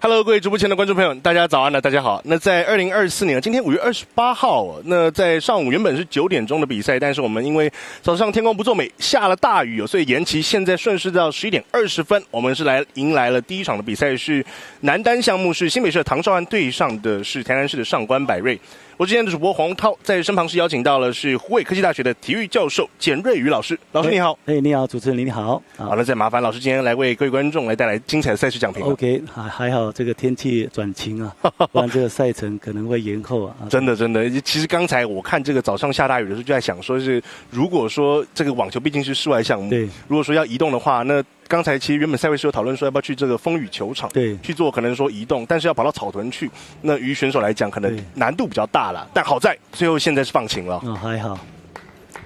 Hello， 各位直播前的观众朋友，大家早安了，大家好。那在2024年，今天5月28号，那在上午原本是9点钟的比赛，但是我们因为早上天公不作美，下了大雨，所以延期。现在顺势到11点20分，我们是迎来了第一场的比赛，是男单项目，是新北市的唐兆汉对上的是台南市的上官百瑞。我今天的主播黄涛在身旁是邀请到了是湖北科技大学的体育教授简瑞宇老师，老师你好。你好，主持人你好。好，那再麻烦老师今天来为各位观众来带来精彩的赛事讲评。OK， 还好这个天气转晴啊，不然这个赛程可能会延后啊。真的，其实刚才我看这个早上下大雨的时候，就在想说是，如果说这个网球毕竟是室外项目，对，如果说要移动的话，那刚才其实原本赛会是有讨论说要不要去这个风雨球场，对，去做可能说移动，但是要跑到草屯去，那于选手来讲可能难度比较大了。但好在最后现在是放晴了，还好，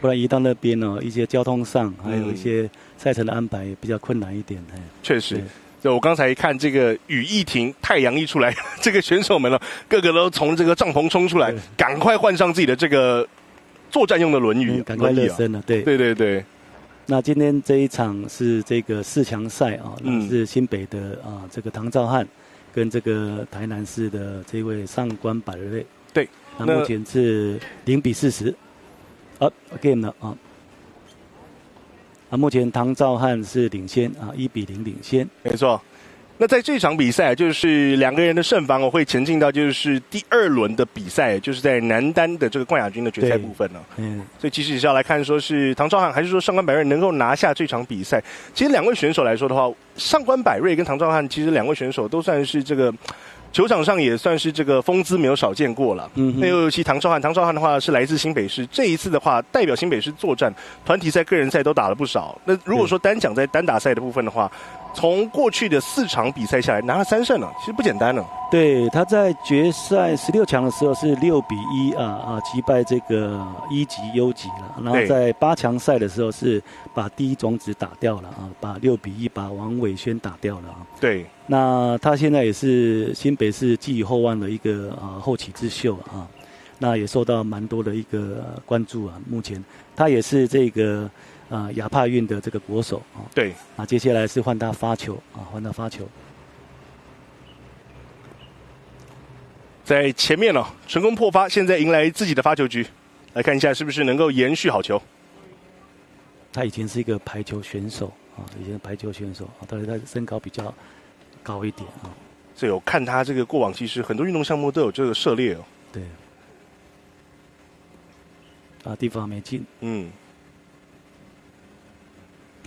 不然移到那边呢，一些交通上还有一些赛程的安排也比较困难一点。确实。就我刚才看这个雨一停，太阳一出来，这个选手们呢，个个都从这个帐篷冲出来，赶快换上自己的这个作战用的轮椅，赶快热身了。对。那今天这一场是这个4强赛啊，那是新北的这个唐兆汉跟这个台南市的这位上官百瑞。对，那目前是0比40。game 了目前唐兆汉是领先1比0领先。没错。那在这场比赛，就是两个人的胜方，我会前进到就是第2轮的比赛，就是在男单的这个冠亚军的决赛部分了。所以其实也是要来看，说是唐兆汉还是说上官百瑞能够拿下这场比赛。其实两位选手来说的话，上官百瑞跟唐兆汉，其实两位选手都算是这个球场上也算是这个风姿没有少见过了。那尤其唐兆汉的话是来自新北市，这一次的话代表新北市作战，团体赛、个人赛都打了不少。那如果说单讲在单打赛的部分的话，从过去的4场比赛下来拿了3胜了，其实不简单了。对，他在决赛16强的时候是6比1击败这个1级优级了，然后在8强赛的时候是把第一种子打掉了把6比1把王伟轩打掉了对，那他现在也是新北市寄予厚望的一个后起之秀那也受到蛮多的一个关注目前他也是这个亚帕运的这个国手对，接下来是换他发球换他发球。在前面成功破发，现在迎来自己的发球局，来看一下是不是能够延续好球。他以前是一个排球选手但是他身高比较高一点所以我看他这个过往，其实很多运动项目都有这个涉猎对。地方没进。拿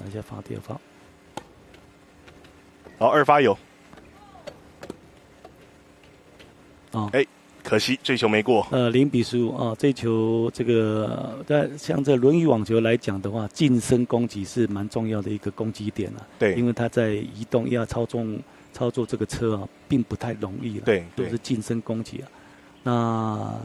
一下发第2发。好，2发有。可惜这球没过。0比15这球这个像这轮椅网球来讲的话，近身攻击是蛮重要的一个攻击点对，因为他在移动要操作这个车并不太容易了。对，都是近身攻击那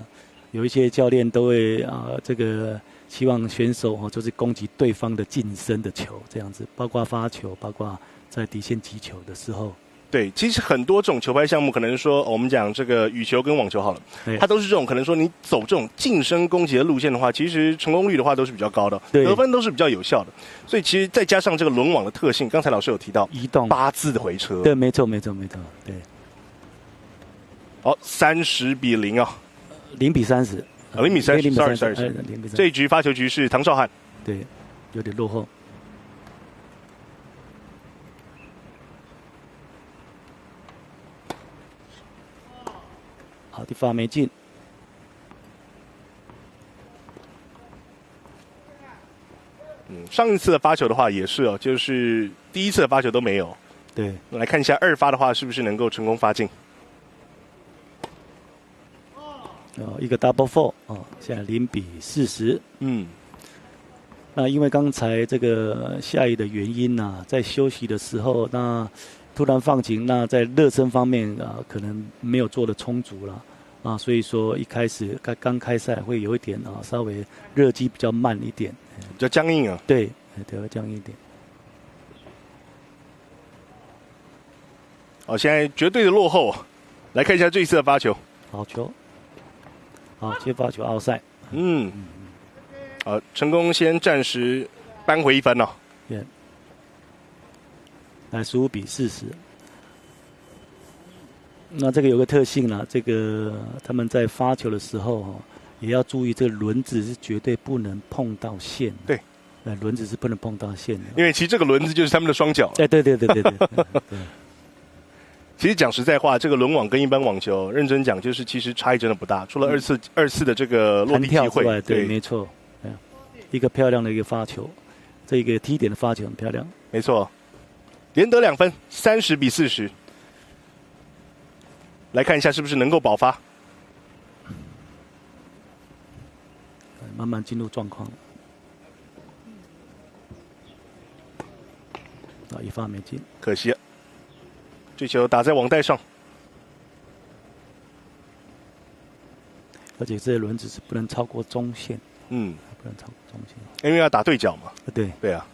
有一些教练都会这个希望选手就是攻击对方的近身的球，这样子，包括发球，包括在底线击球的时候。对，其实很多这种球拍项目，可能说我们讲这个羽球跟网球好了，它都是这种可能说你走这种近身攻击的路线的话，其实成功率的话都是比较高的，得分都是比较有效的。所以其实再加上这个轮网的特性，刚才老师有提到移动8字的回车，对，没错，对。好，30比00比30，0比30 ，sorry，这一局发球局是唐兆汉，对，有点落后。好，第发没进。上一次的发球的话也是就是第一次的发球都没有。对，来看一下2发的话是不是能够成功发进。一个 double four 现在0比40。那因为刚才这个下雨的原因在休息的时候突然放晴，那在热身方面可能没有做得充足了所以说一开始刚开赛会有一点稍微热机比较慢一点，比较僵硬对，会僵硬一点。现在绝对的落后，来看一下这一次的发球。好球，接发球奥赛。成功先暂时扳回1分了。来15比40。那这个有个特性啦，这个他们在发球的时候也要注意，这个轮子是绝对不能碰到线。对，轮子是不能碰到线的，因为其实这个轮子就是他们的双脚。对。其实讲实在话，这个轮网跟一般网球，认真讲就是其实差异真的不大，除了二次的这个落地机会，对，没错，一个漂亮的一个发球，这个T点的发球很漂亮，没错，连得2分，30-40。来看一下是不是能够爆发，慢慢进入状况。一发没进，可惜了。这球打在网袋上，而且这些轮子是不能超过中线。不能超过中线，因为要打对角嘛。对啊。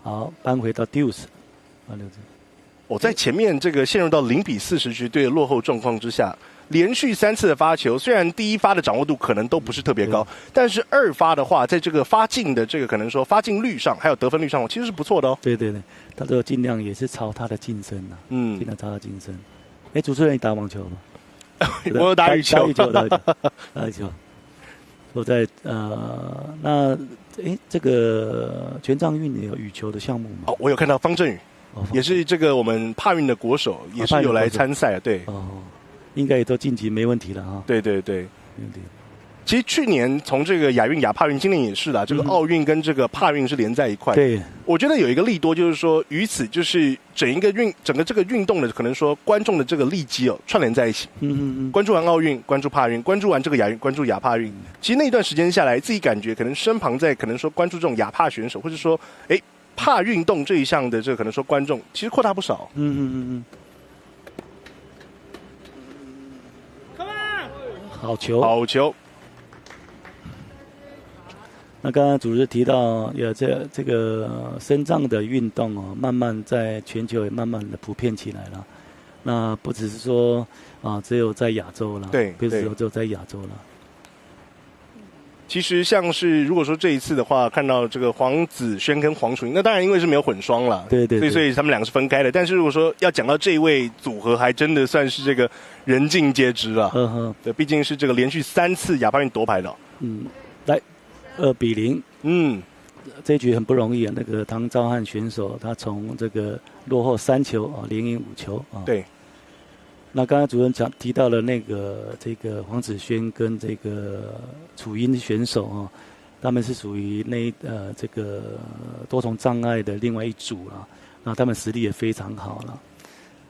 好，扳回到deuce，我在前面这个陷入到0-40局对落后状况之下，连续3次的发球，虽然第一发的掌握度可能都不是特别高，但是2发的话，在这个发进的这个可能说发进率上，还有得分率上，其实是不错的哦。对，他都尽量也是朝他的晋升呐，尽量朝他晋升。主持人你打网球吗？我有打羽球，打羽球。我在这个全障运有羽球的项目吗？我有看到方振宇。也是这个我们帕运的国手，也是有来参赛，对。应该也都晋级没问题了哈。对。其实去年从这个亚运、亚帕运，今年也是啦，这个奥运跟这个帕运是连在一块。对。我觉得有一个利多就是说，于此就是整个这个运动的可能说观众的这个利基串联在一起。关注完奥运，关注帕运，关注完这个亚运，关注亚帕运。其实那一段时间下来，自己感觉可能身旁在可能说关注这种亚帕选手，或者说帕运动这一项的这个可能说观众其实扩大不少。好球。那刚刚主持提到，这个身障的运动慢慢在全球也慢慢的普遍起来了。那不只是说只有在亚洲了，对，不是只有在亚洲了。其实像是如果说这一次的话，看到这个黄子轩跟黄楚英，那当然因为是没有混双了，对，所以他们两个是分开的。但是如果说要讲到这一位组合，还真的算是这个人尽皆知了。对，毕竟是这个连续3次亚帕运夺牌的。来2-0。这一局很不容易啊。那个唐昭汉选手，他从这个落后3球连赢5球对。那刚才主任提到了这个黄子轩跟这个楚英选手他们是属于这个多重障碍的另外一组啦。那他们实力也非常好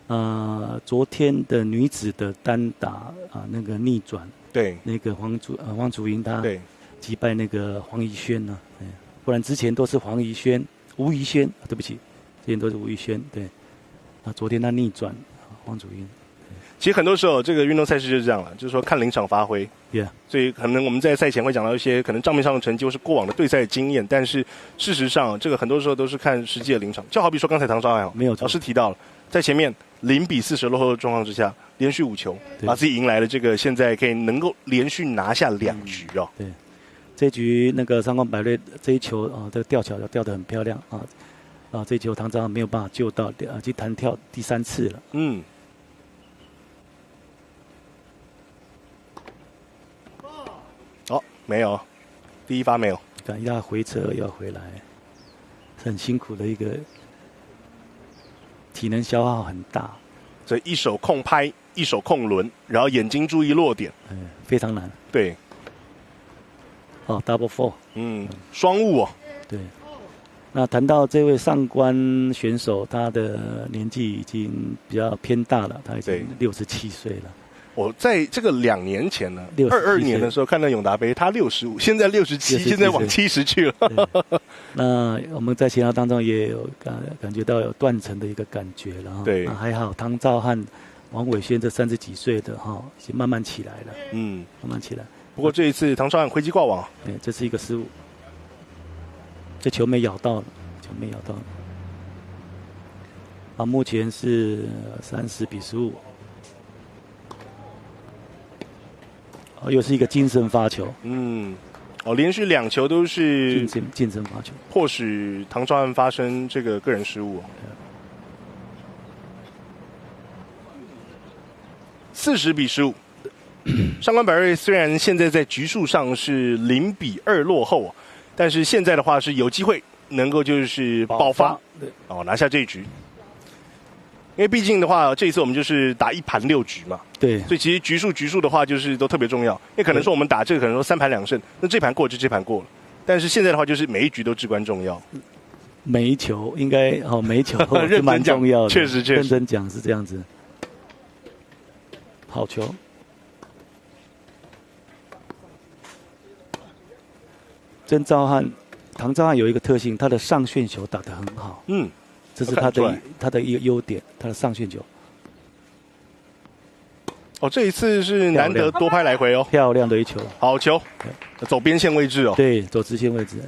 了。昨天的女子的单打那个逆转，对，那个黄楚英她击败那个黄怡萱呢，不然之前都是吴怡萱，对不起，之前都是吴怡萱，对。昨天她逆转黄楚英。其实很多时候，这个运动赛事就是这样了，就是说看临场发挥。所以可能我们在赛前会讲到一些可能账面上的成绩或是过往的对赛经验，但是事实上，这个很多时候都是看实际的临场。就好比说刚才唐昭汉没有老师提到了，在前面0-40落后的状况之下，连续5球，把自己迎来了这个现在可以能够连续拿下2局哦。对，这局那个三光百瑞这一球这个吊桥吊得很漂亮这一球唐昭汉没有办法救到，去弹跳第3次了。没有，第一发没有。赶一下回撤要回来，很辛苦的一个，体能消耗很大。所以一手控拍，一手控轮，然后眼睛注意落点，非常难。对。double four。双误对。那谈到这位上官选手，他的年纪已经比较偏大了，他已经67岁了。我在这个2年前呢，22年的时候看到永达杯，他65，现在67，现在往70去了。那我们在其他当中也有感觉到有断层的一个感觉了。对，还好唐昭汉、王伟轩这30几岁的已经慢慢起来了。慢慢起来。不过这一次唐昭汉挥击挂网，对，这是一个失误，这球没咬到了，目前是30-15。又是一个精神发球。哦，连续2球都是近身罚球，迫使唐昭汉发生这个个人失误。40-15，上官百瑞虽然现在在局数上是0-2落后，但是现在的话是有机会能够就是爆发，拿下这一局。因为毕竟的话，这一次我们就是打1盘6局嘛，对，所以其实局数的话就是都特别重要。因为可能说我们打这个可能说3盘2胜，那这盘过就这盘过了。但是现在的话就是每一局都至关重要，每一球应该每一球是蛮重要的，确实认真讲是这样子。好球，唐昭汉有一个特性，他的上旋球打得很好，这是他的一个优点，他的上旋球。这一次是难得多拍来回哦，漂亮的一球，好球，走边线位置哦，对，走直线位置，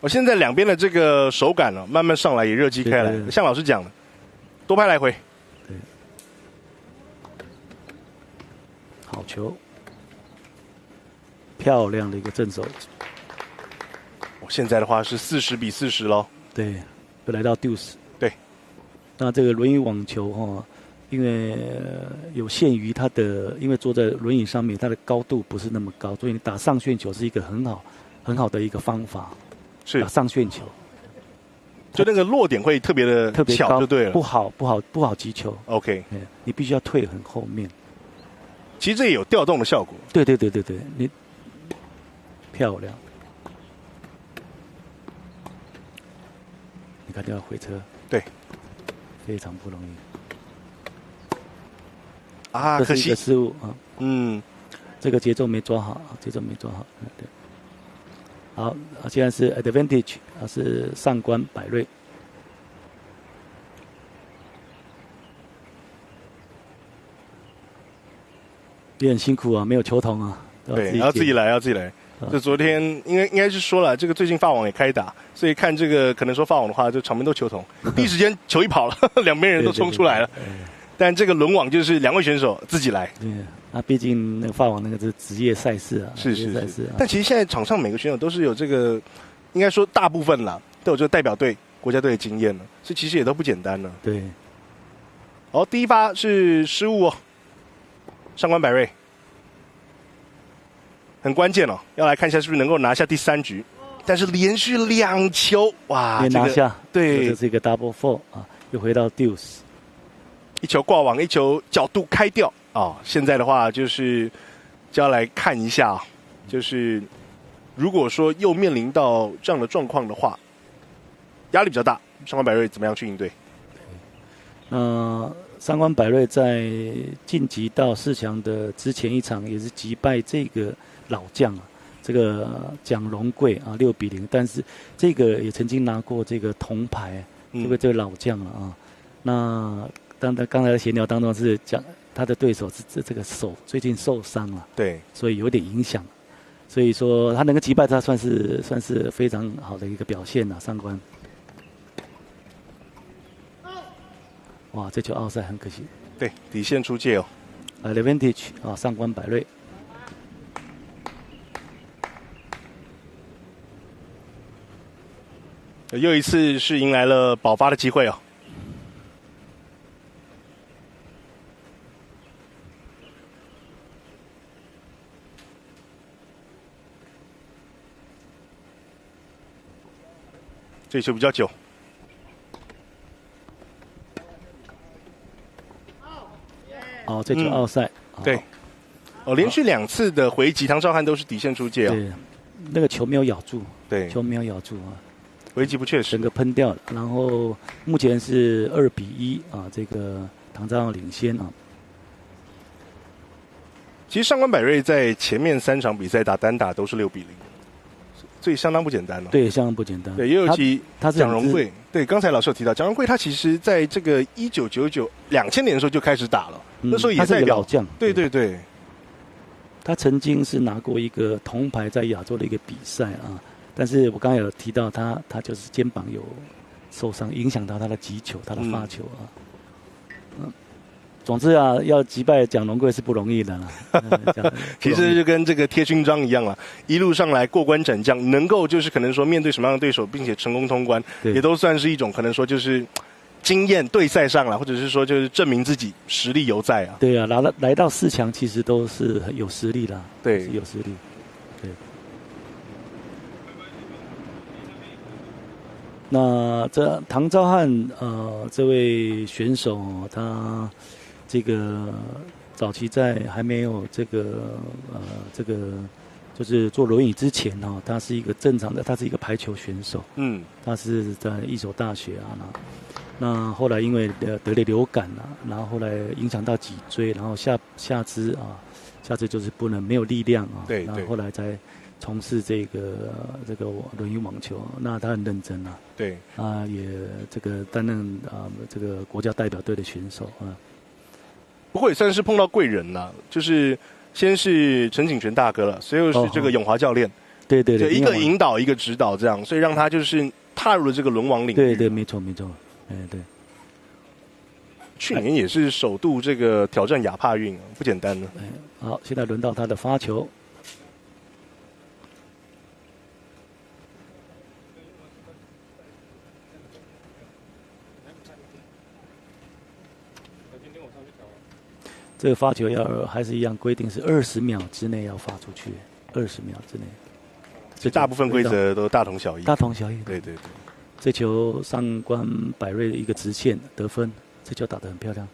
我现在两边的这个手感慢慢上来，也热机开来。像老师讲的，多拍来回，对，好球，漂亮的一个正手。现在的话是40-40咯，对，又来到deuce。对，那这个轮椅网球因为有限于它的，因为坐在轮椅上面，它的高度不是那么高，所以你打上旋球是一个很好的一个方法。是打上旋球，就那个落点会特别的巧，就对了。不好击球。OK， 你必须要退很后面。其实这也有调动的效果。对，你漂亮。你看，就要回车，对，非常不容易可惜这是一个失误这个节奏没抓好，对，好，现在是 advantage， 是上官百瑞，也很辛苦没有球童对，要自己来。就昨天应该是说了，这个最近法网也开打，所以看这个可能说法网的话，就场面都球童，第一时间球一跑了，两边人都冲出来了。但这个轮网就是2位选手自己来。对，毕竟那个法网那个是职业赛事是。但其实现在场上每个选手都是有这个，应该说大部分啦，都有这个代表队、国家队的经验了，所以其实也都不简单了。对。第一发是失误上官百瑞。很关键要来看一下是不是能够拿下第3局，但是连续2球，哇，拿下，对，这是一个 double four 又回到deuce，一球挂网，一球角度开掉现在的话就是就要来看一下就是如果说又面临到这样的状况的话，压力比较大，上官百瑞怎么样去应对？上官百瑞在晋级到4强的之前一场也是击败这个老将这个蒋荣贵6-0，但是这个也曾经拿过这个铜牌，这个老将了那刚才的闲聊当中是讲他的对手是这个手最近受伤了，对，所以有点影响，所以说他能够击败他算是非常好的一个表现上官。哇，这球奥赛很可惜。对，底线出界advantage 上官百瑞。又一次是迎来了爆发的机会这球比较久。这球奥赛。对。连续2次的回击，唐昭汉都是底线出界对，那个球没有咬住。对，球没有咬住回击不确实，整个喷掉了。然后目前是2-1这个唐昭汉领先其实上官百瑞在前面3场比赛打单打都是6-0，所以相当不简单对，相当不简单。对，尤其蒋荣贵，对，刚才老师有提到蒋荣贵，他其实在这个1999、2000年的时候就开始打了，那时候也代表老将。对。他曾经是拿过一个铜牌在亚洲的一个比赛但是我刚才有提到他就是肩膀有受伤，影响到他的击球、他的发球总之啊，要击败蒋龙贵是不容易的啦。其实就跟这个贴勋章一样啦，一路上来过关斩将，能够就是可能说面对什么样的对手，并且成功通关，也都算是一种可能说就是经验对赛上了，或者是说就是证明自己实力犹在啊。对啊，来到4强其实都是有实力啦，对，是有实力。对。那这唐昭汉这位选手他这个早期在还没有这个就是坐轮椅之前他是一个正常的，他是一个排球选手。嗯，他是在一所大学啊，那后来因为得了流感啊，然后后来影响到脊椎，然后下肢就是不能没有力量啊。对。然后后来才从事这个轮椅网球，那他很认真啊。对。也这个担任这个国家代表队的选手啊。不过也算是碰到贵人了，就是先是陈景泉大哥了，随后是这个永华教练。对，一个引导一个指导这样，所以让他就是踏入了这个轮网领域。对，没错。对。去年也是首度这个挑战亚帕运，不简单呢。好，现在轮到他的发球。这个发球还是一样规定是20秒之内要发出去，20秒之内。这大部分规则都大同小异。大同小异。对。这球上官百瑞的一个直线得分，这球打得很漂亮。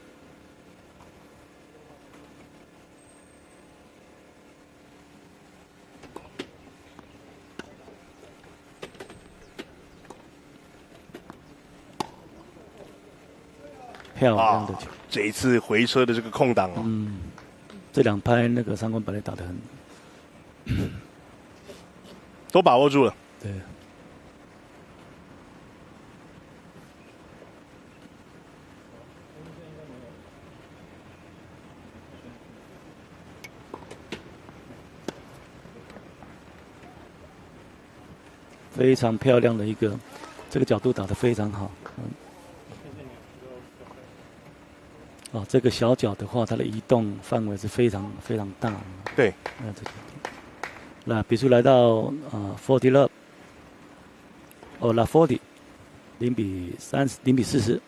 漂亮的球。这一次回车的这个空档这2拍那个上官百瑞打得很，都把握住了。对。非常漂亮的一个，这个角度打得非常好。这个小角的话，它的移动范围是非常非常大的。对。那比如来到40 love， 那 40， 0比30， 0比40。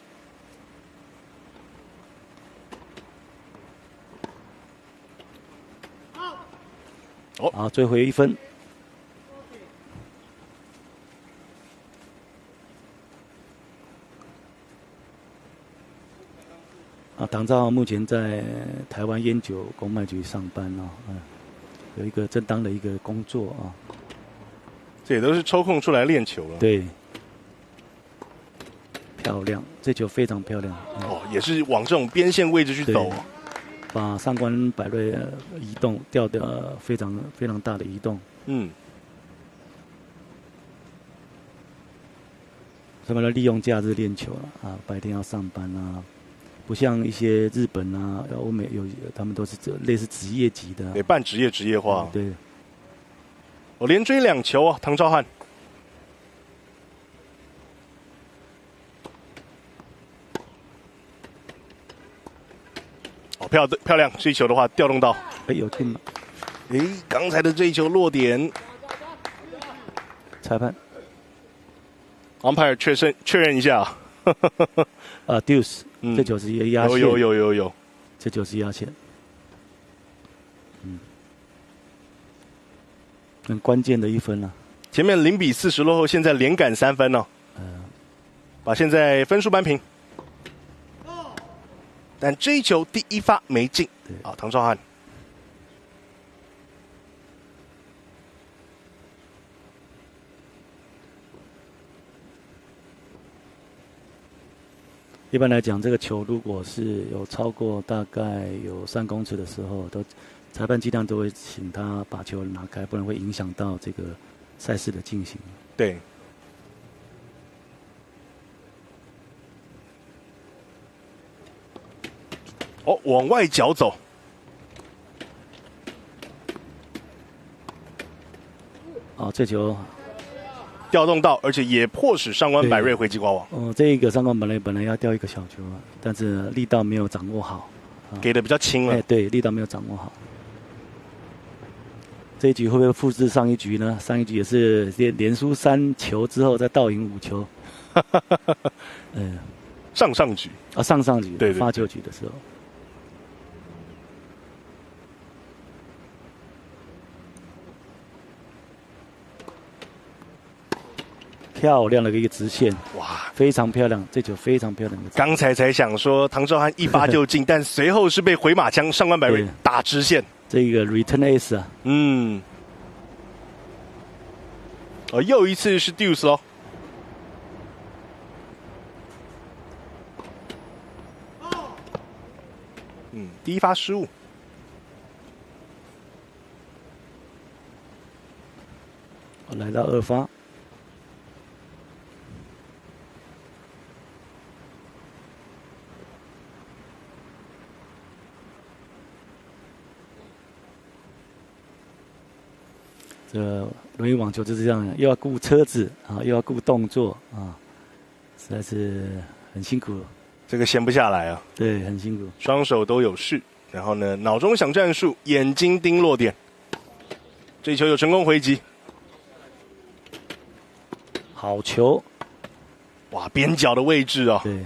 好，追回1分。唐昭汉目前在台湾烟酒公卖局上班有一个正当的一个工作啊。这也都是抽空出来练球了。对，漂亮，这球非常漂亮。也是往这种边线位置去抖，把上官百瑞移动掉的非常非常大的移动。什么呢？利用假日练球白天要上班啊。不像一些日本欧美他们都是类似职业级的，对，半职业化。对。连追2球啊，唐昭汉。漂亮，这一球的话调动到，有进吗？刚才的这一球落点，裁判 umpire 确认一下。deuce。这球是压线。有。这球是压线。很关键的1分了。前面0比40落后，现在连赶3分把现在分数扳平。但这一球第1发没进。唐昭汉。一般来讲，这个球如果是有超过大概有3公尺的时候，裁判尽量都会请他把球拿开，不然会影响到这个赛事的进行。对。往外角走。这球调动到，而且也迫使上官百瑞回击挂网。这个上官百瑞本来要掉一个小球但是力道没有掌握好，给的比较轻了。对，力道没有掌握好。这一局会不会复制上一局呢？上一局也是连输3球之后再倒赢5球。上局啊，上局对发球局的时候。漂亮的一个直线，哇，非常漂亮，这球非常漂亮。刚才想说唐兆汉一发就进，但随后是被回马枪上官百瑞打直线。这个 return ace 啊，又一次是 deuce 咯。第一发失误。来到2发。这轮椅网球就是这样，又要顾车子啊，又要顾动作啊，实在是很辛苦。这个闲不下来啊。对，很辛苦。双手都有事，然后呢，脑中想战术，眼睛盯落点。这一球有成功回击。好球！哇，边角的位置哦。对。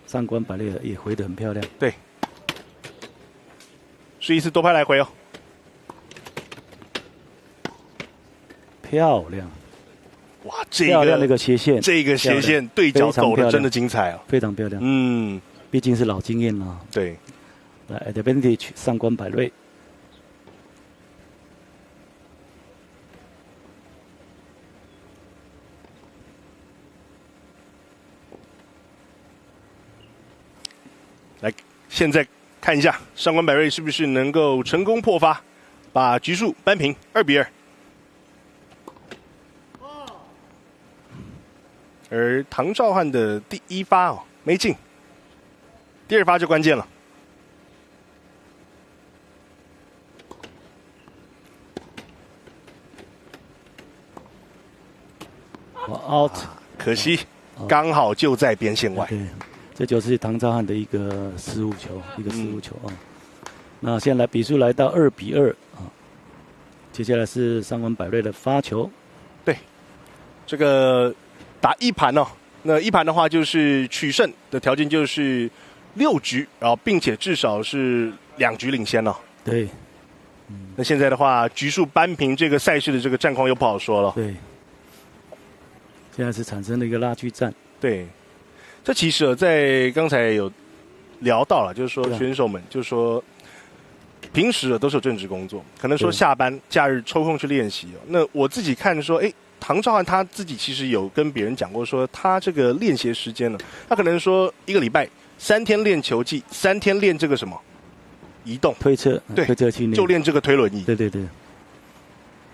上官百瑞也回得很漂亮。对。是一次多拍来回哦。漂亮，哇，漂亮的一个斜线，这个斜线对角走的真的精彩啊，非常漂亮。毕竟是老经验了。对，来 advantage 上官百瑞，来，现在看一下上官百瑞是不是能够成功破发，把局数扳平2-2。而唐兆汉的第一发没进，第2发就关键了。out，可惜刚好就在边线外。对，这就是唐兆汉的一个失误球，啊。那现在比数来到2-2啊，接下来是上官百瑞的发球。对，这个。打1盘哦，那1盘的话就是取胜的条件就是6局，然后并且至少是2局领先了。对，那现在的话，局数扳平，这个赛事的这个战况又不好说了。对，现在是产生了一个拉锯战。对，这其实在刚才有聊到了，就是说选手们，就是说平时都是有正职工作，可能说下班假日抽空去练习。那我自己看说，唐兆汉他自己其实有跟别人讲过，说他这个练习时间呢，他可能说1个礼拜3天练球技，3天练这个什么移动推车，对，推车训练，就练这个推轮椅。对。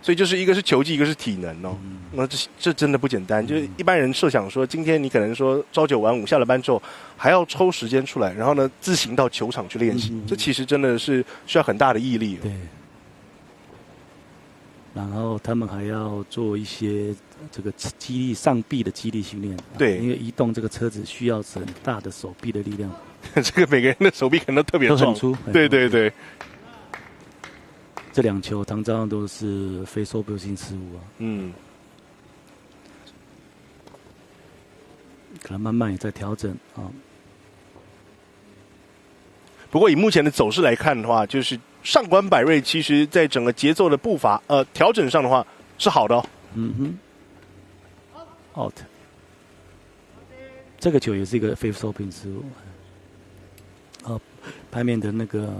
所以就是一个是球技，一个是体能哦。那这真的不简单。就是一般人设想说，今天你可能说朝9晚5，下了班之后还要抽时间出来，然后呢自行到球场去练习，这其实真的是需要很大的毅力。对。然后他们还要做一些这个肌力上臂的肌力训练，对，因为移动这个车子需要很大的手臂的力量。这个每个人的手臂可能都特别壮，都很粗。对。这2球唐兆汉都是非手表性失误啊。可能慢慢也在调整啊。不过以目前的走势来看的话，就是上官百瑞其实在整个节奏的步伐调整上的话是好的哦。out。这个球也是一个非手柄失误。拍面的那个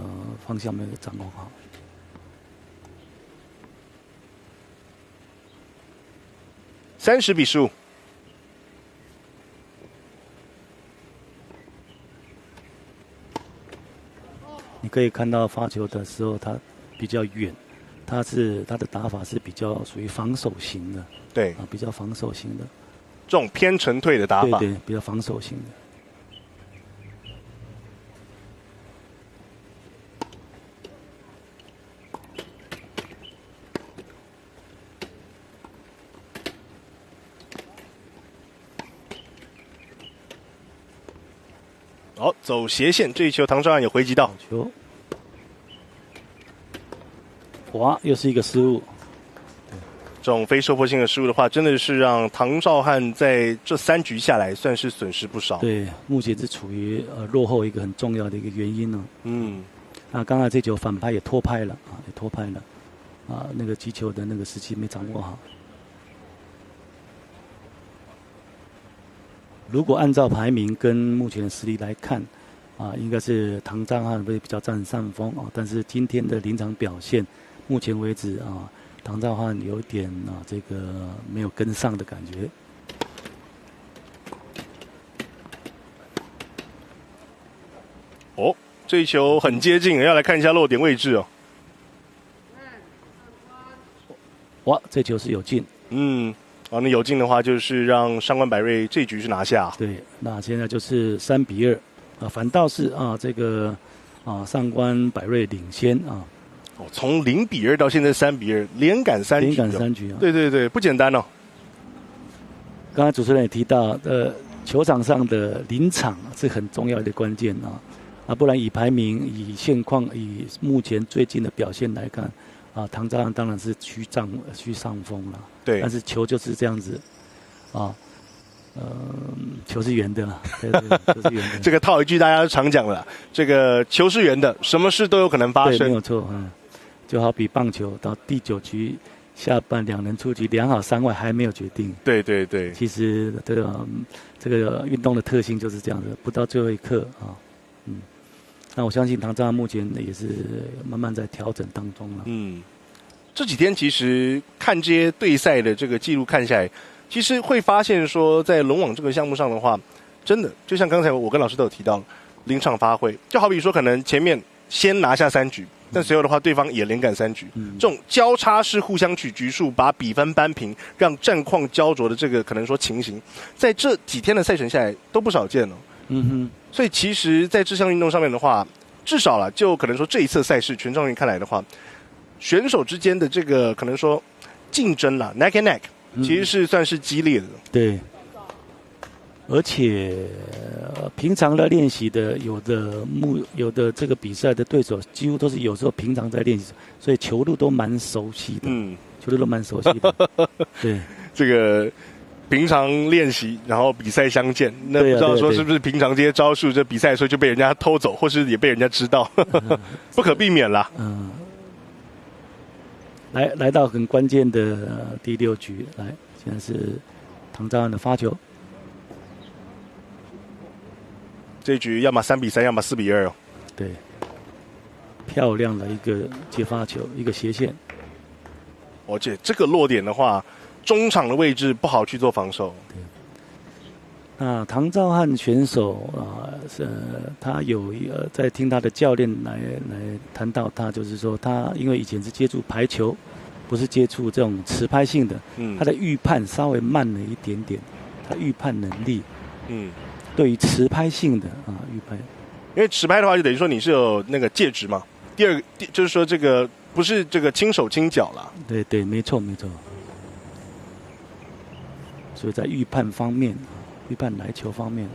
方向没有掌握好。30-15。你可以看到发球的时候，它比较远，它的打法是比较属于防守型的。对啊，比较防守型的。这种偏沉退的打法。对，比较防守型的。走斜线，这一球唐兆汉有回击到球，哇，又是一个失误。这种非受迫性的失误的话，真的是让唐兆汉在这3局下来算是损失不少。对，目前是处于落后一个很重要的一个原因呢。那刚才这球反拍也拖拍了啊，也拖拍了啊，那个击球的那个时机没掌握好。如果按照排名跟目前的实力来看，啊，应该是唐兆汉会比较占上风啊。但是今天的临场表现，目前为止啊。唐兆汉有点这个没有跟上的感觉。哦，这一球很接近，要来看一下落点位置哦。哇，这球是有进。那有进的话，就是让上官百瑞这局是拿下。对，那现在就是3-2反倒是这个上官百瑞领先啊。从0-2到现在3-2，连赶3局。连赶3局啊！对对对，不简单哦。刚才主持人也提到，球场上的临场是很重要的关键不然以排名、以现况、以目前最近的表现来看，唐兆汉当然是居上风了。对。但是球就是这样子，球是圆的啦，对，球是圆的。这个套一句大家都常讲了，这个球是圆的，什么事都有可能发生。对，没有错，就好比棒球到第9局下半2人出局，2好3坏还没有决定。对对对，其实这个运动的特性就是这样子，不到最后一刻那我相信唐兆汉目前也是慢慢在调整当中了。这几天其实看这些对赛的这个记录看下来，其实会发现说，在龙网这个项目上的话，真的就像刚才我跟老师都有提到，临场发挥，就好比说可能前面先拿下3局。但随后的话，对方也连赶3局，这种交叉式互相取局数，把比分扳平，让战况焦灼的这个可能说情形，在这几天的赛程下来都不少见了。所以其实，在这项运动上面的话，至少了就可能说这一次赛事全状元看来的话，选手之间的这个可能说竞争啦 ，neck and neck， 其实是算是激烈的。对。而且平常的练习的有的这个比赛的对手几乎都是有时候平常在练习，所以球路都蛮熟悉的。球路都蛮熟悉的。对，这个平常练习，然后比赛相见，那不知道说是不是平常这些招数，这比赛的时候就被人家偷走，或是也被人家知道，不可避免啦。来到很关键的第6局，现在是唐兆汉的发球。这一局要么3-3，要么4-2哦。对，漂亮的一个接发球，一个斜线。而且这个落点的话，中场的位置不好去做防守。对。那唐兆汉选手他有在听他的教练来谈到他，就是说他因为以前是接触排球，不是接触这种持拍性的，他的预判稍微慢了一点点，他预判能力。对于持拍性的预拍，因为持拍的话，就等于说你是有那个介质嘛。第二个就是说这个不是这个轻手轻脚啦。对对，没错没错。所以在预判方面，预判来球方面，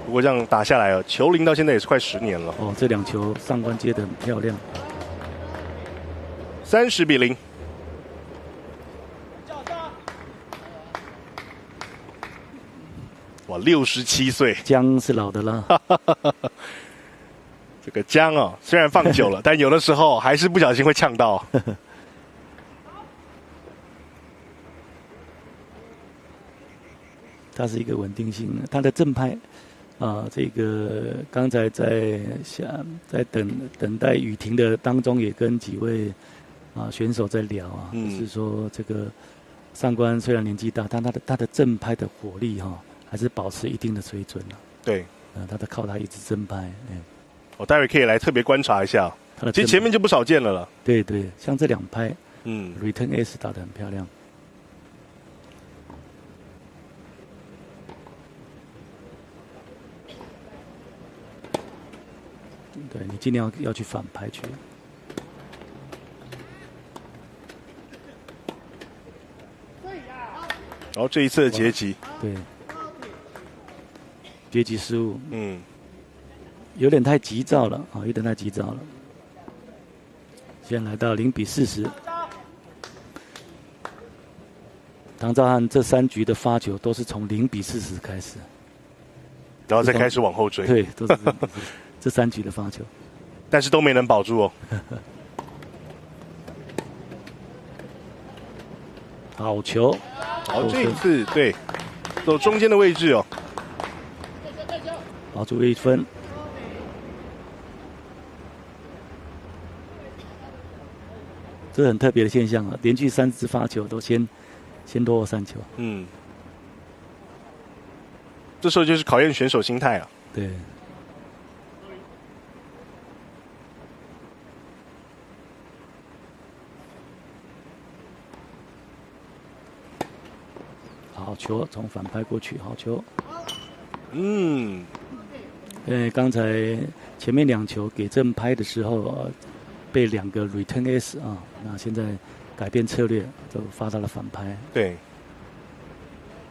不过这样打下来球龄到现在也是快10年了。这2球上官接得很漂亮。30-0。哇，67岁，姜是老的了。这个姜虽然放久了，但有的时候还是不小心会呛到。它是一个稳定性，它的正拍这个刚才在等待雨停的当中，也跟几位选手在聊就是说这个上官虽然年纪大，但他的正拍的火力还是保持一定的水准对，他在靠他一直正拍。我待会可以来特别观察一下。其实前面就不少见了啦。对对，像这2拍，Return S 打得很漂亮。对，你尽量要去反拍去。然后这一次的截击，对，阶级失误，有点太急躁了啊，有点太急躁了。现在来到0-40，唐兆汉这3局的发球都是从0-40开始，然后再开始往后追。对，都是这3局的发球，但是都没能保住哦。好球，好，这一次对，走中间的位置哦，保住1分。这是很特别的现象啊，连续3支发球都先落后3球。这时候就是考验选手心态啊。对。好球，从反拍过去，好球。因为刚才前面2球给正拍的时候，被2个 return S 啊，那现在改变策略，都发到了反拍。对，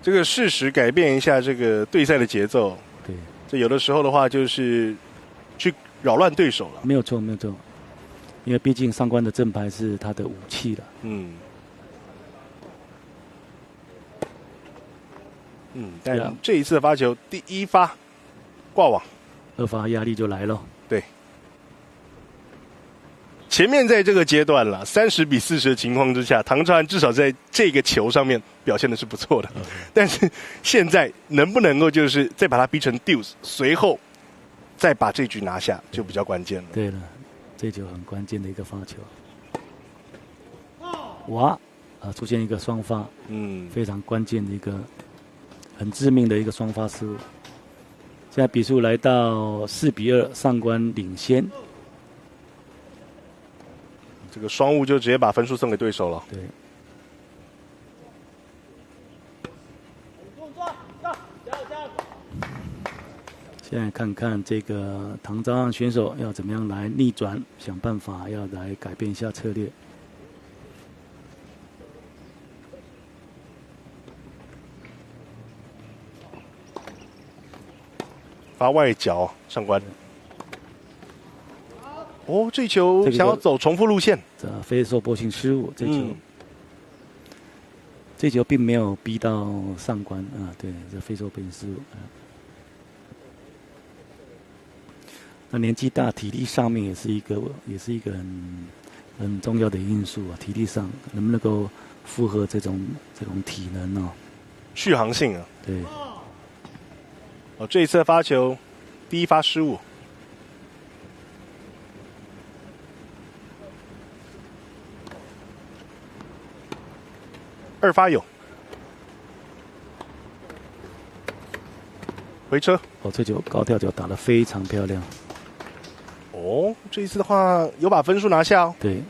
这个适时改变一下这个对赛的节奏。对，这有的时候的话就是去扰乱对手了。没有错，没有错，因为毕竟上官的正拍是他的武器了。但这一次的发球，第1发挂网，2发压力就来了。对，前面在这个阶段了30-40的情况之下，唐兆汉至少在这个球上面表现的是不错的。但是现在能不能够就是再把它逼成 deuce， 随后再把这局拿下，就比较关键了。对了，这球很关键的一个发球。哇，出现一个双发，非常关键的一个。很致命的一个双发失误。现在比数来到4-2，上官领先。这个双误就直接把分数送给对手了。对。现在看看这个唐兆汉选手要怎么样来逆转，想办法要来改变一下策略。发外角上官。哦，这球想要走重复路线，这非受迫性失误，这球并没有逼到上官啊，对，这非受迫性失误。那年纪大，体力上面也是一个很重要的因素啊，体力上能不能够符合这种体能哦，续航性啊，对。这一次的发球，第1发失误，2发有，回车。这球高跳球打得非常漂亮。这一次的话有把分数拿下哦。对。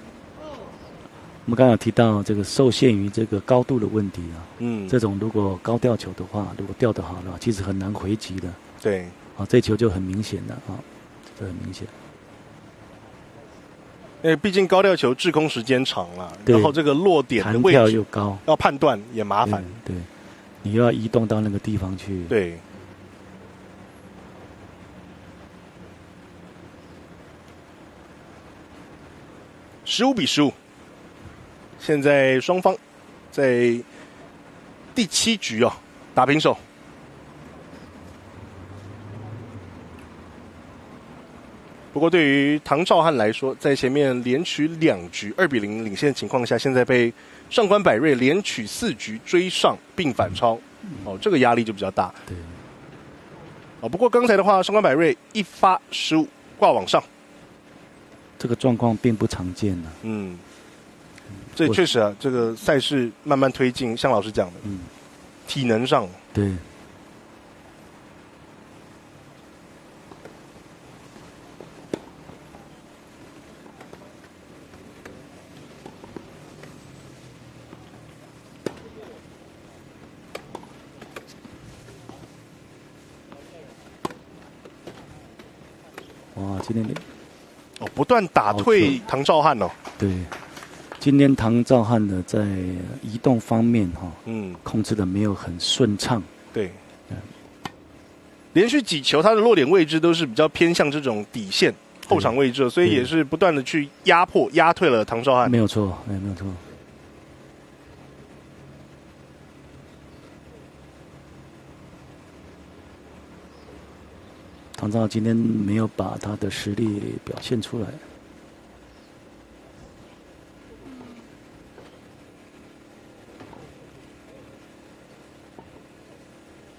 我们刚刚提到这个受限于这个高度的问题啊，这种如果高吊球的话，如果吊得好的话，其实很难回击的。对，这球就很明显了啊，这很明显。因为毕竟高吊球滞空时间长了，然后这个落点的位置弹跳又高，要判断也麻烦。对，你又要移动到那个地方去。对。15-15，现在双方在第7局打平手。不过对于唐兆汉来说，在前面连取2局2-0领先的情况下，现在被上官百瑞连取4局追上并反超，这个压力就比较大。对。不过刚才的话，上官百瑞1发失误挂网上。这个状况并不常见的。这确实啊，这个赛事慢慢推进，像老师讲的，体能上，对。哇，今天不断打退唐兆汉哦。对，今天唐兆汉的在移动方面控制的没有很顺畅。对。连续几球他的落点位置都是比较偏向这种底线后场位置，所以也是不断的去压迫、压退了唐兆汉。没有错，没有错。唐兆汉今天没有把他的实力表现出来。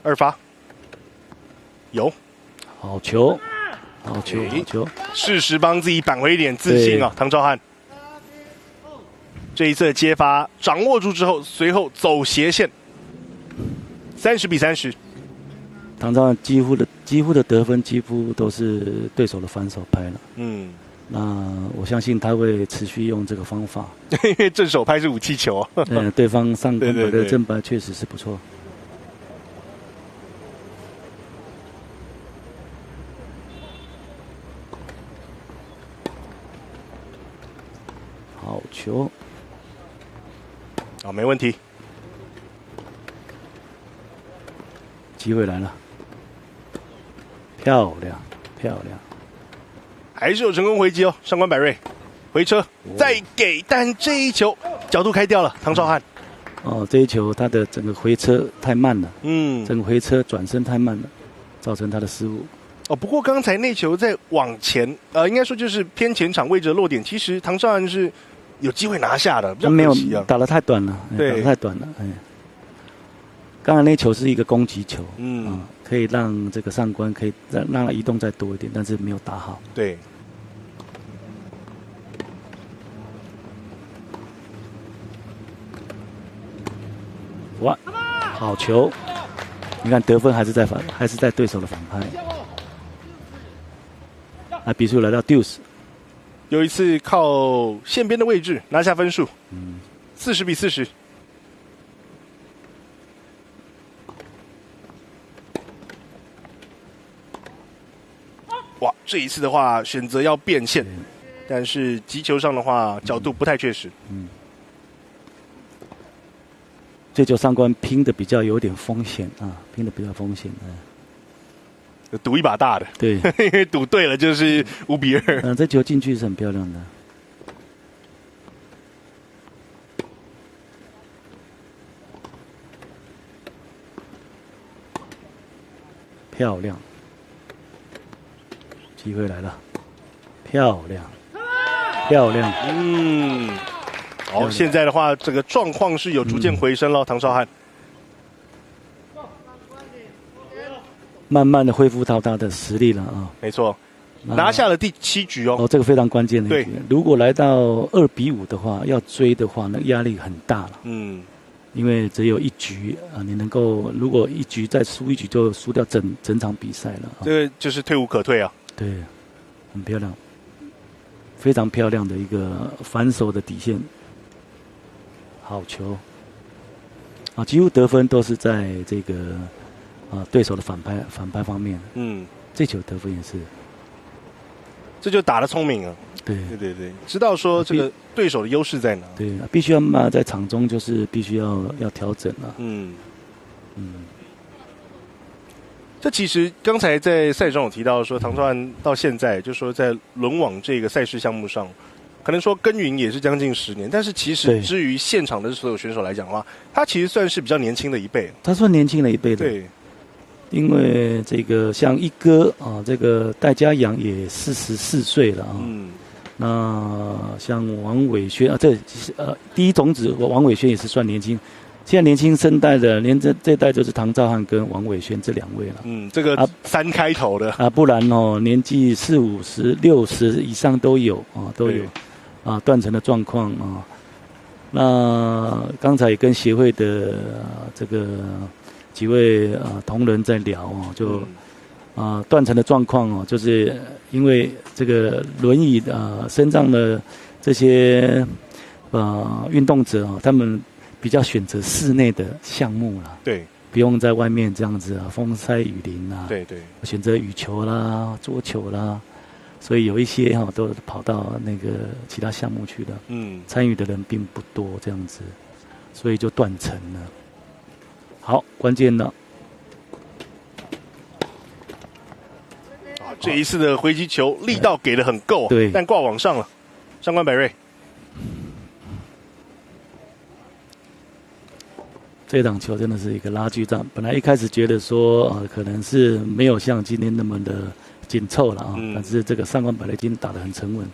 2发，有，好球，好球，好球！适时帮自己扳回一点自信啊，唐兆汉。这一次的接发掌握住之后，随后走斜线，30-30。唐兆汉几乎的得分几乎都是对手的反手拍了。嗯，那我相信他会持续用这个方法，因为正手拍是武器球啊。对方上攻的正拍确实是不错。好球，好，没问题。机会来了，漂亮，漂亮，还是有成功回击哦。上官百瑞，回车再给，但这一球角度开掉了，唐兆汉。哦，这一球他的整个回车太慢了，整个回车转身太慢了，造成他的失误。哦，不过刚才那球在往前，应该说就是偏前场位置的落点，其实唐兆汉是有机会拿下的，比较可惜啊，打得太短了，对，打得太短了，哎。刚才那球是一个攻击球，可以让这个上官可以让他移动再多一点，但是没有打好。对。哇，好球！你看得分还是在对手的反拍。啊，比数来到deuce，有一次靠线边的位置拿下分数，40-40。哇，这一次的话选择要变线，但是击球上的话角度不太确实。这球上官拼的比较有点风险啊，拼的比较风险。赌一把大的，对，因为赌对了就是5-2。这球进去是很漂亮的。漂亮。机会来了，漂亮，漂亮。好，现在的话，这个状况是有逐渐回升了，唐兆汉。慢慢的恢复到他的实力了啊。没错，拿下了第7局哦。这个非常关键的一局。如果来到2-5的话，要追的话，那压力很大了。因为只有1局啊，你能够如果1局再输1局，就输掉整场比赛了。这个就是退无可退啊。对，很漂亮，非常漂亮的一个反手的底线，好球啊！几乎得分都是在这个对手的反拍方面。这球得分也是，这就打得聪明啊！对，知道说这个对手的优势在哪？对，必须要在场中就是必须要调整了。这其实刚才在赛中有提到说，唐兆汉到现在就说在轮网这个赛事项目上，可能说耕耘也是将近10年，但是其实至于现场的所有选手来讲的话，他其实算是比较年轻的一辈。他算年轻的一辈的，对，因为这个像一哥啊，这个戴家阳也44岁了啊。那像王伟轩啊，第一种子王伟轩也是算年轻。现在年轻生代的，这代就是唐兆汉跟王伟轩这2位了。这个3开头的不然年纪40、50、60以上都有啊，都有啊断层的状况啊。那刚才也跟协会的这个几位同仁在聊哦，就断层的状况哦，就是因为这个轮椅身上的这些运动者他们比较选择室内的项目啦，对，不用在外面这样子风吹雨淋啊，对，选择羽球啦、桌球啦，所以有一些都跑到那个其他项目去了，参与的人并不多这样子，所以就断层了。好，关键了，这一次的回击球力道给的很够，对，但挂网上了，上官百瑞。这场球真的是一个拉锯战，本来一开始觉得说可能是没有像今天那么的紧凑了啊，但是这个上官百瑞今天打得很沉稳。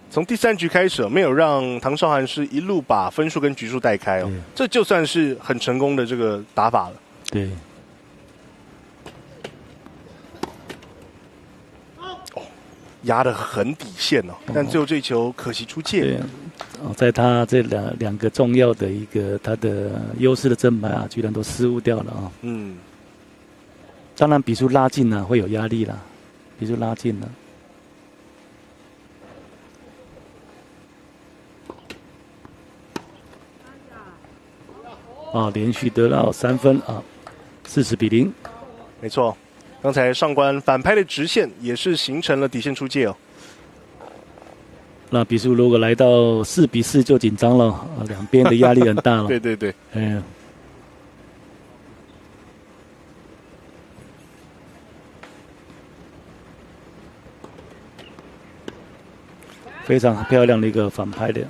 从第3局开始，没有让唐绍涵是一路把分数跟局数带开哦，这就算是很成功的这个打法了。对。压得很底线哦，但最后这球可惜出界。对，在他这两个重要的一个他的优势的正牌啊，居然都失误掉了啊。嗯。当然比数拉近了会有压力啦，比数拉近了。连续得到3分啊，40-0。没错。刚才上官反拍的直线也是形成了底线出界哦。那比数如果来到4-4就紧张了，两边的压力很大了。对对对，非常漂亮的一个反拍的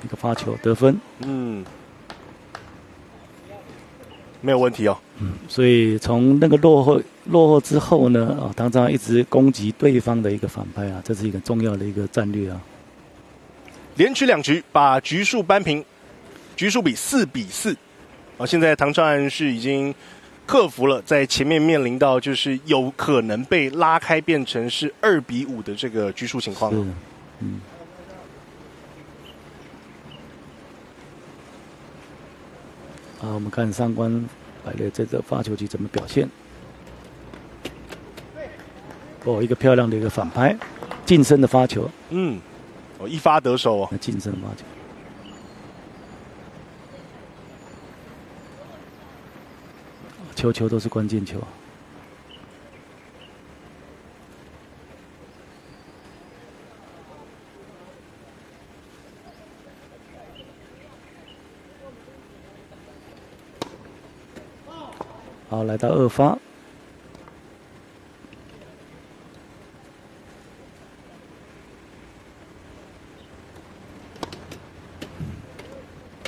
一个发球得分。没有问题哦。所以从那个落后之后呢，唐绍涵一直攻击对方的一个反拍啊，这是一个重要的一个战略啊。连取2局，把局数扳平，局数比4-4。现在唐绍涵是已经克服了在前面面临到就是有可能被拉开变成是2-5的这个局数情况。我们看上官百瑞这个发球局怎么表现。一个漂亮的一个反拍，近身的发球。一发得手哦。近身发球。球都是关键球。好，来到2发。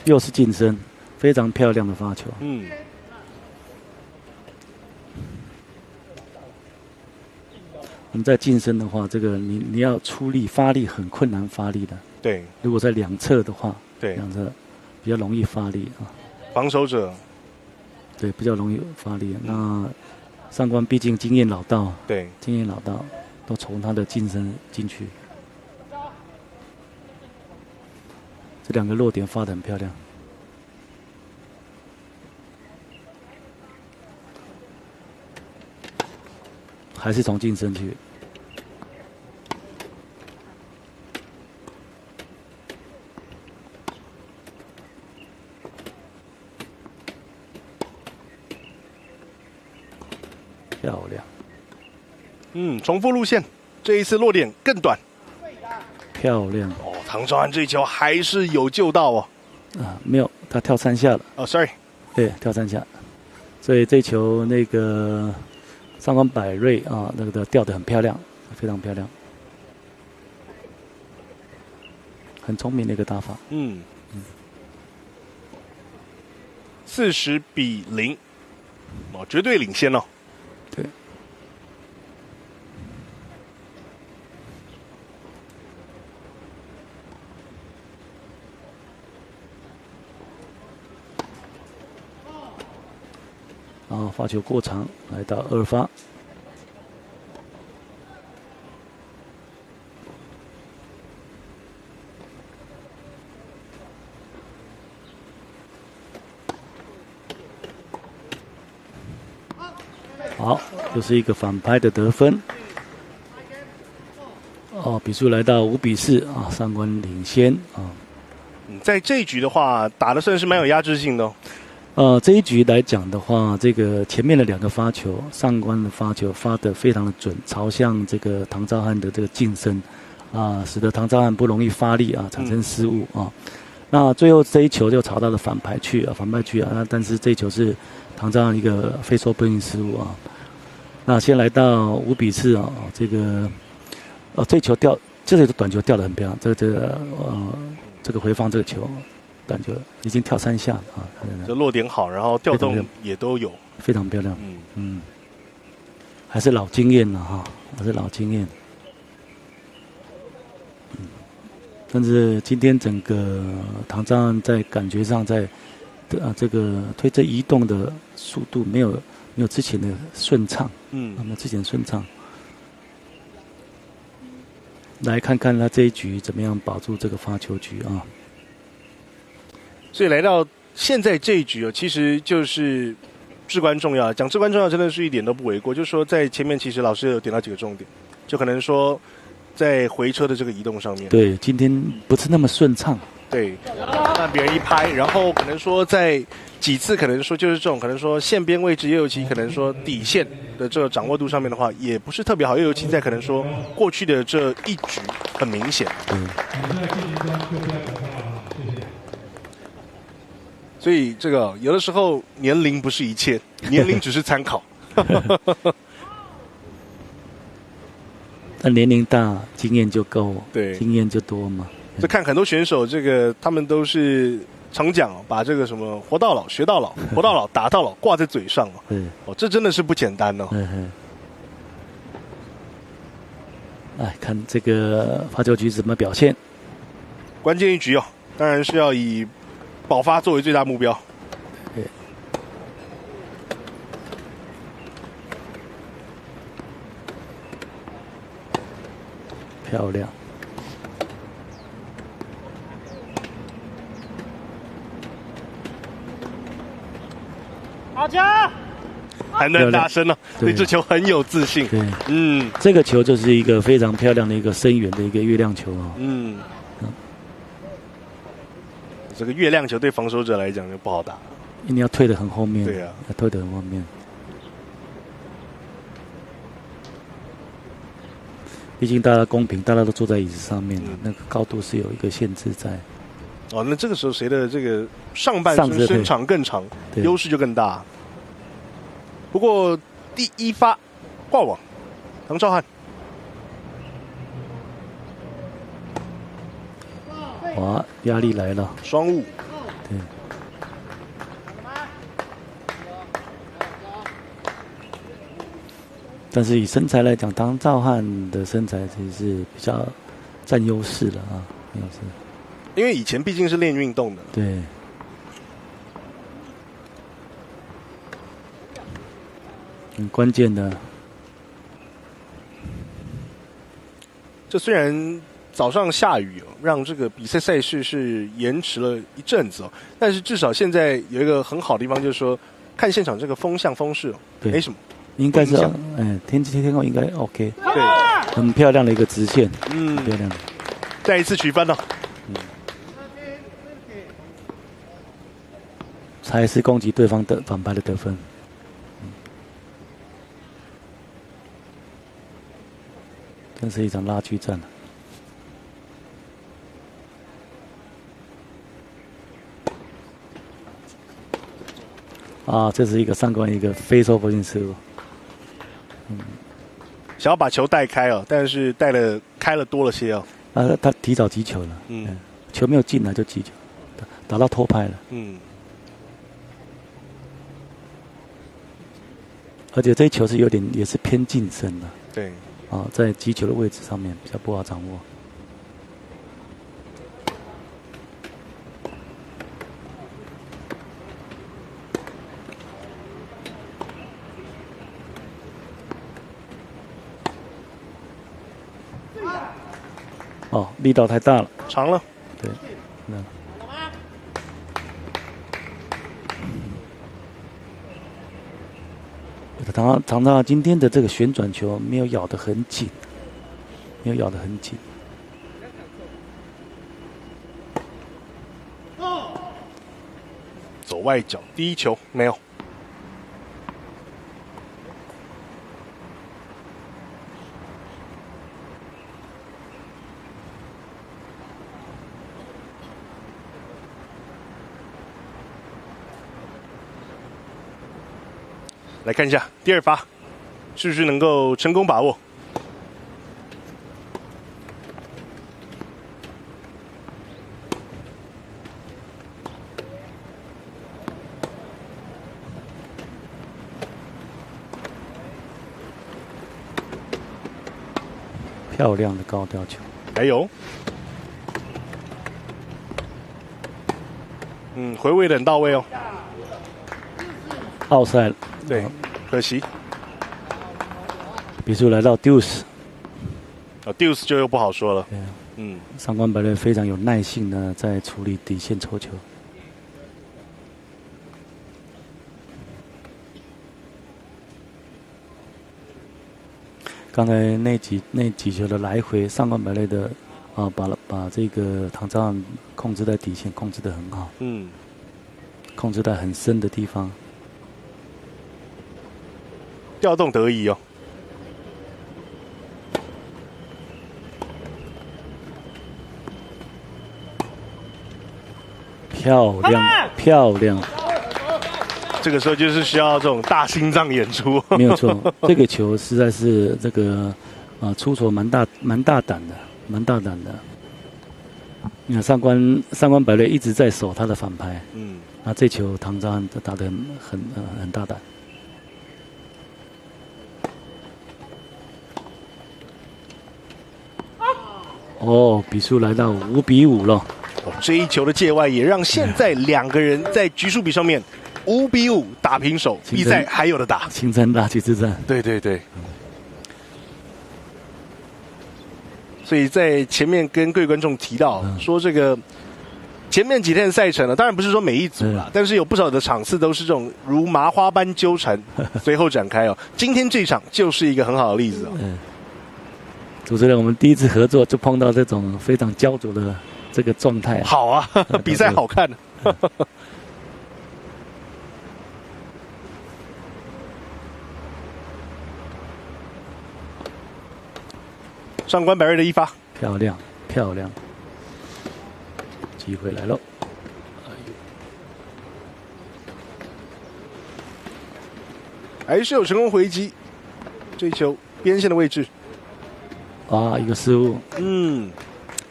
又是近身，非常漂亮的发球。我们在近身的话，这个你要出力发力很困难发力的。对。如果在2侧的话，对，2侧比较容易发力啊。防守者。对，比较容易发力。那上官毕竟经验老道，对，经验老道，都从他的近身进去。这2个落点发得很漂亮。还是从近身去。漂亮。重复路线，这一次落点更短。漂亮。唐绍涵这一球还是有救到哦。没有，他跳3下了。sorry。对，跳3下。所以这球那个上官百瑞那个吊得很漂亮，非常漂亮，很聪明的一个打法。40-0，绝对领先哦。对。发球过长，来到2发。好，又是一个反拍的得分。比数来到5-4上官领先啊。在这一局的话，打得算是蛮有压制性的哦。这一局来讲的话，这个前面的2个发球，上官的发球发得非常的准，朝向这个唐绍涵的这个近身，使得唐绍涵不容易发力产生失误啊。那最后这一球就朝到了反拍去但是这一球是唐绍涵一个非手背影失误啊。那先来到5-4啊，这个这球掉，这个短球掉得很漂亮，这个回放这个球，短球已经跳3下啊，这落点好，然后调动也都有，非常漂亮。还是老经验了哈，还是老经验。但是今天整个唐章汉在感觉上在这个推车移动的速度没有之前的顺畅，没有之前顺畅。来看看他这一局怎么样保住这个发球局啊！所以来到现在这一局哦，其实就是至关重要。讲至关重要，真的是一点都不为过。就是说，在前面其实老师有点到几个重点，就可能说在回车的这个移动上面，对，今天不是那么顺畅。对，让别人一拍，然后可能说在几次可能说就是这种可能说线边位置，也尤其可能说底线的这个掌握度上面的话，也不是特别好，又尤其在可能说过去的这一局很明显。所以这个有的时候年龄不是一切，年龄只是参考。那年龄大，经验就够，对，经验就多嘛。就看很多选手，这个他们都是常讲把这个什么活到老学到老，活到老打到老挂在嘴上哦，这真的是不简单哦。来看这个发球局怎么表现。关键一局哦，当然是要以保发作为最大目标。漂亮。好球！喊得很大声了，对这球很有自信。对，这个球就是一个非常漂亮的一个深远的一个月亮球啊。这个月亮球对防守者来讲就不好打，因为要退得很后面。对啊，要退得很后面。毕竟大家公平，大家都坐在椅子上面，那个高度是有一个限制在。哦，那这个时候谁的这个上半身身长更长，优势就更大。不过第一发挂网，唐兆汉。哇，压力来了，双误。对。但是以身材来讲，唐兆汉的身材其实是比较占优势的啊，优势。因为以前毕竟是练运动的。对。很关键的。这虽然早上下雨让这个比赛赛事是延迟了一阵子但是至少现在有一个很好的地方，就是说看现场这个风向风势没什么。应该是天空应该 OK。对，很漂亮的一个直线。漂亮。再一次取分了。才是攻击对方的反派的得分。真是一场拉锯战啊！这是一个上关一个非受迫性失误。想要把球带开但是带了开了多了些他提早击球了。球没有进来就击球，打到偷拍了。而且这一球是有点也是偏近身的。对。在击球的位置上面比较不好掌握。力道太大了，长了。对，唐到今天的这个旋转球没有咬得很紧，走外角，第一球没有。来看一下第二发，是不是能够成功把握？漂亮的高吊球，还有，回位的很到位哦。奥赛，对，可惜。比数来到 deuce， deuce 就又不好说了。上官百瑞非常有耐性的在处理底线抽球。刚才那几球的来回，上官百瑞的把这个唐昭汉控制在底线，控制得很好。控制在很深的地方，调动得宜哦。漂亮，漂亮。这个时候就是需要这种大心脏演出。没有错，这个球实在是这个出手蛮大胆的，蛮大胆的。你看上官百瑞一直在守他的反拍，那这球唐昭汉打得很大胆。哦，比数来到5-5了。这一球的界外也让现在两个人在局数比上面5-5打平手，比赛还有的打。青山大气之战。对对对。所以在前面跟各位观众提到说，这个前面几天的赛程呢，当然不是说每一组啦，但是有不少的场次都是这种如麻花般纠缠，随后展开哦。今天这场就是一个很好的例子哦。主持人，我们第一次合作就碰到这种非常焦灼的这个状态。好啊，比赛好看。上官百瑞的一发，漂亮漂亮，机会来了。还是有成功回击，这球边线的位置。一个失误。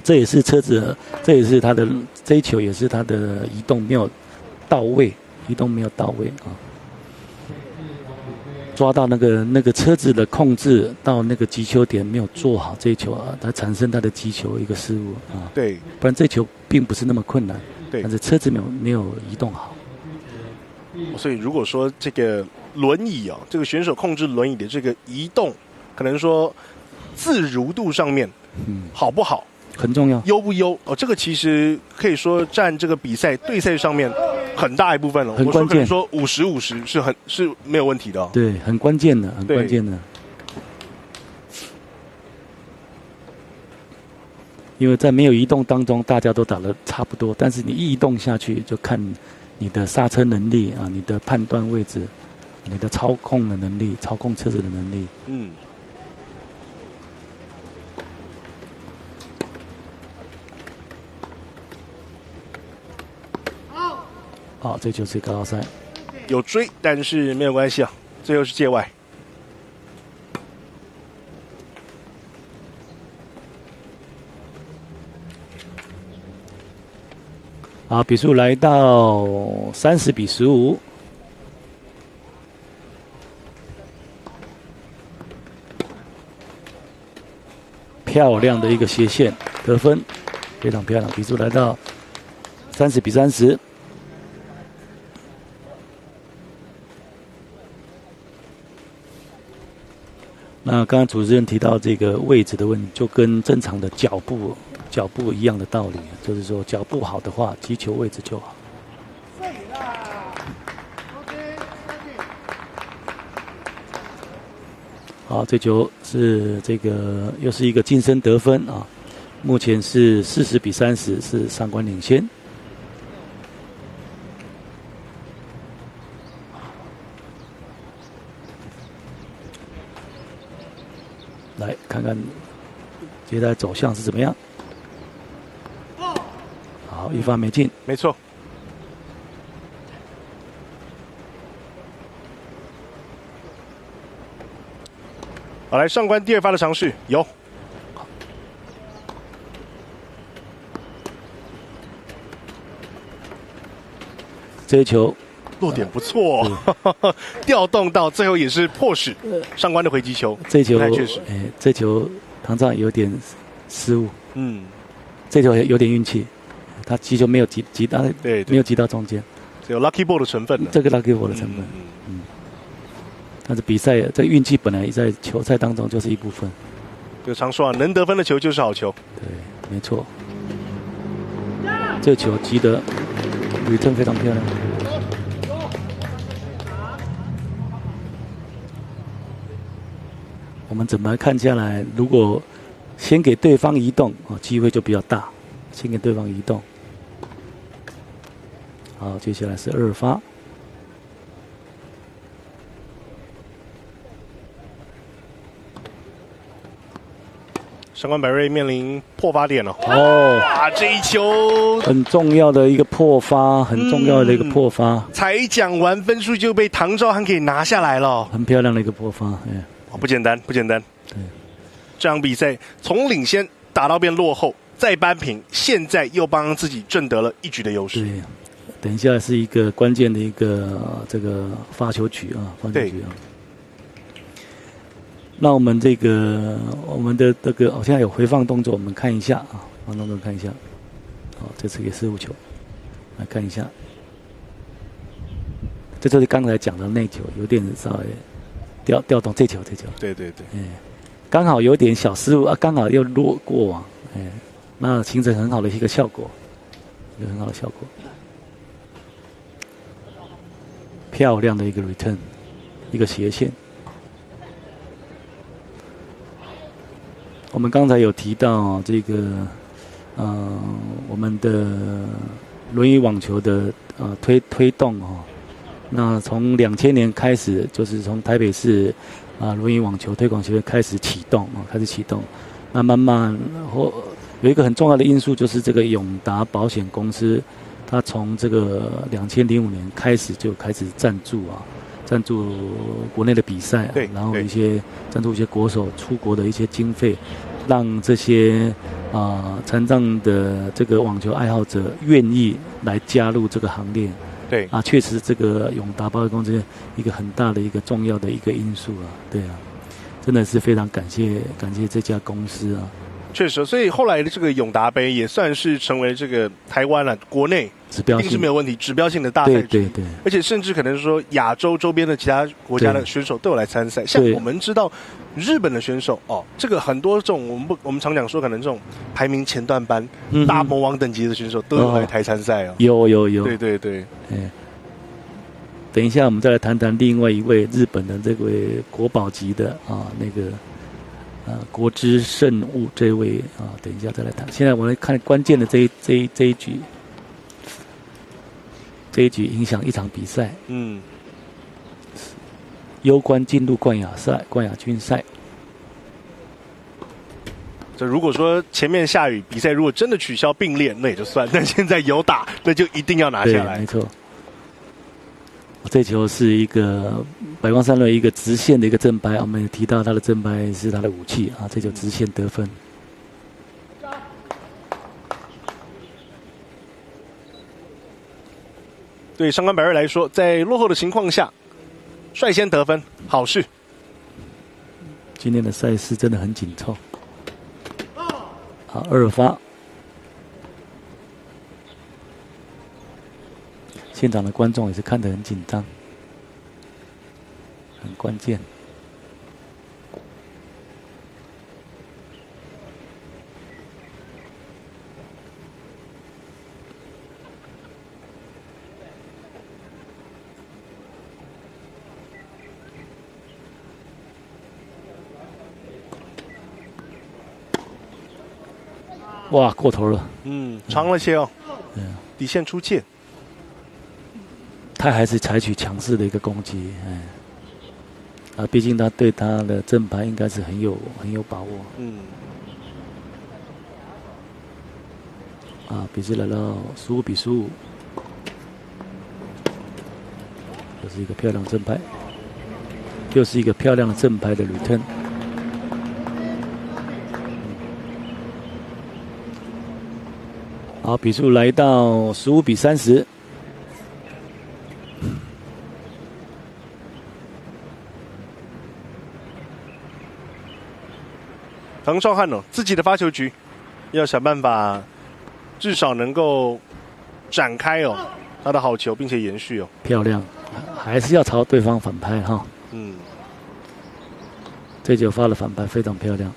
这也是车子，这也是他的这一球也是他的移动没有到位，抓到那个车子的控制到那个击球点没有做好，这一球它产生他的击球一个失误对，不然这球并不是那么困难。对，但是车子没有移动好。所以如果说这个轮椅这个选手控制轮椅的这个移动，可能说自如度上面，好不好？很重要，优不优这个其实可以说占这个比赛对赛上面很大一部分了。很关键，我说50-50是没有问题的。对，很关键的，很关键的。因为在没有移动当中，大家都打得差不多，但是你一移动下去，就看你的刹车能力你的判断位置，你的操控的能力，操控车子的能力。好，这就是高赛，有追，但是没有关系最后是界外。好，比数来到30-15。漂亮的一个斜线得分，非常漂亮。比数来到30-30。那刚刚主持人提到这个位置的问题，就跟正常的脚步一样的道理，就是说脚步好的话，击球位置就好。好，这球是这个又是一个近身得分目前是40-30，是上官领先。来看看接下来走向是怎么样。好，一发没进，没错。好，来上官第二发的尝试有。这一球落点不错、哦，调动到最后也是迫使上官的回击球。这球确实，这球唐章有点失误。这球有点运气，他击球没有击到，对，没有击到中间，有 lucky ball 的成分。这个 lucky ball 的成分，但是比赛这运气本来在球赛当中就是一部分。就常说啊，能得分的球就是好球。对，没错。这球击得return非常漂亮。我们怎么看下来？如果先给对方移动，机会就比较大。先给对方移动。好，接下来是二发。上官百瑞面临破发点了。这一球很重要的一个破发，很重要的一个破发。才讲完，分数就被唐兆涵给拿下来了。很漂亮的一个破发，不简单，不简单。对，这场比赛从领先打到变落后，再扳平，现在又帮自己挣得了一局的优势。对，等一下是一个关键的一个这个发球局啊，发球局啊。那我们的这个现在有回放动作，我们看一下啊，回放动作看一下。好，这次给失误球，来看一下。这就是刚才讲的那球，有点稍微调动这球。对。刚好有点小失误啊，刚好又落过网，那形成很好的一个效果，很好的效果。漂亮的一个 return， 一个斜线。我们刚才有提到这个，我们的轮椅网球的推动哦，那从2000年开始，就是从台北市轮椅网球推广协会开始启动，那慢慢有一个很重要的因素就是这个永达保险公司，它从这个2005年开始就开始赞助国内的比赛，然后赞助一些国手出国的一些经费，让这些残障的这个网球爱好者愿意来加入这个行列。对啊，确实这个永达保险公司一个很大的一个重要的一个因素啊，对啊，真的是非常感谢这家公司啊。确实，所以后来的这个永达杯也算是成为这个台湾国内指标性，一定是没有问题，指标性的大赛。对，而且甚至可能说亚洲周边的其他国家的选手都有来参赛。像我们知道日本的选手这个很多这种我们常讲说可能这种排名前段班、大魔王等级的选手都有来台参赛有。对。等一下我们再来谈谈另外一位日本的这位国宝级的国之圣物这位等一下再来谈。现在我们来看关键的这一局，影响一场比赛，攸关进入冠亚军赛。这如果说前面下雨，比赛如果真的取消并列，那也就算；但现在有打，那就一定要拿下来。没错。这球是一个百光三轮一个直线的一个正拍，我们也提到他的正拍是他的武器啊，这球直线得分。对上官百瑞来说，在落后的情况下，率先得分，好事。今天的赛事真的很紧凑。好，二发。现场的观众也是看得很紧张，很关键。哇，过头了。长了些底线出界。他还是采取强势的一个攻击，毕竟他对他的正拍应该是很有把握。比赛来到15-15，这是一个漂亮正拍，又是一个漂亮的正拍的return。好，比数来到15-30。唐绍汉自己的发球局要想办法，至少能够展开他的好球，并且延续漂亮，还是要朝对方反拍哈。这球发的反拍非常漂亮。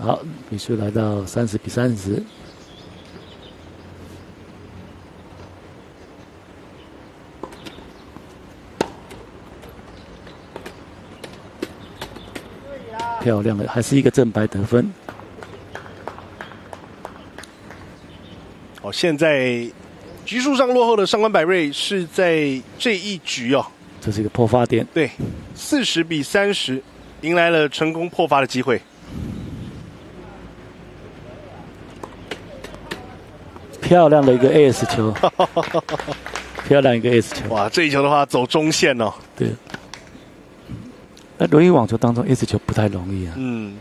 好，比数来到30-30。漂亮的，还是一个正白得分。现在局数上落后的上官百瑞是在这一局这是一个破发点。对，40-30，迎来了成功破发的机会。漂亮的一个 AS 球，漂亮一个 AS 球。哇，这一球的话走中线对。在轮椅网球当中 ，S 球不太容易啊。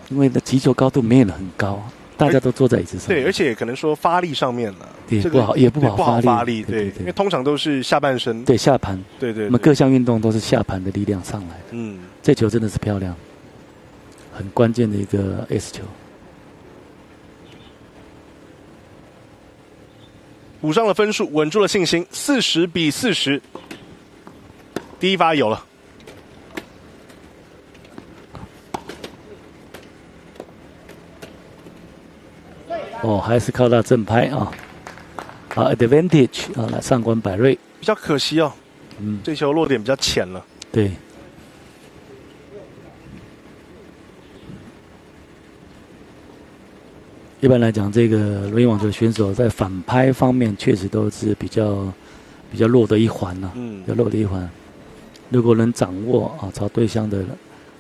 因为击球高度没有很高，大家都坐在椅子上。对，而且可能说发力上面也不好，也不好发力。对，因为通常都是下半身。对，下盘。对。我们各项运动都是下盘的力量上来的。这球真的是漂亮，很关键的一个 S 球。补上了分数，稳住了信心，40-40。第一发有了。还是靠他正拍啊，advantage 啊，来上官百瑞。比较可惜这球落点比较浅了。对。一般来讲，这个轮椅网球选手在反拍方面确实都是比较弱的一环比较弱的一环。如果能掌握朝对象的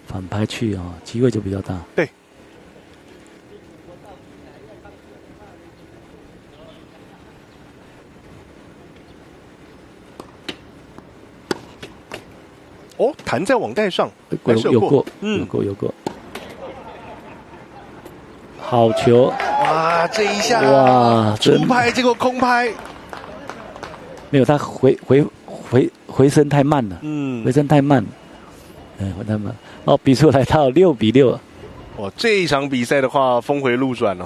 反拍去机会就比较大。对。弹在网袋上，有过。好球！哇，这一下出拍结果空拍，没有他回身太慢了，回身太慢，回太慢。比数来到6-6。哇，这一场比赛的话峰回路转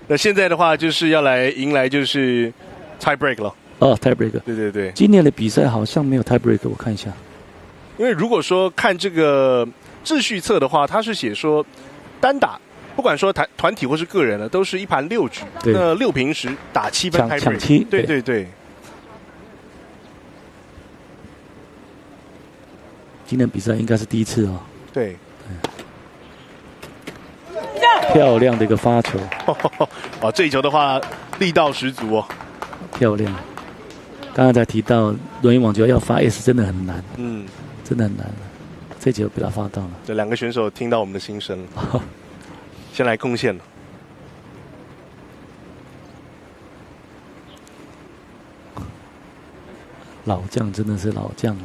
那现在的话就是要来迎来就是 tie break 了。tie break。对。今年的比赛好像没有 tie break， 我看一下。因为如果说看这个秩序册的话，它是写说单打，不管说团体或是个人都是1盘6局，那6平时打7分 tie break。抢7。对。今年比赛应该是第一次对。漂亮的一个发球。这一球的话力道十足漂亮。刚刚才提到轮椅网球要发 S 真的很难，真的很难。这球被他发到了。这两个选手听到我们的心声了，先来贡献了。老将真的是老将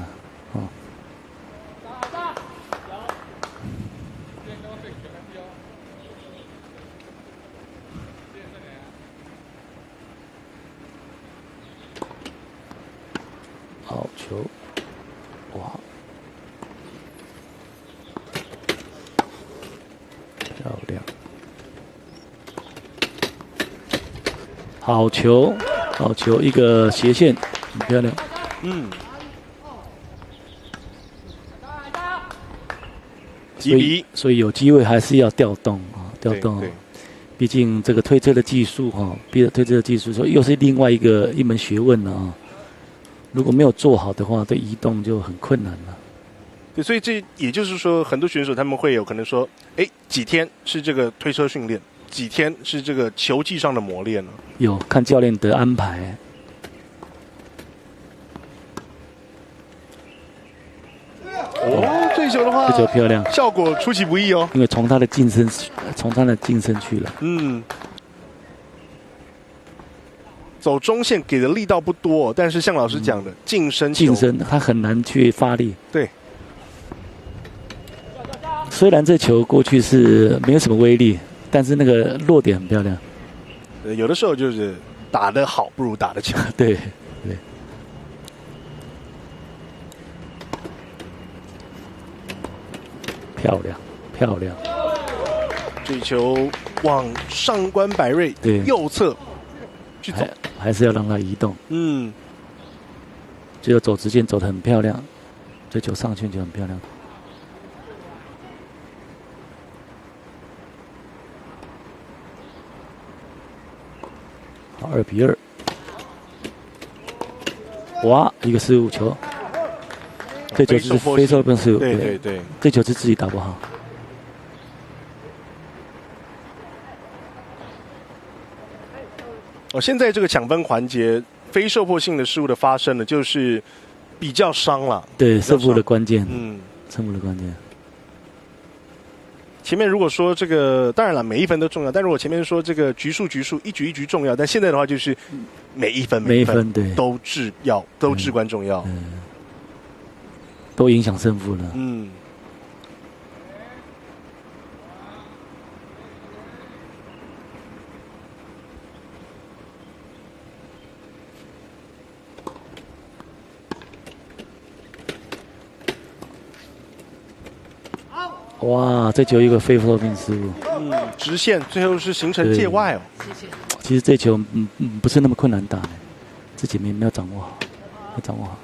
好球，哇，漂亮，好球，一个斜线，很漂亮。所以有机会还是要调动调动。毕竟这个推车的技术推车的技术说又是另外一门学问了如果没有做好的话，对移动就很困难了。对，所以这也就是说，很多选手他们会有可能说，几天是这个推车训练，几天是这个球技上的磨练呢？有看教练的安排。这球的话，这球漂亮，效果出其不意因为从他的近身去了。走中线给的力道不多，但是像老师讲的，近身他很难去发力。对。虽然这球过去是没有什么威力，但是那个落点很漂亮。有的时候就是打得好不如打得强。对对。漂亮，漂亮！这球往上官百瑞右侧去走，还是要让他移动。嗯，只有走直线走得很漂亮，这球上去就很漂亮。好，2比2。哇，一个失误球。这球是非受迫失误，对，这球是自己打不好。现在这个抢分环节，非受迫性的失误的发生呢，就是比较伤了。对，胜负的关键。胜负的关键。前面如果说这个，当然了，每一分都重要，但如果前面说这个局数一局一局重要，但现在的话就是每一分对都至关重要。都影响胜负了。哇，这球一个非受命失误。直线最后是形成界外哦。其实这球不是那么困难打，自己没有掌握好，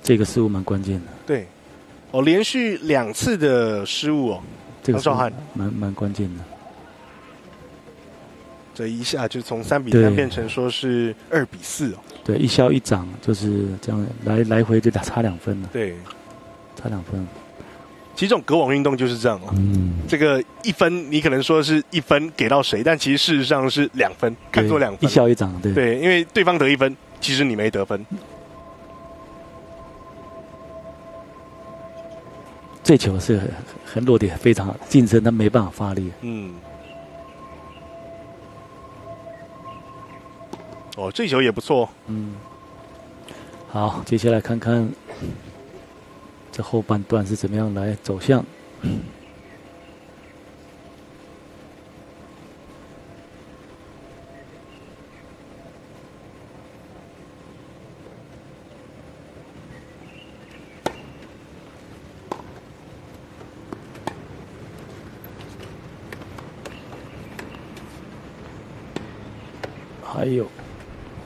这个失误蛮关键的。对，连续2次的失误哦，唐兆翰蛮关键的。这一下就从3比3变成说是2比4哦。对，一消一长就是这样，来回就差2分了。对，差2分。其实这种隔网运动就是这样哦。这个1分你可能说是1分给到谁，但其实事实上是2分，看作2分。一消一长，对，因为对方得1分，其实你没得分。这球是很落点非常好，近身他没办法发力。这球也不错。好，接下来看看这后半段是怎么样来走向。还有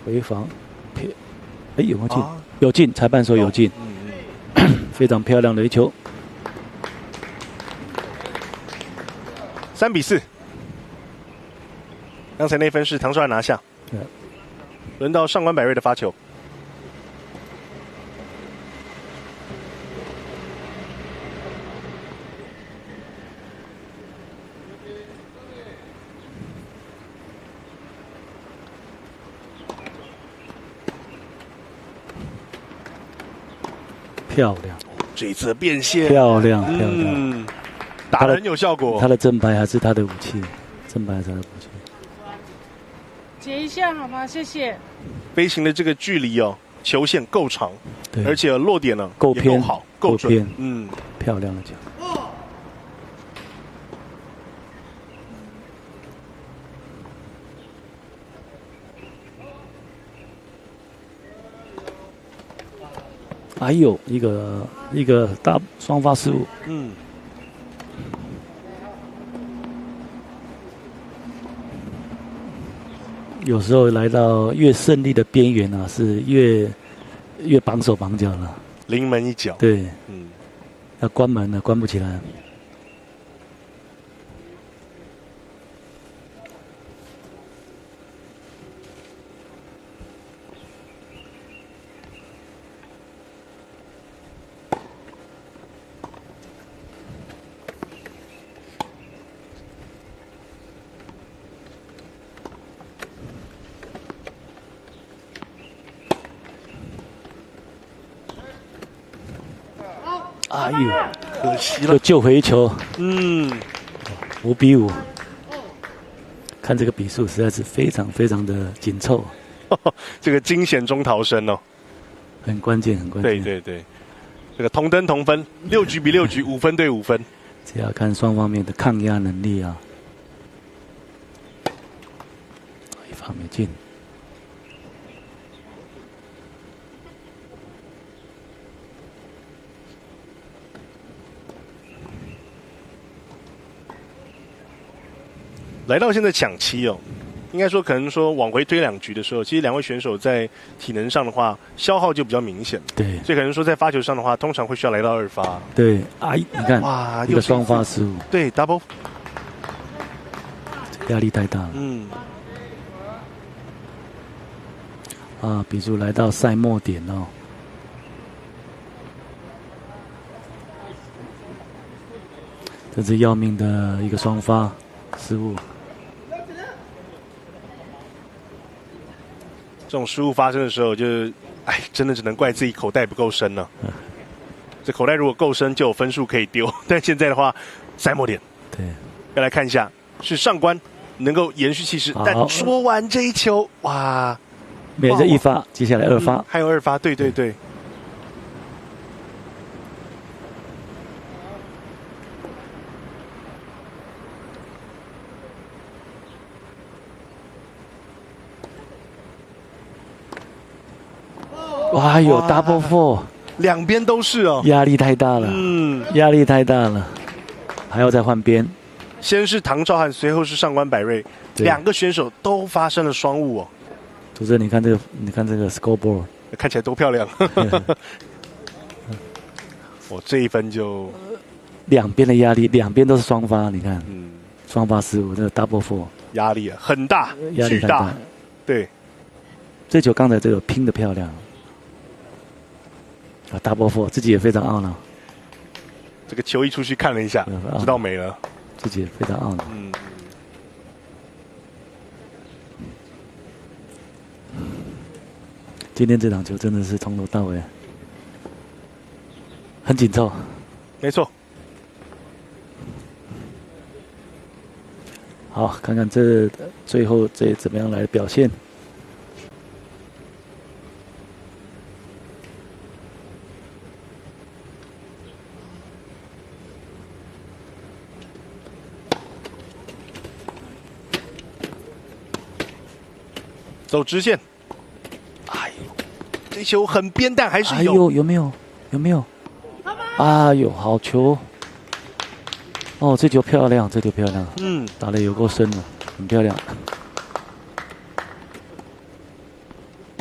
回防，有没有进？有进，裁判说有进，非常漂亮的一球。3比4，刚才那分是唐兆翰拿下。轮到上官百瑞的发球。漂亮，这一次变现漂亮，打得很有效果。他的正拍还是他的武器，正拍还是他的武器。截一下好吗？谢谢。飞行的这个距离球线够长，而且落点呢够偏，好，够准。漂亮的球。还有一个大双发失误。有时候来到越胜利的边缘啊，是越绑手绑脚了。临门一脚。对，要关门了，关不起来。哎呦，可惜了，救回一球。5比5，看这个比数实在是非常非常的紧凑。这个惊险中逃生哦，很关键，很关键。对，这个同登同分，6局比6局，5分对5分。这要看双方面的抗压能力啊。好，没进。来到现在抢七哦，应该说可能说往回推2局的时候，其实两位选手在体能上的话消耗就比较明显。对，所以可能说在发球上的话，通常会需要来到2发。对，哎，你看，哇，一个双发失误。对 ，double， 压力太大了。啊，比数来到赛末点哦。这是要命的一个双发失误。这种失误发生的时候，就是哎，真的只能怪自己口袋不够深了。这口袋如果够深，就有分数可以丢。但现在的话，赛末点，对，要来看一下是上官能够延续气势，但说完这一球，哇，免这1发，接下来2发，还有2发，对对对。哇，有 double four， 两边都是哦，压力太大了，压力太大了，还要再换边。先是唐兆翰，随后是上官百瑞，2个选手都发生了双误哦。主持人，你看这个 scoreboard， 看起来多漂亮。我这一分就两边的压力，两边都是双发，你看，双发失误，这个 double four 压力很大，压力太大。对，这球刚才这个拼的漂亮。啊 ，double four， 自己也非常懊恼。这个球一出去看了一下，知道没了，自己也非常懊恼。今天这场球真的是从头到尾很紧凑。没错。好，看看这最后这怎么样来表现。走直线，哎呦，这球很边，但还是有。哎呦，有没有？有没有？哎呦，好球！哦，这球漂亮，这球漂亮。打得有够深了，很漂亮。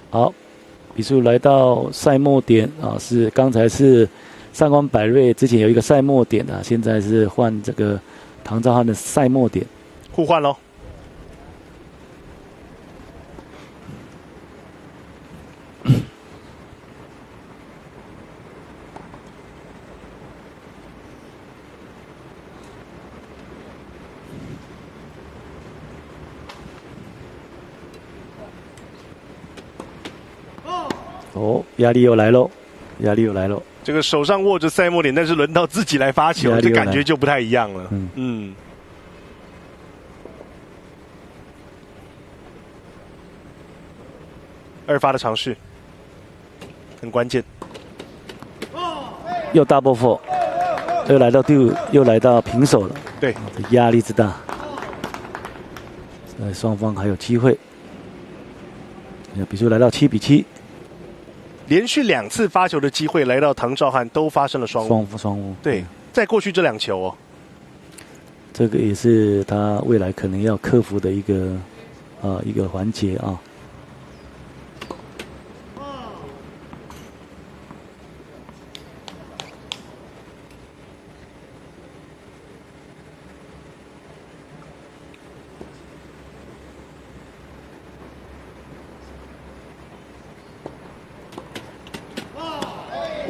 好，比数来到赛末点啊，是刚才是上官百瑞之前有一个赛末点啊，现在是换这个唐兆翰的赛末点，互换喽。哦，压力又来喽，压力又来喽。这个手上握着赛末点，但是轮到自己来发球，这感觉就不太一样了。2发的尝试，很关键。又 double four， 又来到平手了。对，压力之大，双方还有机会。比数来到7比7。连续2次发球的机会来到唐兆翰都发生了双误。双误。对，在过去这2球哦，这个也是他未来可能要克服的一个环节啊。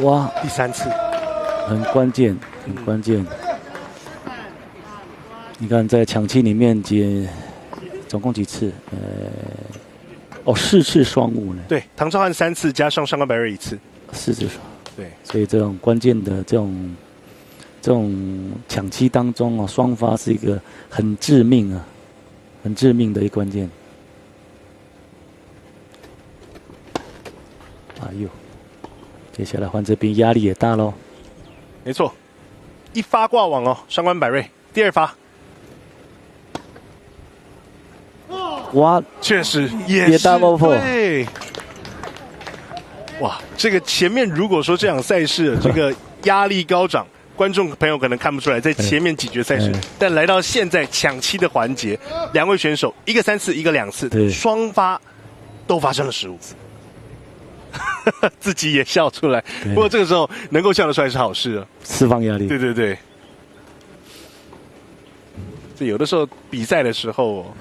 哇，第3次，很关键，很关键。你看，在抢七里面总共几次？4次双误呢？对，唐兆翰3次加上上官百瑞1次，4次双。对，所以这种关键的这种抢七当中啊，双发是一个很致命的一个关键。哎呦！接下来换这边压力也大喽，没错，1发挂网哦，上官百瑞第2发，哇，确实也是 double four。对，哇，这个前面如果说这场赛事这个压力高涨，观众朋友可能看不出来，在前面几局赛事，但来到现在抢七的环节，两位选手一个3次，一个2次，双发都发生了失误。自己也笑出来，不过这个时候能够笑得出来是好事啊，释放压力。对对对，这有的时候比赛的时候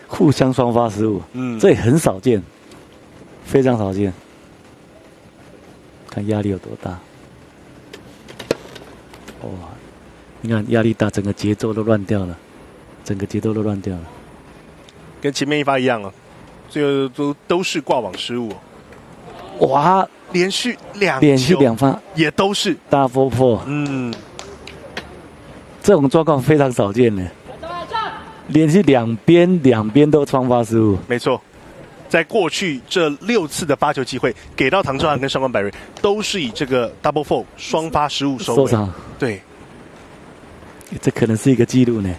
互相双发失误，这也很少见，非常少见。看压力有多大，哇！你看压力大，整个节奏都乱掉了，跟前面一发一样啊，最后都是挂网失误。哇！连续2发也都是 double four， 这种状况非常少见呢。连续两边都双发失误，没错。在过去这6次的发球机会，给到唐昭翰跟上官百瑞，都是以这个 double four 双发失误收场。对，这可能是一个记录呢。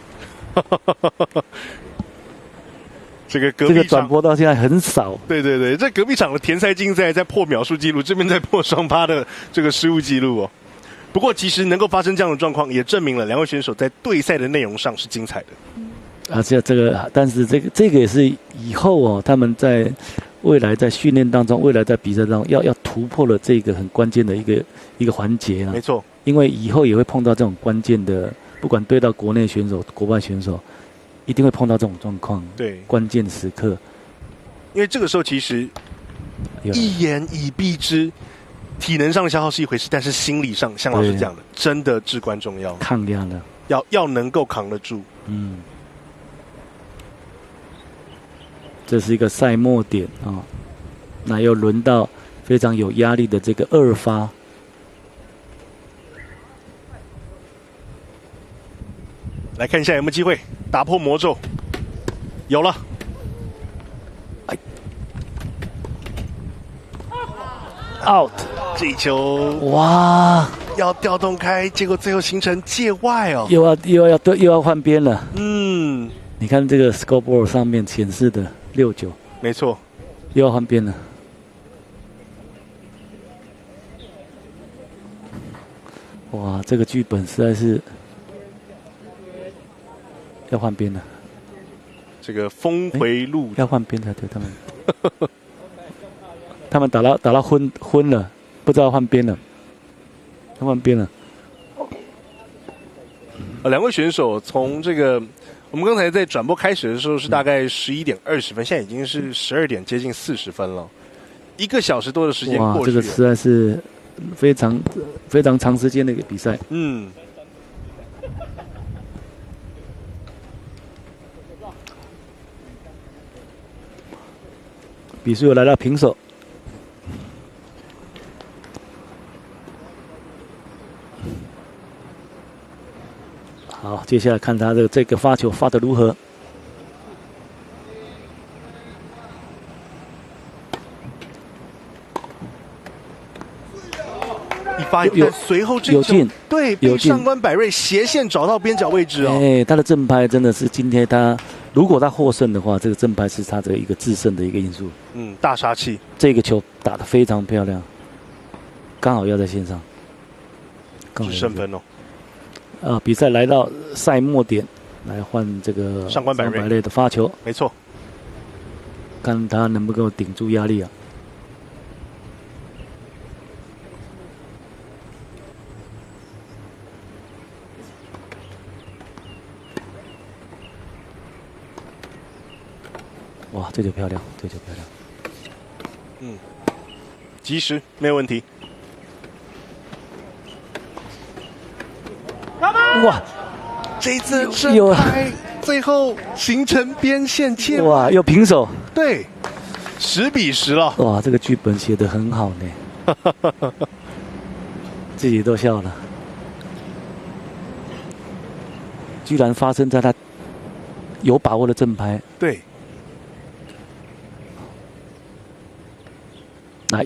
这个转播到现在很少。对对对，这隔壁场的田赛竞赛在破秒数记录，这边在破双发的这个失误记录哦。不过其实能够发生这样的状况，也证明了两位选手在对赛的内容上是精彩的。但是这个也是以后哦，他们在未来在训练当中，未来在比赛当中要突破了这个很关键的一个环节啊。没错，因为以后也会碰到这种关键的，不管对到国内选手、国外选手。一定会碰到这种状况，对，关键时刻。因为这个时候其实一言以蔽之，体能上的消耗是一回事，但是心理上，像老师讲的，真的至关重要。抗压的，要能够扛得住。这是一个赛末点啊，那又轮到非常有压力的这个2发。来看一下有没有机会打破魔咒，有了。out， 这一球哇，要调动开，结果最后形成界外哦，又要换边了。你看这个 scoreboard 上面显示的69，没错，又要换边了。哇，这个剧本实在是。要换边了，这个峰回路要换边才对，他们打到昏了，不知道换边了，要换边了。两位选手从这个我们刚才在转播开始的时候是大概11点20分，现在已经是12点接近40分了，1个小时多的时间过去了。这个实在是非常非常长时间的一个比赛。比数又来到平手，好，接下来看他的这个发球发得如何。一发有随后这球对被上官百瑞斜线找到边角位置哦。他的正拍真的是今天他。如果他获胜的话，这个正拍是他的一个制胜的一个因素。大杀器。这个球打得非常漂亮，刚好要在线上。是胜分哦。比赛来到赛末点，来换这个上官百瑞的发球。没错。看他能不能够顶住压力啊。哇，这球漂亮，及时没有问题。哇，这一次正拍最后形成边线界。哇，又平手。对，10比10了。哇，这个剧本写得很好呢，自己都笑了。居然发生在他有把握的正拍。对。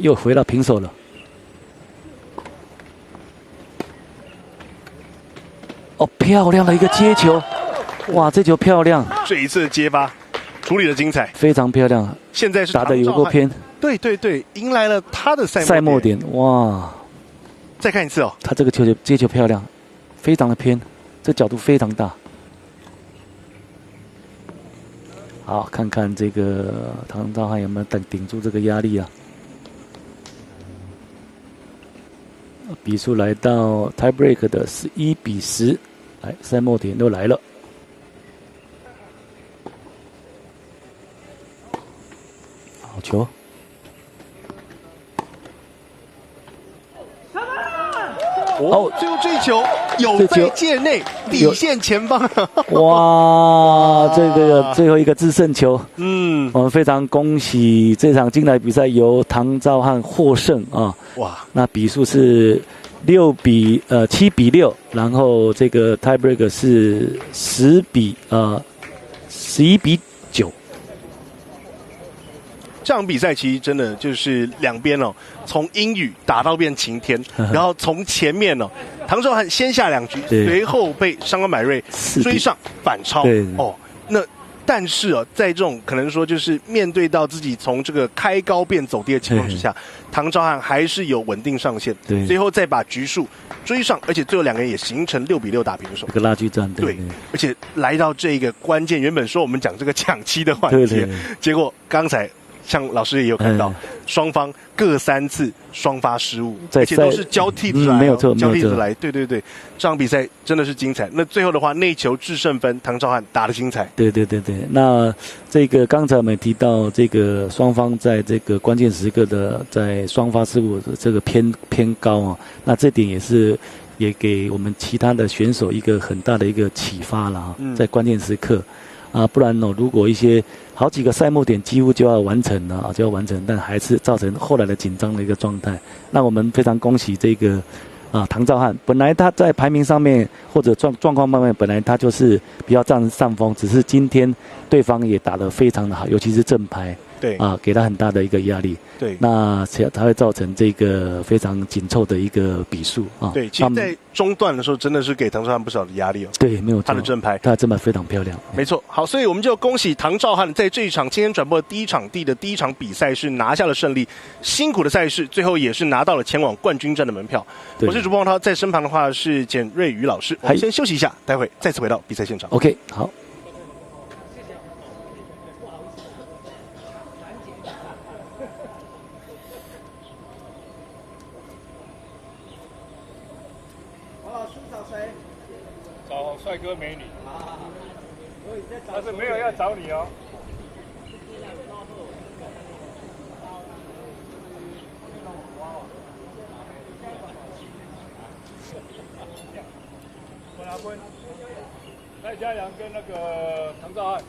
又回到平手了。漂亮的一个接球，哇，这球漂亮！这一次的接发，处理的精彩，非常漂亮。现在是打的有够偏，对对对，迎来了他的赛末点，哇！再看一次哦，他这个接球漂亮，非常的偏，这角度非常大。好，看看这个唐兆汉有没有顶住这个压力啊？比数来到 tie break 的11-10，来赛末点又来了。好球！哦，最后这一球有在界内底线前方。哇，这个最后一个制胜球，我们非常恭喜这场精彩比赛由唐兆汉获胜啊！哇，那比数是7-6，然后这个 tie break 是11-9。这场比赛其实真的就是两边哦，从阴雨打到变晴天，然后从前面哦，唐兆汉先下2局，随后被上官买瑞追上反超哦。那但是哦，在这种可能说就是面对到自己从这个开高变走低的情况之下，唐兆汉还是有稳定上线，最后再把局数追上，而且最后两个人也形成6-6打平手，这个拉锯战。对，而且来到这个关键，原本说我们讲这个抢七的环节，结果刚才。像老师也有看到，双方各3次双发失误，而且都是交替的来，没有错，交替的来。对对对，这场比赛真的是精彩。那最后的话，内球制胜分，唐兆汉打得精彩。对对对对，那这个刚才我们提到，这个双方在这个关键时刻的在双发失误的这个偏高啊，那这点也给我们其他的选手一个很大的一个启发了啊，在关键时刻。不然呢，如果一些好几个赛末点几乎就要完成了但还是造成后来的紧张的一个状态。那我们非常恭喜这个唐兆汉，本来他在排名上面或者状况方面，本来他就是比较占上风，只是今天对方也打得非常的好，尤其是正牌，对给他很大的一个压力。对，那才会造成这个非常紧凑的一个比数啊。对，其实在中段的时候，真的是给唐兆汉不少的压力哦。对，没有错，他的正牌，他的正牌非常漂亮。没错，好，所以我们就恭喜唐兆汉在这一场今天转播的第一场比赛是拿下了胜利，辛苦的赛事，最后也是拿到了前往冠军战的门票。我是主播王涛，在身旁的话是简瑞宇老师。我们先休息一下，待会再次回到比赛现场。OK， 好。找帅哥美女，但是没有要找你哦。我拿分，赖家阳跟那个唐兆汉。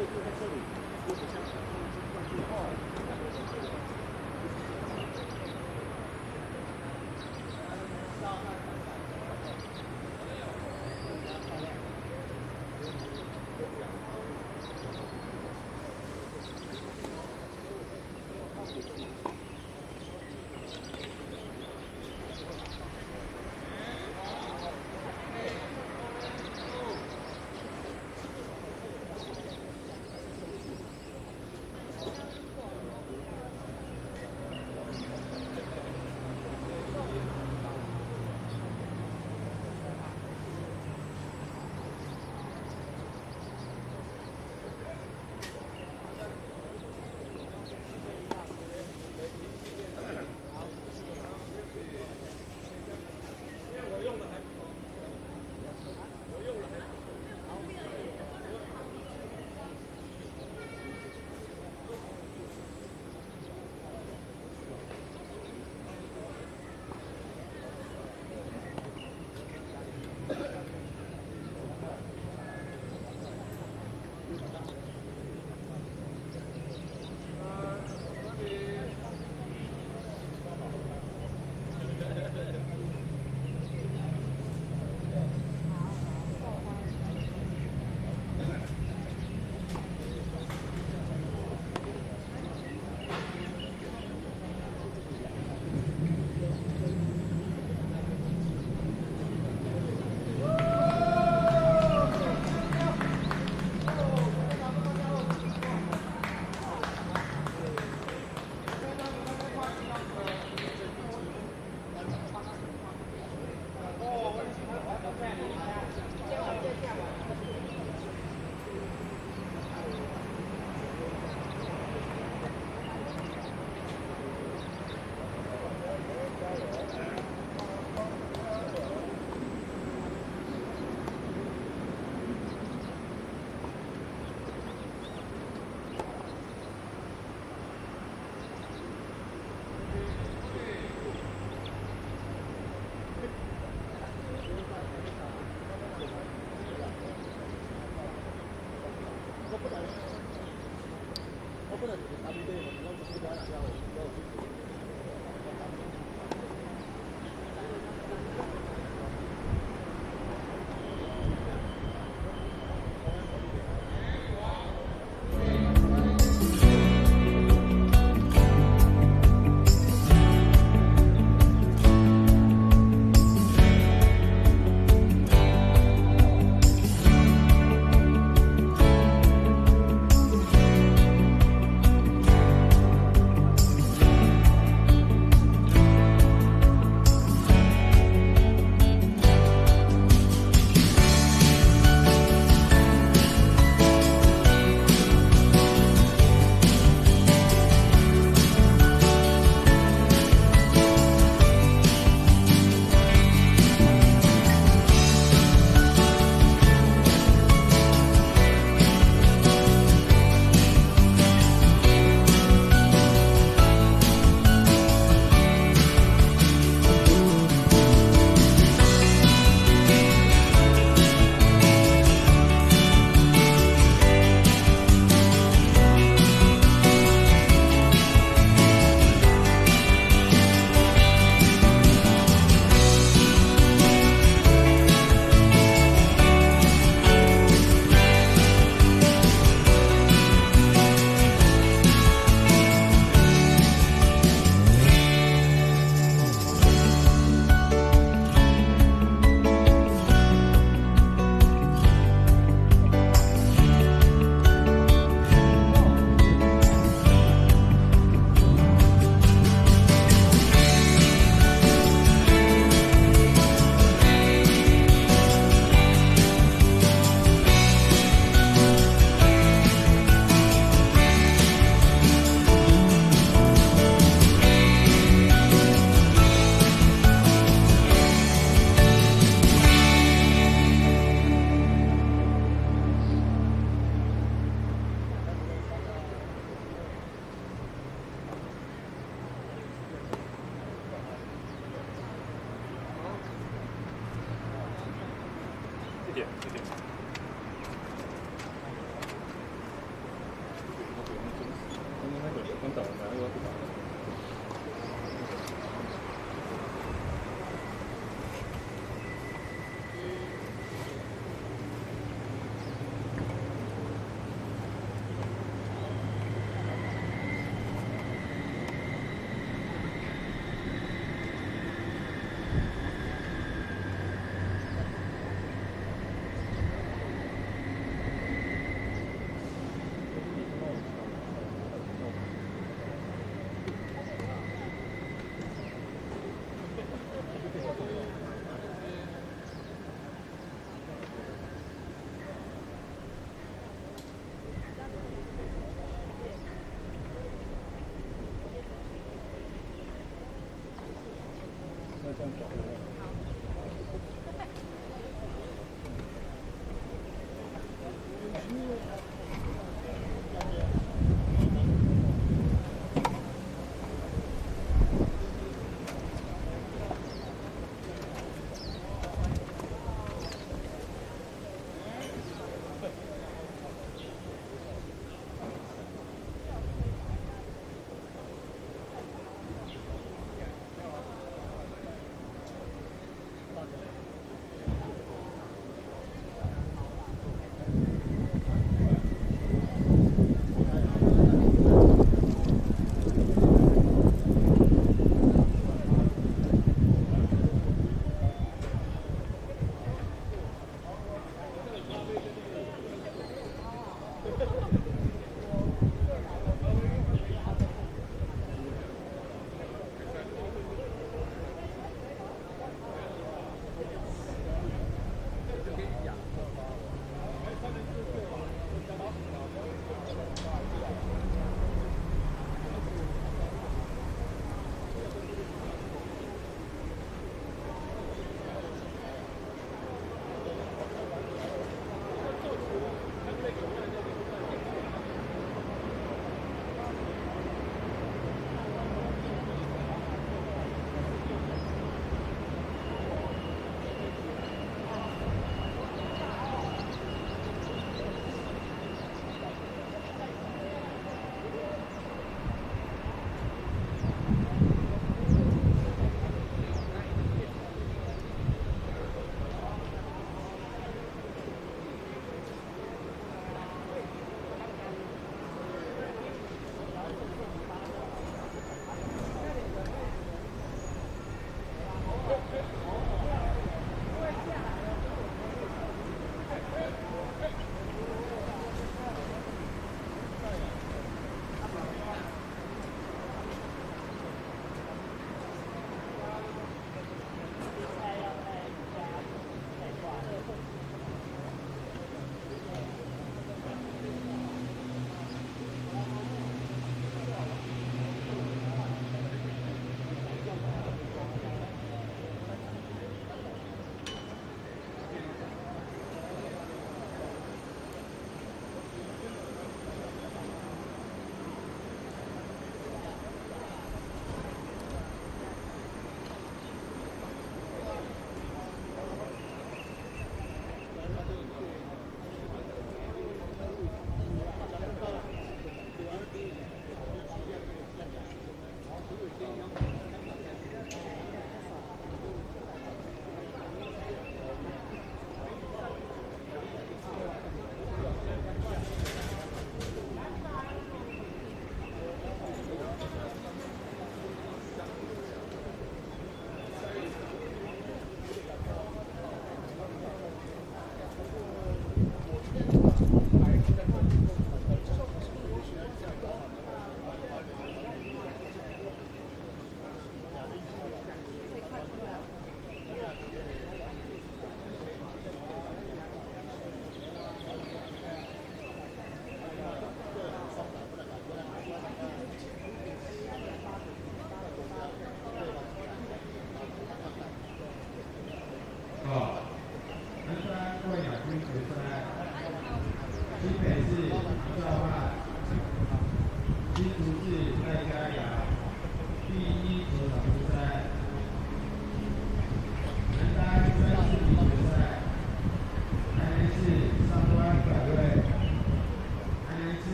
谢谢。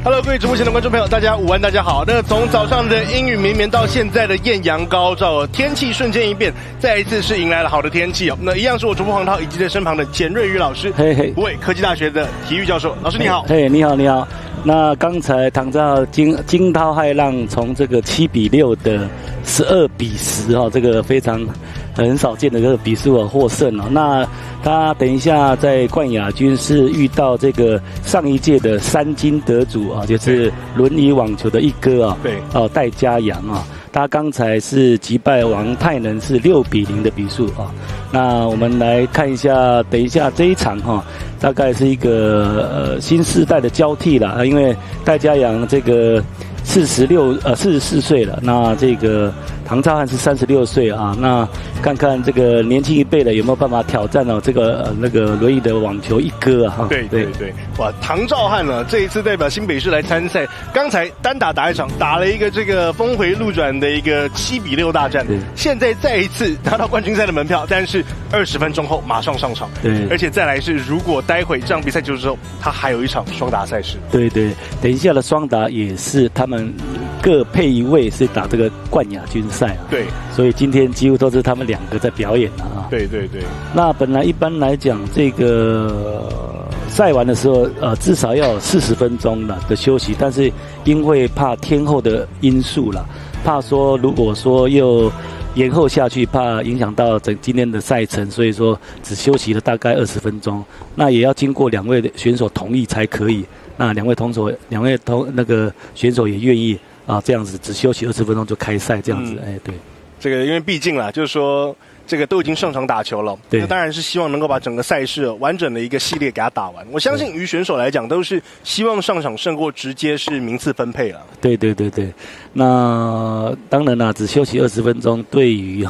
Hello， 各位直播前的观众朋友，大家午安，大家好。那从早上的阴雨绵绵到现在的艳阳高照，天气瞬间一变，再一次是迎来了好的天气哦。那一样是我主播黄涛以及在身旁的简瑞宇老师，湖北科技大学的体育教授，老师你好。你好，你好。那刚才唐照惊涛骇浪，从这个7比6的12比10哈，这个非常很少见的这个比数获胜哦。那他等一下在冠亚军是遇到这个上一届的3金得主啊，就是轮椅网球的一哥啊，对，戴嘉阳啊，他刚才是击败王泰能是6比0的比数啊。那我们来看一下，等一下这一场哈，大概是一个新世代的交替啦，因为戴嘉阳这个44岁了，那这个唐兆汉是36岁啊，那看看这个年轻一辈的有没有办法挑战这个那个轮椅的网球一哥啊？对，哇，唐兆汉呢这一次代表新北市来参赛，刚才单打一场，打了一个这个峰回路转的一个7比6大战，现在再一次拿到冠军赛的门票，但是20分钟后马上上场，对，而且再来是如果待会这场比赛结束之后，他还有一场双打赛事，对，等一下的双打也是他们各配一位是打这个冠亚军赛啊，对，所以今天几乎都是他们2个在表演啊，对，那本来一般来讲这个赛完的时候至少要有40分钟的休息，但是因为怕天候的因素啦，怕说如果说又延后下去，怕影响到今天的赛程，所以说只休息了大概20分钟，那也要经过2位选手同意才可以，那两位那个选手也愿意啊，这样子只休息20分钟就开赛这样子，对，这个因为毕竟啦，就是说这个都已经上场打球了，对，那当然是希望能够把整个赛事完整的一个系列给它打完。我相信于选手来讲，都是希望上场胜过直接是名次分配了。对，那当然啦，只休息20分钟，对于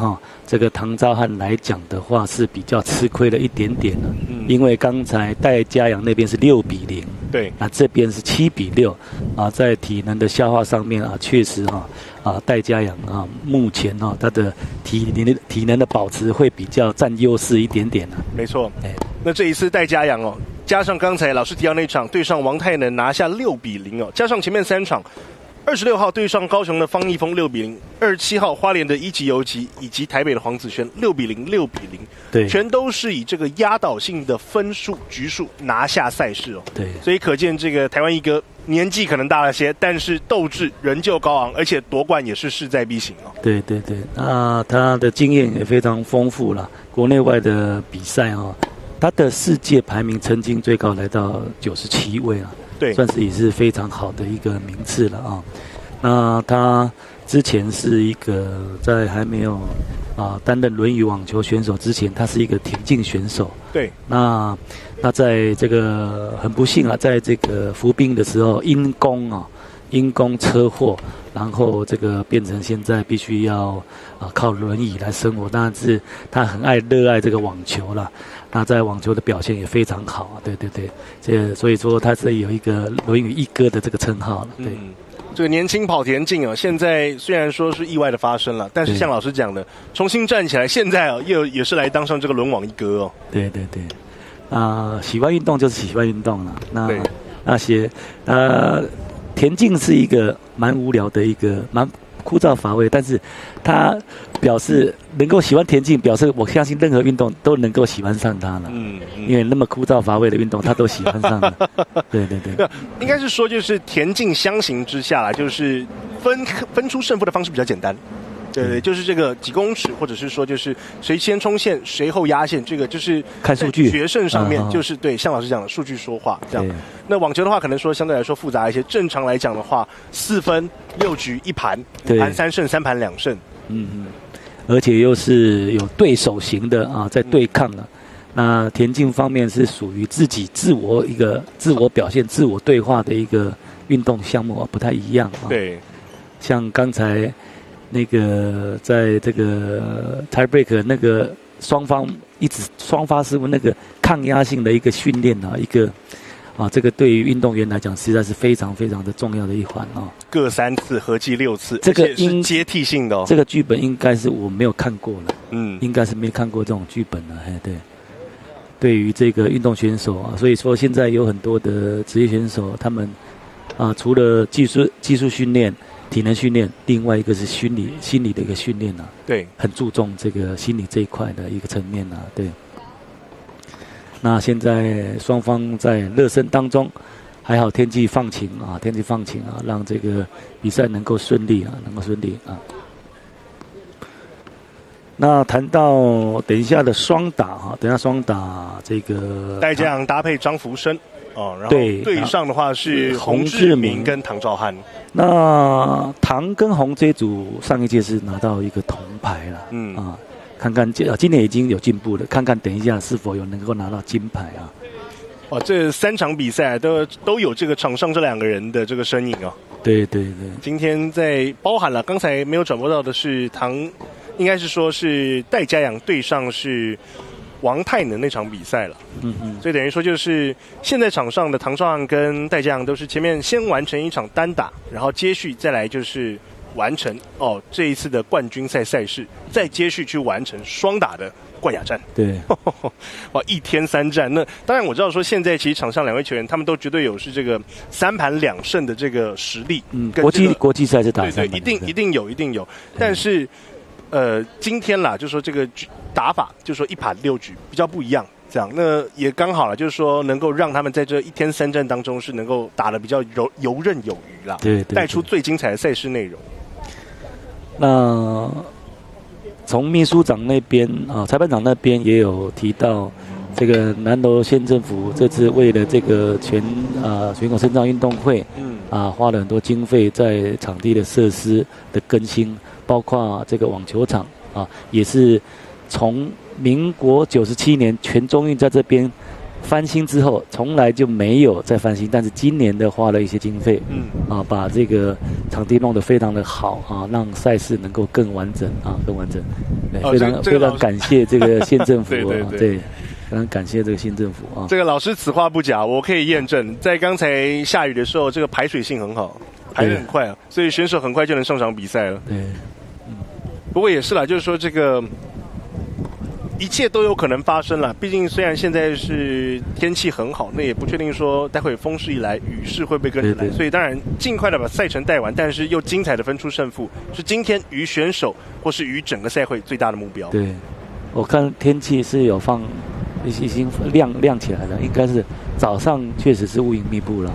这个唐兆汉来讲的话是比较吃亏了一点点了，因为刚才戴嘉阳那边是6比0，对，那这边是7比6啊，在体能的消化上面啊，确实戴嘉阳目前他的体能的保持会比较占优势一点点没错，那这一次戴嘉阳加上刚才老师提到那场对上王泰能拿下6比0加上前面3场。26号对上高雄的方逸峰6比0， 27号花莲的一级游击以及台北的黄子轩6比0、6比0，对，全都是以这个压倒性的分数局数拿下赛事对，所以可见这个台湾一哥年纪可能大了些，但是斗志仍旧高昂，而且夺冠也是势在必行对，那他的经验也非常丰富了，国内外的比赛他的世界排名曾经最高来到97位了。对，算是也是非常好的一个名次了啊。那他之前是一个在还没有担任轮椅网球选手之前，他是一个田径选手。对，那在这个很不幸在这个服兵的时候因公车祸，然后这个变成现在必须要靠轮椅来生活。当然是他很热爱这个网球啦。那在网球的表现也非常好对，所以说他是有一个轮椅一哥的这个称号了。对，这个年轻跑田径现在虽然说是意外的发生了，但是像老师讲的，重新站起来，现在也是来当上这个轮网一哥对，喜欢运动就是喜欢运动了。那些田径是一个蛮无聊的一个蛮枯燥乏味，但是他表示能够喜欢田径，表示我相信任何运动都能够喜欢上他了。因为那么枯燥乏味的运动，他都喜欢上了。对，应该是说就是田径相形之下啦，就是分出胜负的方式比较简单。对，就是这个几公尺，或者是说就是谁先冲线，谁后压线，这个就是看数据。决胜上面就是对，像老师讲的数据说话这样。那网球的话，可能说相对来说复杂一些。正常来讲的话，4分6局1盘，5盘3胜，3盘2胜。而且又是有对手型的在对抗的。那田径方面是属于自己自我表现、自我对话的一个运动项目不太一样对，像刚才那个在这个 tie break 那个双方师傅那个抗压性的一个训练啊，一个这个对于运动员来讲实在是非常非常的重要的一环啊。各3次，合计6次，这个是接替性的哦。这个剧本应该是我没有看过了，应该是没看过这种剧本了，对。对于这个运动选手啊，所以说现在有很多的职业选手，他们除了技术训练、体能训练，另外一个是心理的一个训练啊，对，很注重这个心理这一块的一个层面啊，对。那现在双方在热身当中，还好天气放晴啊，让这个比赛能够顺利啊。那谈到等一下的双打这个戴嘉洋搭配张福生哦，然后对上的话是洪志明跟唐兆汉。那唐跟洪这组上一届是拿到一个铜牌了，看看今年已经有进步了，看看等一下是否有能够拿到金牌啊。哇，这3场比赛都有这个场上这2个人的这个身影啊。对。今天在包含了刚才没有转播到的是应该是说是戴嘉洋对上是王泰能那场比赛了，所以等于说就是现在场上的唐兆汉跟戴嘉洋都是前面先完成一场单打，然后接续再来就是完成这一次的冠军赛赛事，再接续去完成双打的冠亚战。对，哇，1天3战。那当然我知道说现在其实场上2位球员他们都绝对有是这个3盘2胜的这个实力，国际赛是打对，一定有，但是。今天啦，就是说这个打法，就是说1盘6局比较不一样，这样那也刚好了，就是说能够让他们在这1天3战当中是能够打得比较游刃有余啦，对，带出最精彩的赛事内容。那从秘书长那边裁判长那边也有提到，这个南投县政府这次为了这个全国身障运动会，花了很多经费在场地的设施的更新。包括这个网球场也是从民国97年全中运在这边翻新之后，从来就没有再翻新，但是今年的花了一些经费，把这个场地弄得非常的好让赛事能够更完整，非常感谢这个县政府对。非常感谢这个县政府这个老师此话不假，我可以验证，在刚才下雨的时候，这个排水性很好，排得很快所以选手很快就能上场比赛了。对，不过也是啦，就是说这个一切都有可能发生了。毕竟虽然现在是天气很好，那也不确定说待会风势一来，雨势会不会跟着来。所以当然尽快的把赛程带完，但是又精彩的分出胜负，是今天于选手或是于整个赛会最大的目标。对，我看天气是有放。已经亮起来了，应该是早上确实是乌云密布了，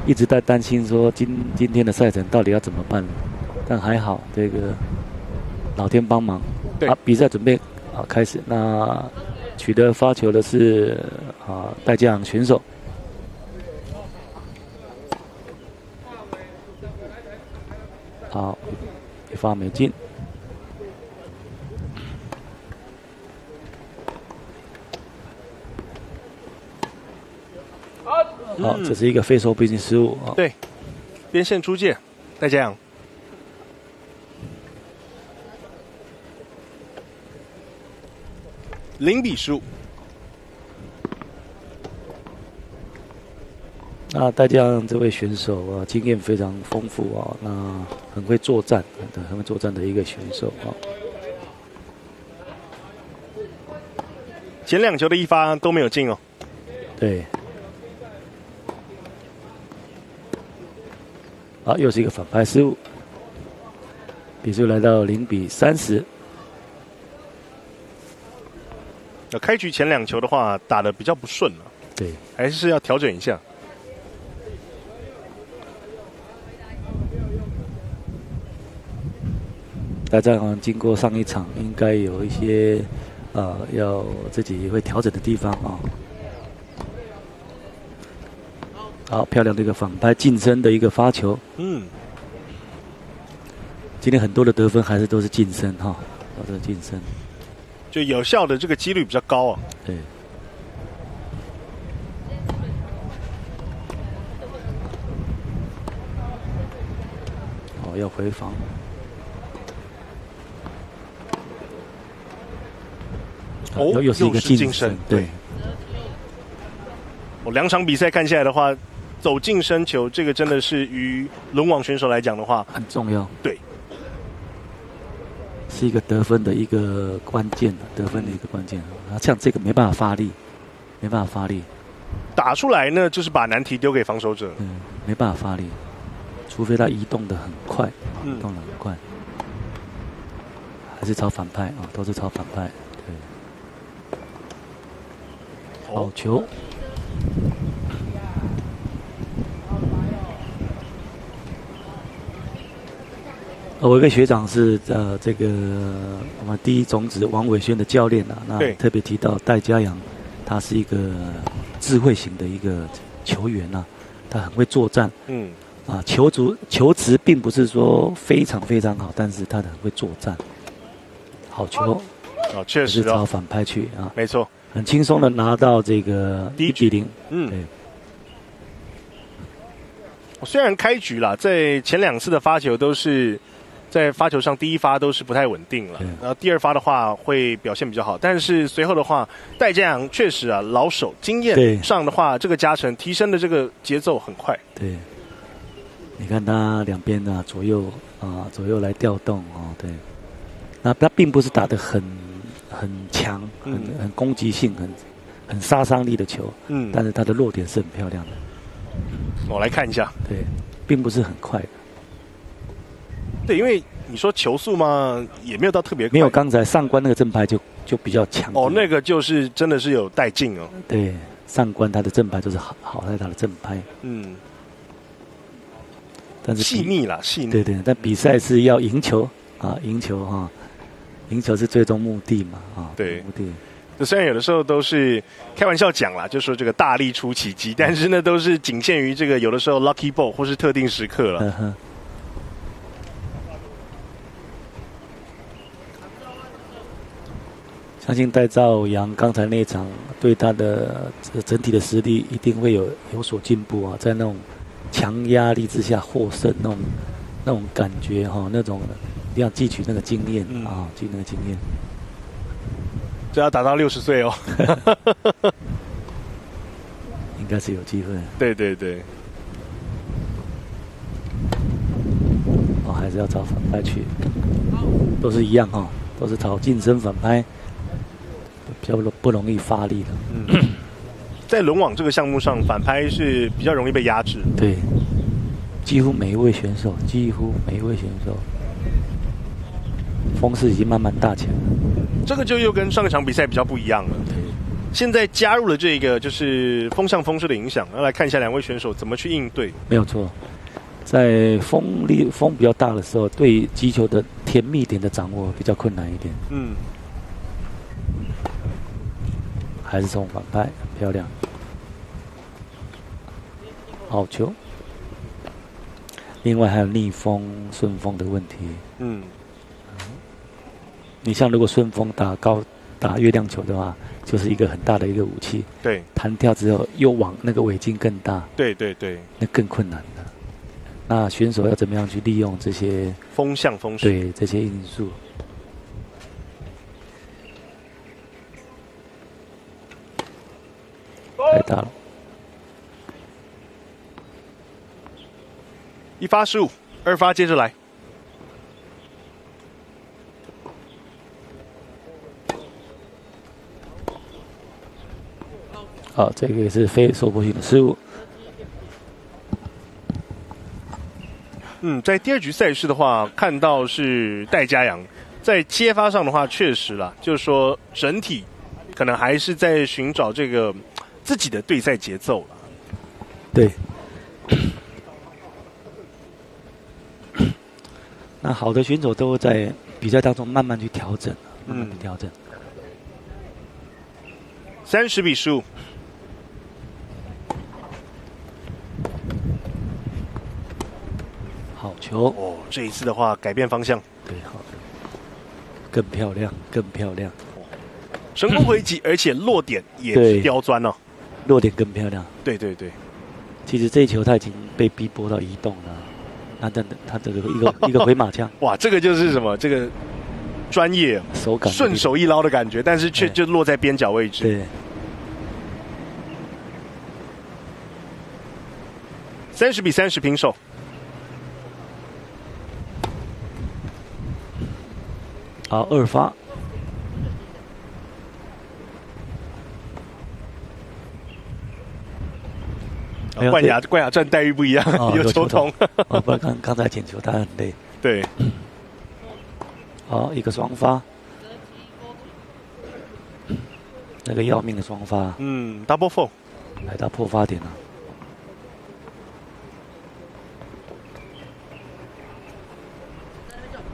一直在担心说今天的赛程到底要怎么办，但还好这个老天帮忙，比赛准备开始。那取得发球的是戴嘉洋选手，好，一发没进。好，这是一个非手背进失误对，边线出界，戴嘉洋。0比15。那戴嘉洋这位选手经验非常丰富那很会作战，很会作战的一个选手前2球的一发都没有进对。又是一个反拍失误，比数来到0比30。开局前2球的话打得比较不顺了，对，还是要调整一下。大家好像经过上一场，应该有一些要自己会调整的地方好，漂亮的一个反拍近身的一个发球。今天很多的得分还是都是近身都是近身，就有效的这个几率比较高对。要回防。又是一个晋升，对。2场比赛看下来的话，走进升球，这个真的是于轮网选手来讲的话很重要。对，是一个得分的一个关键，像这个没办法发力，打出来呢，就是把难题丢给防守者。没办法发力，除非他移动的很快，还是朝反拍啊，都是朝反拍。对，好球。我一个学长是这个我们第一种子王伟轩的教练啊，那特别提到戴家阳，他是一个智慧型的一个球员啊，他很会作战，球质并不是说非常非常好，但是他很会作战。好球，确实是朝反拍去啊，没错，很轻松的拿到这个1比0，对。虽然开局啦，在前2次的发球都是在发球上第一发都是不太稳定了，然后第2发的话会表现比较好，但是随后的话，戴家阳确实啊老手经验上的话，这个加成提升的这个节奏很快。对，你看他两边啊左右来调动哦，对，那他并不是打得很强，很攻击性，很杀伤力的球，但是他的落点是很漂亮的。我来看一下，对，并不是很快的。对，因为你说球速嘛，也没有到特别快，没有刚才上官那个正拍就比较强。那个就是真的是有带劲哦。对，上官他的正拍就是好在他的正拍。但是细腻啦，细腻。对，但比赛是要赢球啊，赢球是最终目的嘛啊。对，目的。虽然有的时候都是开玩笑讲啦，就说这个大力出奇迹，但是呢，都是仅限于这个有的时候 lucky ball 或是特定时刻了。相信戴兆阳刚才那一场对他的整体的实力一定会有所进步啊，在那种强压力之下获胜那种感觉那种一定要汲取那个经验啊，汲取那个经验。这要打到60岁哦，应该是有机会。对。还是要朝反拍去，都是一样都是朝近身反拍，比较不容易发力的。在轮网这个项目上，反拍是比较容易被压制。对，几乎每一位选手，风势已经慢慢大起来了。这个就又跟上一场比赛比较不一样了。现在加入了这个就是风向风势的影响，要来看一下2位选手怎么去应对。没有错，在风比较大的时候，对击球的甜蜜点的掌握比较困难一点。还是从反拍，漂亮，好球。另外还有逆风、顺风的问题。你像如果顺风打月亮球的话，就是一个很大的一个武器。对，弹跳之后又往那个尾劲更大。对，那更困难的。那选手要怎么样去利用这些风向风势？对，这些因素。太大了。1发失误，2发接着来。好，这个也是非收获性的失误。在第2局赛事的话，看到是戴家阳在接发上的话，确实啦，就是说整体可能还是在寻找这个自己的对赛节奏了。对。那好的选手都会在比赛当中慢慢去调整30比15。好球这一次的话改变方向。对，好的，更漂亮。成功回击，而且落点也是刁钻哦。落点更漂亮。对。其实这一球他已经被逼迫到移动了。他这个一个回马枪。哇，这个就是什么？这个专业、手感顺手一捞的感觉，但是却就落在边角位置。对。30-30平手。好，2发。冠亚战待遇不一样，有球童。不然刚才捡球他很累。对。好，一个双发。那个要命的双发。double four， 来到破发点了。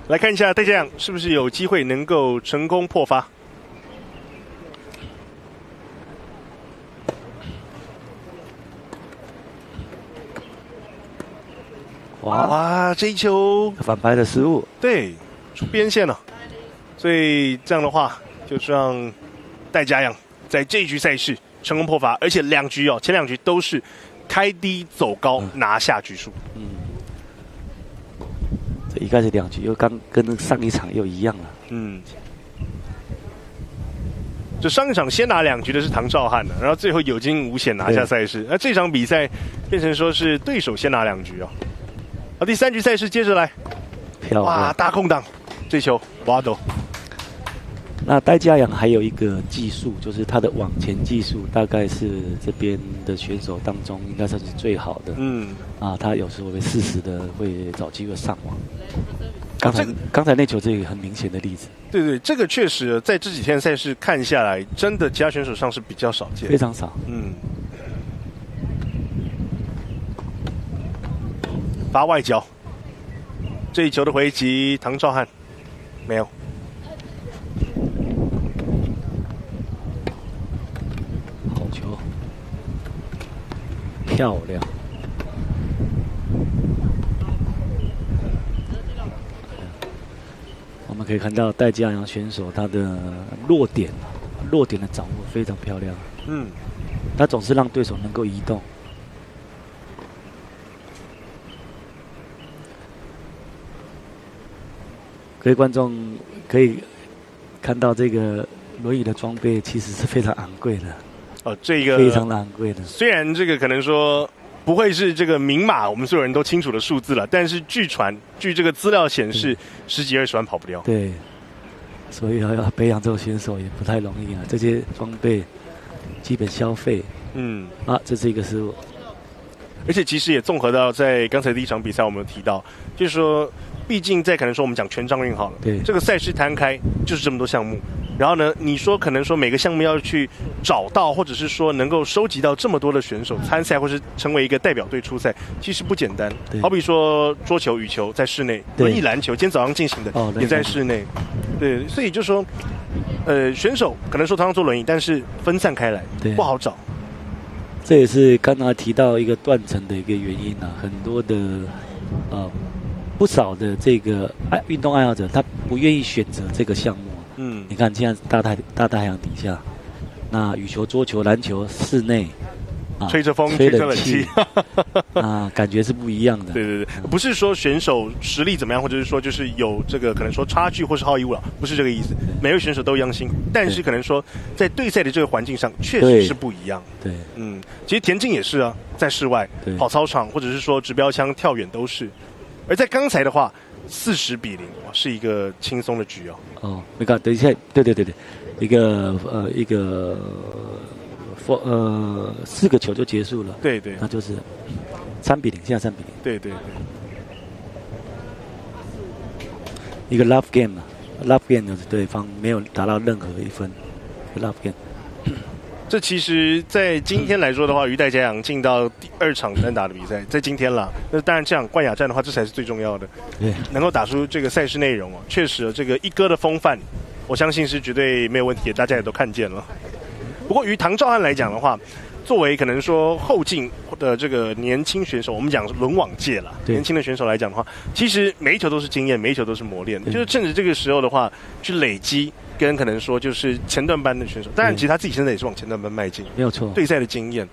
来看一下戴嘉洋是不是有机会能够成功破发。哇，这一球反拍的失误，对，出边线了，所以这样的话，就是让戴嘉洋在这一局赛事成功破发，而且2局前2局都是开低走高拿下局数。这一开始2局又跟上一场又一样了。就上一场先拿2局的是唐兆汉的，然后最后有惊无险拿下赛事。那这场比赛变成说是对手先拿2局哦。好，第3局赛事接着来，哇，大空档，这球挖斗。那戴嘉洋还有一个技术，就是他的往前技术，大概是这边的选手当中应该算是最好的。他有时候会适时的会找机会上网。刚才那球这个很明显的例子。对，这个确实在这几天赛事看下来，真的其他选手上是比较少见，非常少。发外角，这一球的回击，唐兆汉没有。好球，漂亮。我们可以看到戴嘉洋选手他的落点的掌握非常漂亮。他总是让对手能够移动。各位观众可以看到，这个轮椅的装备其实是非常昂贵的。这个非常的昂贵的。虽然这个可能说不会是这个明码我们所有人都清楚的数字了，但是据这个资料显示，10几20万跑不掉。对，所以要培养这种选手也不太容易啊。这些装备基本消费，这是一个失误。而且其实也综合到在刚才第一场比赛我们有提到，就是说，毕竟在可能说我们讲全障运好了，对，这个赛事摊开就是这么多项目，然后呢，你说可能说每个项目要去找到，或者是说能够收集到这么多的选手参赛，或是成为一个代表队出赛，其实不简单。好比说桌球、羽球在室内，轮椅篮球今天早上进行的也在室内，对，所以就说，选手可能说同样坐轮椅，但是分散开来不好找。这也是刚才提到一个断层的一个原因啊，很多的不少的这个运动爱好者，他不愿意选择这个项目。你看现在大太阳底下，那羽球、桌球、篮球室内，吹着风、吹着冷气，感觉是不一样的。对，不是说选手实力怎么样，或者是说就是有这个可能说差距或是好逸恶劳，不是这个意思。每位选手都一样辛苦，但是可能说在对赛的这个环境上确实是不一样。对，其实田径也是啊，在室外跑操场或者是说指标枪、跳远都是。而在刚才的话，40-0，是一个轻松的局哦。你看，等一下，对，一个4个球就结束了。对，那就是3-0，现在3-0。对，一个 love game 啊 ，love game 就是对方没有达到任何一分 ，love game。这其实，在今天来说的话，于戴嘉洋进到第2场单打的比赛，在今天啦。那当然，这场冠亚战的话，这才是最重要的。能够打出这个赛事内容确实这个一哥的风范，我相信是绝对没有问题的，大家也都看见了。不过，于唐兆汉来讲的话，作为可能说后进的这个年轻选手，我们讲轮网界了，年轻的选手来讲的话，其实每一球都是经验，每一球都是磨练，就是趁着这个时候的话，去累积。跟可能说就是前段班的选手，当然其实他自己现在也是往前段班迈进，没有错。对赛的经验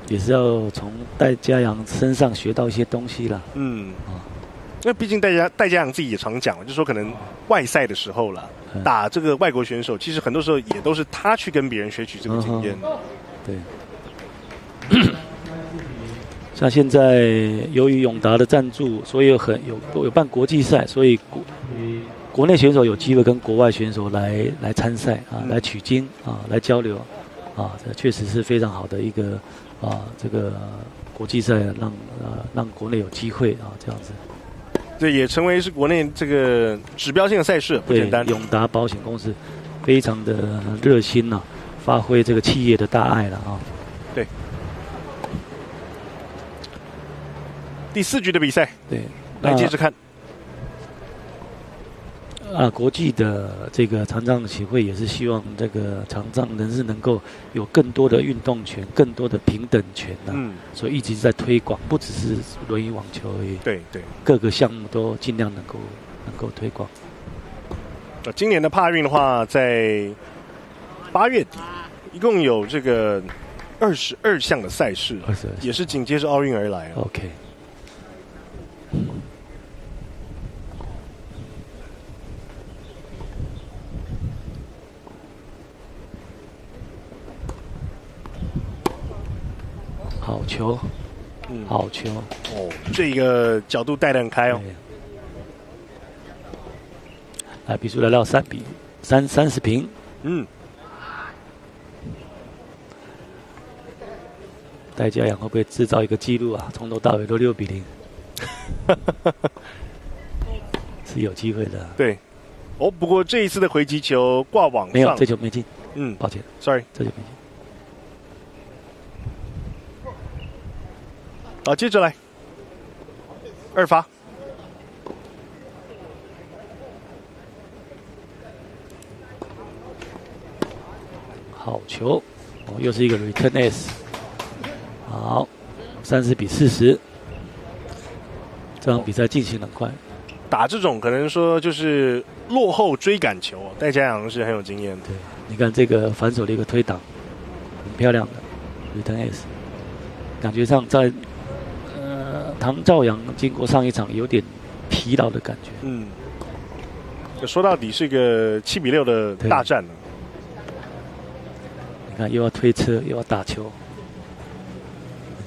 也是要从戴嘉洋身上学到一些东西啦。因为毕竟戴家阳自己也常讲，就是说可能外赛的时候啦，打这个外国选手，其实很多时候也都是他去跟别人学取这个经验。对。像现在由于永达的赞助，所以有办国际赛，所以国内选手有机会跟国外选手来参赛啊，来取经啊，来交流啊，这确实是非常好的一个这个国际赛让国内有机会啊，这样子。对，也成为是国内这个指标性的赛事，不简单。永达保险公司非常的热心呐，发挥这个企业的大爱了啊。对。第4局的比赛，对，来接着看。国际的这个残障协会也是希望这个残障人士能够有更多的运动权、更多的平等权所以一直在推广，不只是轮椅网球而已。对，各个项目都尽量能够推广。今年的帕运的话，在8月底，一共有这个22项的赛事，也是紧接着奥运而来。OK。好球，好球！哦，这个角度带得很开哦。比数来到30平。戴家阳会不会制造一个纪录啊？从头到尾都6比0，是有机会的。对，不过这一次的回击球挂网上，没有，这球没进。抱歉 ，sorry， 这球没进。好，接着来，2发。好球，又是一个 return S。好，30比40，这场比赛进行很快。打这种可能说就是落后追赶球，戴家阳是很有经验的。对，你看这个反手的一个推挡，很漂亮的 return S， 感觉上在唐兆阳经过上一场有点疲劳的感觉。说到底是一个7比6的大战了。你看又要推车又要打球，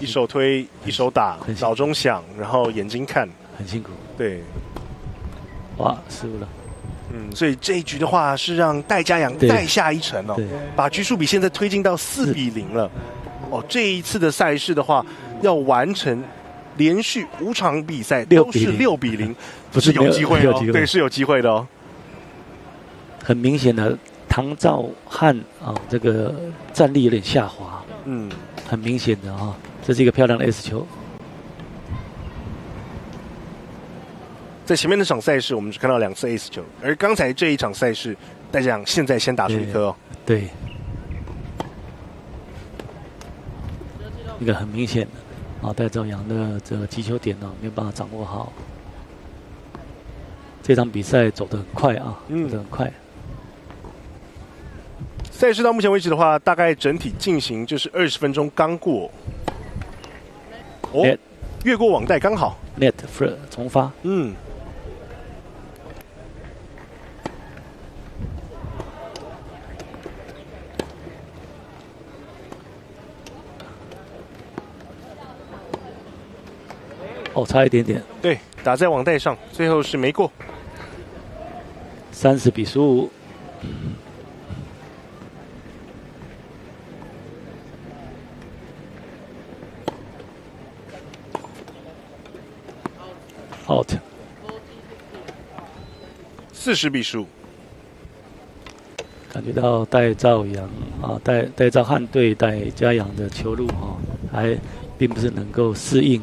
一手推一手打，脑中想，然后眼睛看，很辛苦。对，哇，失误了。所以这一局的话是让戴家阳再下一城哦，把局数比现在推进到4比0了。这一次的赛事的话，要完成连续5场比赛都是6比0，不是有机会哦，对，是有机会的哦。很明显的，唐兆汉这个战力有点下滑，很明显的啊，这是一个漂亮的 S 球。在前面那场赛事，我们只看到2次 S 球，而刚才这一场赛事，戴家阳现在先打出一颗哦。对，一个很明显的戴兆阳的这个击球点没有办法掌握好。这场比赛走得很快走得很快。赛事到目前为止的话，大概整体进行就是20分钟刚过。越过网带刚好。Net free 重发。差一点点。对，打在网带上，最后是没过。30比15。out。40比15。感觉到戴兆阳戴兆汉对戴家阳的球路还并不是能够适应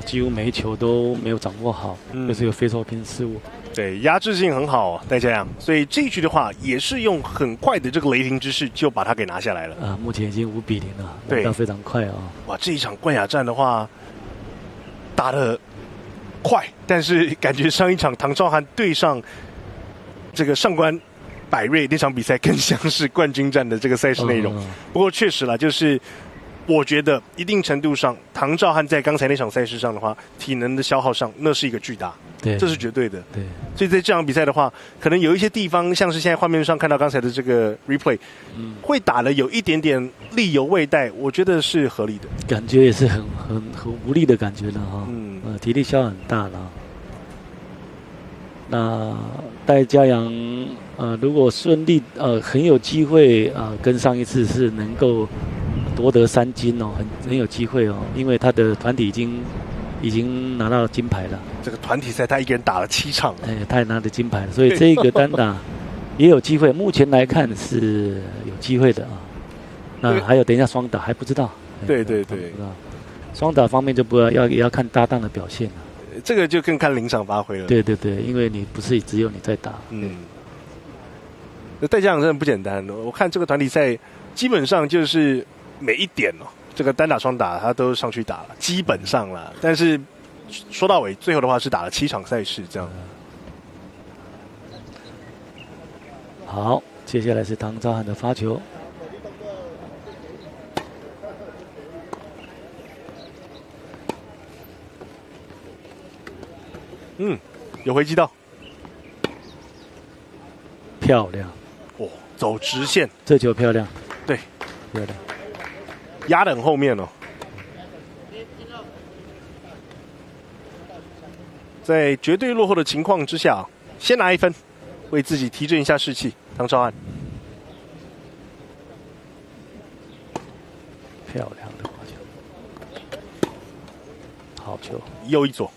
几乎每一球都没有掌握好，就是一个非手拼失误。对，压制性很好戴家阳，所以这一局的话也是用很快的这个雷霆之势就把它给拿下来了。目前已经5比0了，对，非常快哇，这一场冠亚战的话打得快，但是感觉上一场唐兆汉对上这个上官百瑞那场比赛更像是冠军战的这个赛事内容。不过确实啦，就是我觉得一定程度上，唐兆汉在刚才那场赛事上的话，体能的消耗上那是一个巨大，对，这是绝对的。对，所以在这场比赛的话，可能有一些地方，像是现在画面上看到刚才的这个 replay，会打的有一点点力有未逮，我觉得是合理的。感觉也是很无力的感觉了哈，体力消耗很大了。那戴嘉阳如果顺利很有机会跟上一次是能够夺得3金哦，很有机会哦，因为他的团体已经拿到金牌了。这个团体赛他一个人打了7场，他也拿了金牌了，所以这个单打也有机会。目前来看是有机会的啊。那还有等一下双打还不知道。对，不知道双打方面就也要看搭档的表现了。这个就更看临场发挥了。对，因为你不是只有你在打。那戴嘉阳真的不简单。我看这个团体赛基本上就是每一点这个单打双打他都上去打了，基本上啦。但是说到尾，最后的话是打了7场赛事这样。好，接下来是唐兆汉的发球。有回击到，漂亮，走直线，这球漂亮，对，漂亮，压得很后面哦。在绝对落后的情况之下，先拿1分，为自己提振一下士气。唐兆汉，漂亮的发球，好球，又一左。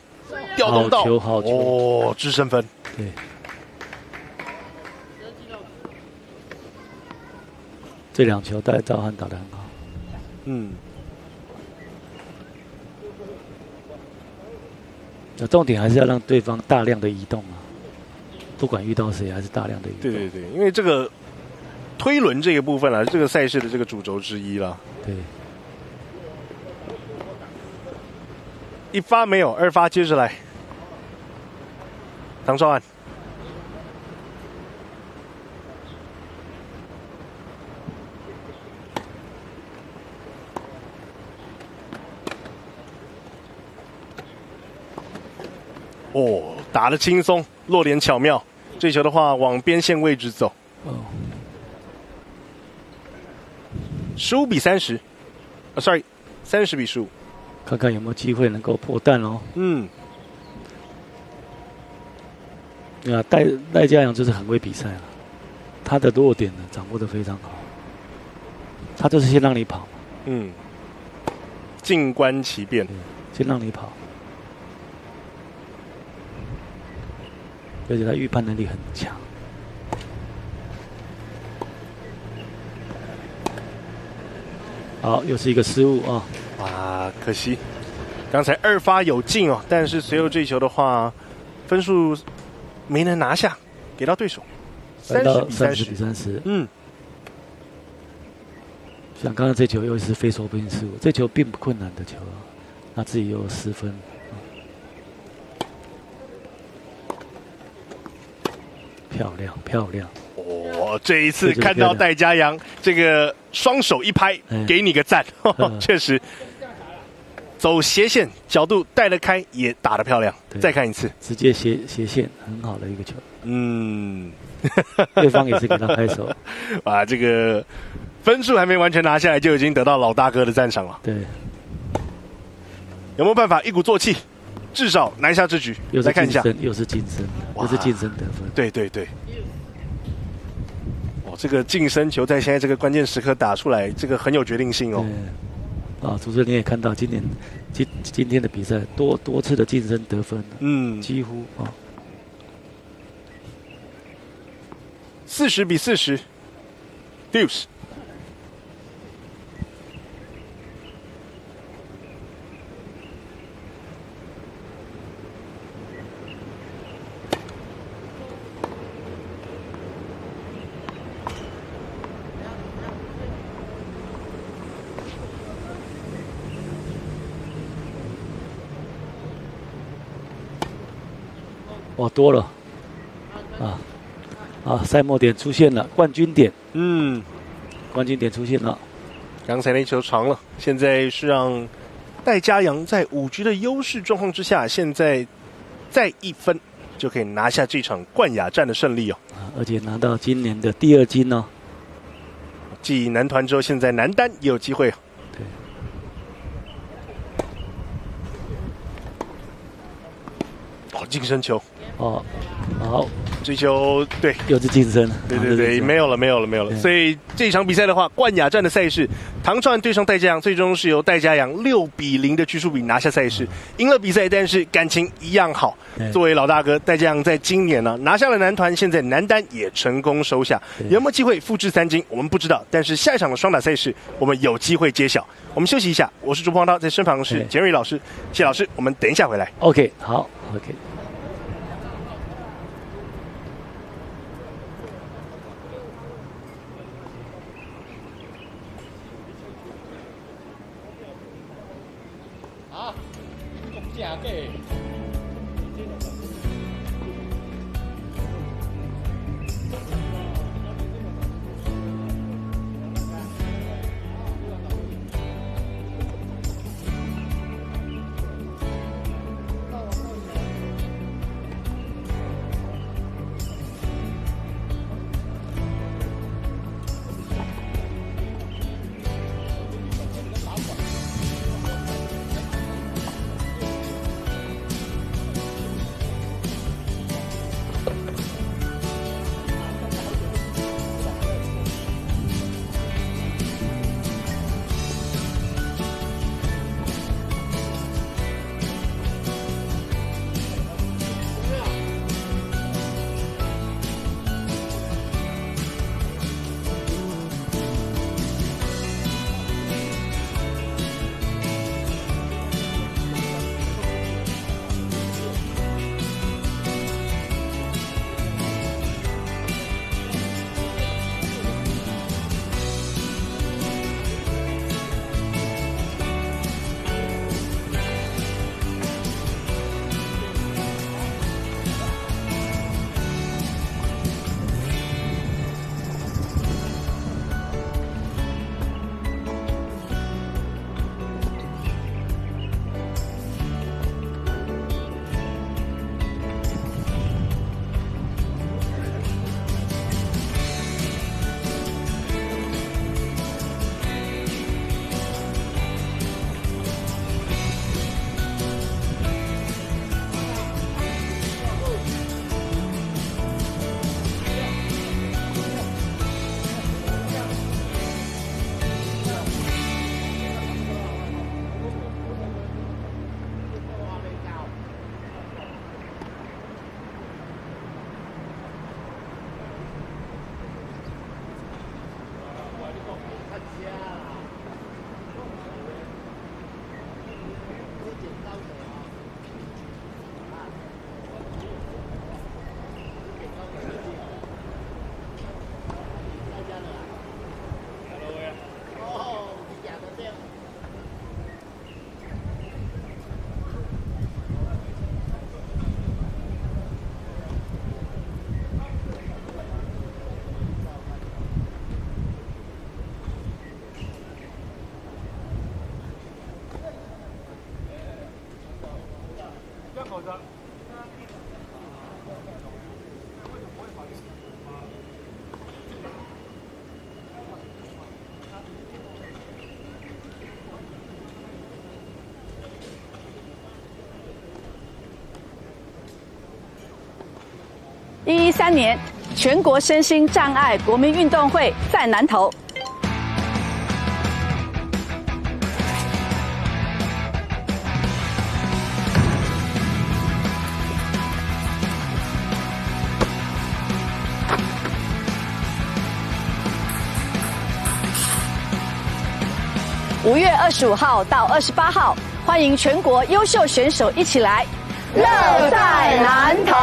调动到好球制胜分。对，这2球戴兆汉打得很好。那重点还是要让对方大量的移动啊，不管遇到谁还是大量的移动。对，因为这个推轮这个部分这个赛事的这个主轴之一啦。对。1发没有，2发接着来。唐兆汉，打得轻松，落点巧妙。这球的话往边线位置走。15比30，30比15。看看有没有机会能够破蛋哦。戴嘉阳就是很会比赛了，他的弱点呢掌握得非常好，他就是先让你跑，静观其变，先让你跑，而且他预判能力很强。好，又是一个失误啊！哇，可惜，刚才2发有进哦，但是随后这球的话，分数没能拿下，给到对手，30比30。像刚刚这球又是非手边失误，这球并不困难的球啊，他自己又有10分。漂亮！这一次看到戴嘉阳这个双手一拍，给你个赞，确实走斜线角度带得开，也打得漂亮。再看一次，直接斜线，很好的一个球。对方也是给他拍手。哇，这个分数还没完全拿下来，就已经得到老大哥的赞赏了。对，有没有办法一鼓作气，至少拿下这局？来看一下，又是晋升，又是晋升得分。对。这个晋升球在现在这个关键时刻打出来，这个很有决定性哦。主持人你也看到今天的比赛多次的晋升得分，几乎40比40 ，Deuce。哇，多了，好，赛末点出现了，冠军点，冠军点出现了。刚才那球长了，现在是让戴家阳在5局的优势状况之下，现在再1分就可以拿下这场冠亚战的胜利哦。而且拿到今年的第2金哦。继男团之后，现在男单也有机会。对。哦，净身球。哦，好。追求对，又是晋升了，对，没有了。所以这场比赛的话，冠亚战的赛事，唐创对上戴家阳，最终是由戴家阳6-0的局数比拿下赛事，赢了比赛，但是感情一样好。作为老大哥，戴家阳在今年呢拿下了男团，现在男单也成功收下，有没有机会复制3金，我们不知道，但是下一场的双打赛事，我们有机会揭晓。我们休息一下，我是主播王涛，在身旁是简瑞老师，谢老师，我们等一下回来。OK， 好 ，OK。价格。113年全国身心障碍国民运动会在南投。5月25号到28号，欢迎全国优秀选手一起来，乐在南投。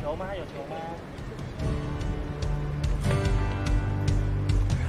球吗？有球吗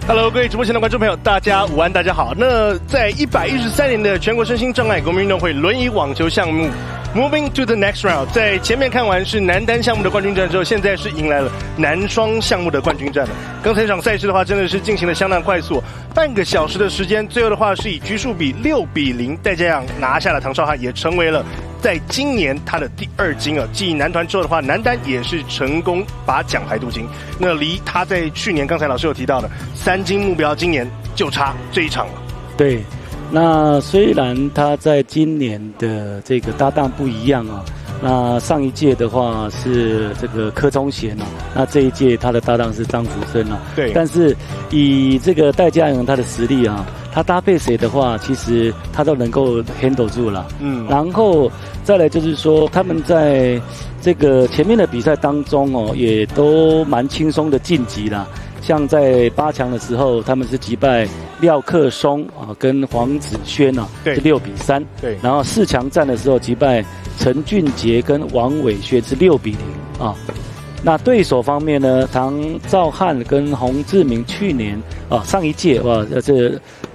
？Hello， 各位直播前的观众朋友，大家午安，大家好。那在113年的全国身心障碍国民运动会轮椅网球项目 ，Moving to the next round， 在前面看完是男单项目的冠军战之后，现在是迎来了男双项目的冠军战了。刚才这场赛事的话，真的是进行的相当快速，半个小时的时间，最后的话是以局数比6-0戴家阳拿下了唐绍汉，也成为了在今年他的第2金啊。继男团之后的话，男单也是成功把奖牌镀金。那离他在去年刚才老师有提到的3金目标，今年就差这一场了。对，那虽然他在今年的这个搭档不一样啊，那上一届的话是这个柯宗贤啊，那这一届他的搭档是张福生啊。对，但是以这个戴家阳他的实力啊，他搭配谁的话，其实他都能够 handle 住了。然后再来就是说，他们在这个前面的比赛当中哦，也都蛮轻松的晋级啦。像在8强的时候，他们是击败廖克松啊，跟黄子轩啊，是6-3。对。然后4强战的时候，击败陈俊杰跟王伟轩是6-0啊。那对手方面呢，唐兆汉跟洪志明去年啊上一届哇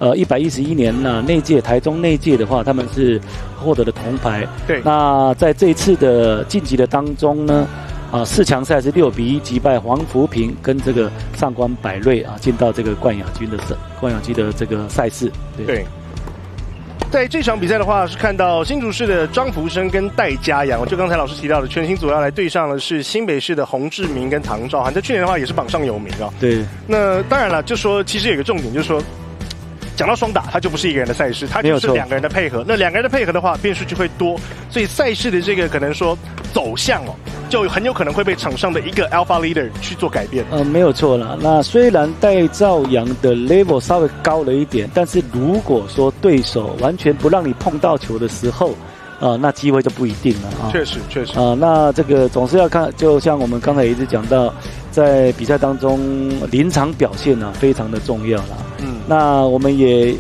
111年呢那届台中那届的话，他们是获得了铜牌。对。那在这一次的晋级的当中呢，4强赛是6-1击败黄福平跟这个上官百瑞啊，进到这个冠亚军的这个赛事。对。在这场比赛的话，是看到新竹市的张福生跟戴家阳，就刚才老师提到的全新组要来对上的是新北市的洪志明跟唐兆汉，在去年的话也是榜上有名啊。对。那当然了，就说其实有一个重点，就是说讲到双打，它就不是一个人的赛事，它就是2个人的配合。那2个人的配合的话，变数就会多，所以赛事的这个可能说走向哦，就很有可能会被场上的一个 alpha leader 去做改变。没有错啦。那虽然戴兆阳的 level 稍微高了一点，但是如果说对手完全不让你碰到球的时候，那机会就不一定了啊。确实。那这个总是要看，就像我们刚才一直讲到，在比赛当中临场表现呢非常的重要啦。那我们也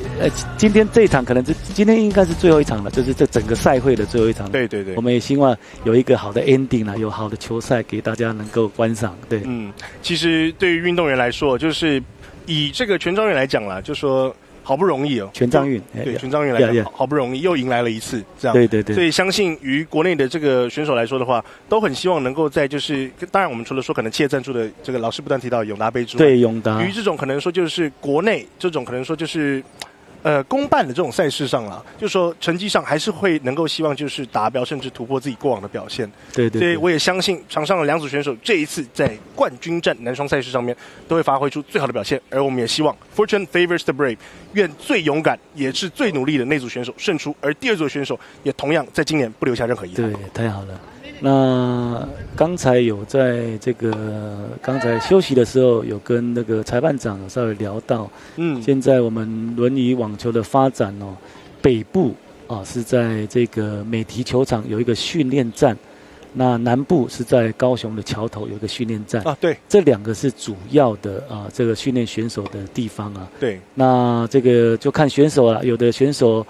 今天这一场可能今天应该是最后一场了，就是这整个赛会的最后一场。对。我们也希望有一个好的 ending 啦，有好的球赛给大家能够观赏。对。其实对于运动员来说，就是以这个全障运来讲啦，就说好不容易哦，全障运对全障运来讲，好不容易又迎来了一次这样。对。所以相信于国内的这个选手来说的话，都很希望能够在就是当然我们除了说可能企业赞助的这个老师不断提到永达杯之外，对永达，于这种可能说就是国内这种可能说就是公办的这种赛事上啦，就是说成绩上还是会能够希望就是达标，甚至突破自己过往的表现。对。所以我也相信场上的2组选手这一次在冠军战男双赛事上面都会发挥出最好的表现，而我们也希望 Fortune favors the brave， 愿最勇敢也是最努力的那组选手胜出，而第2组的选手也同样在今年不留下任何遗憾。对，太好了。那刚才有在这个刚才休息的时候，有跟那个裁判长稍微聊到，现在我们轮椅网球的发展哦，北部是在这个美堤球场有一个训练站，那南部是在高雄的桥头有一个训练站啊，对，这2个是主要的这个训练选手的地方啊。对，那这个就看选手了，有的选手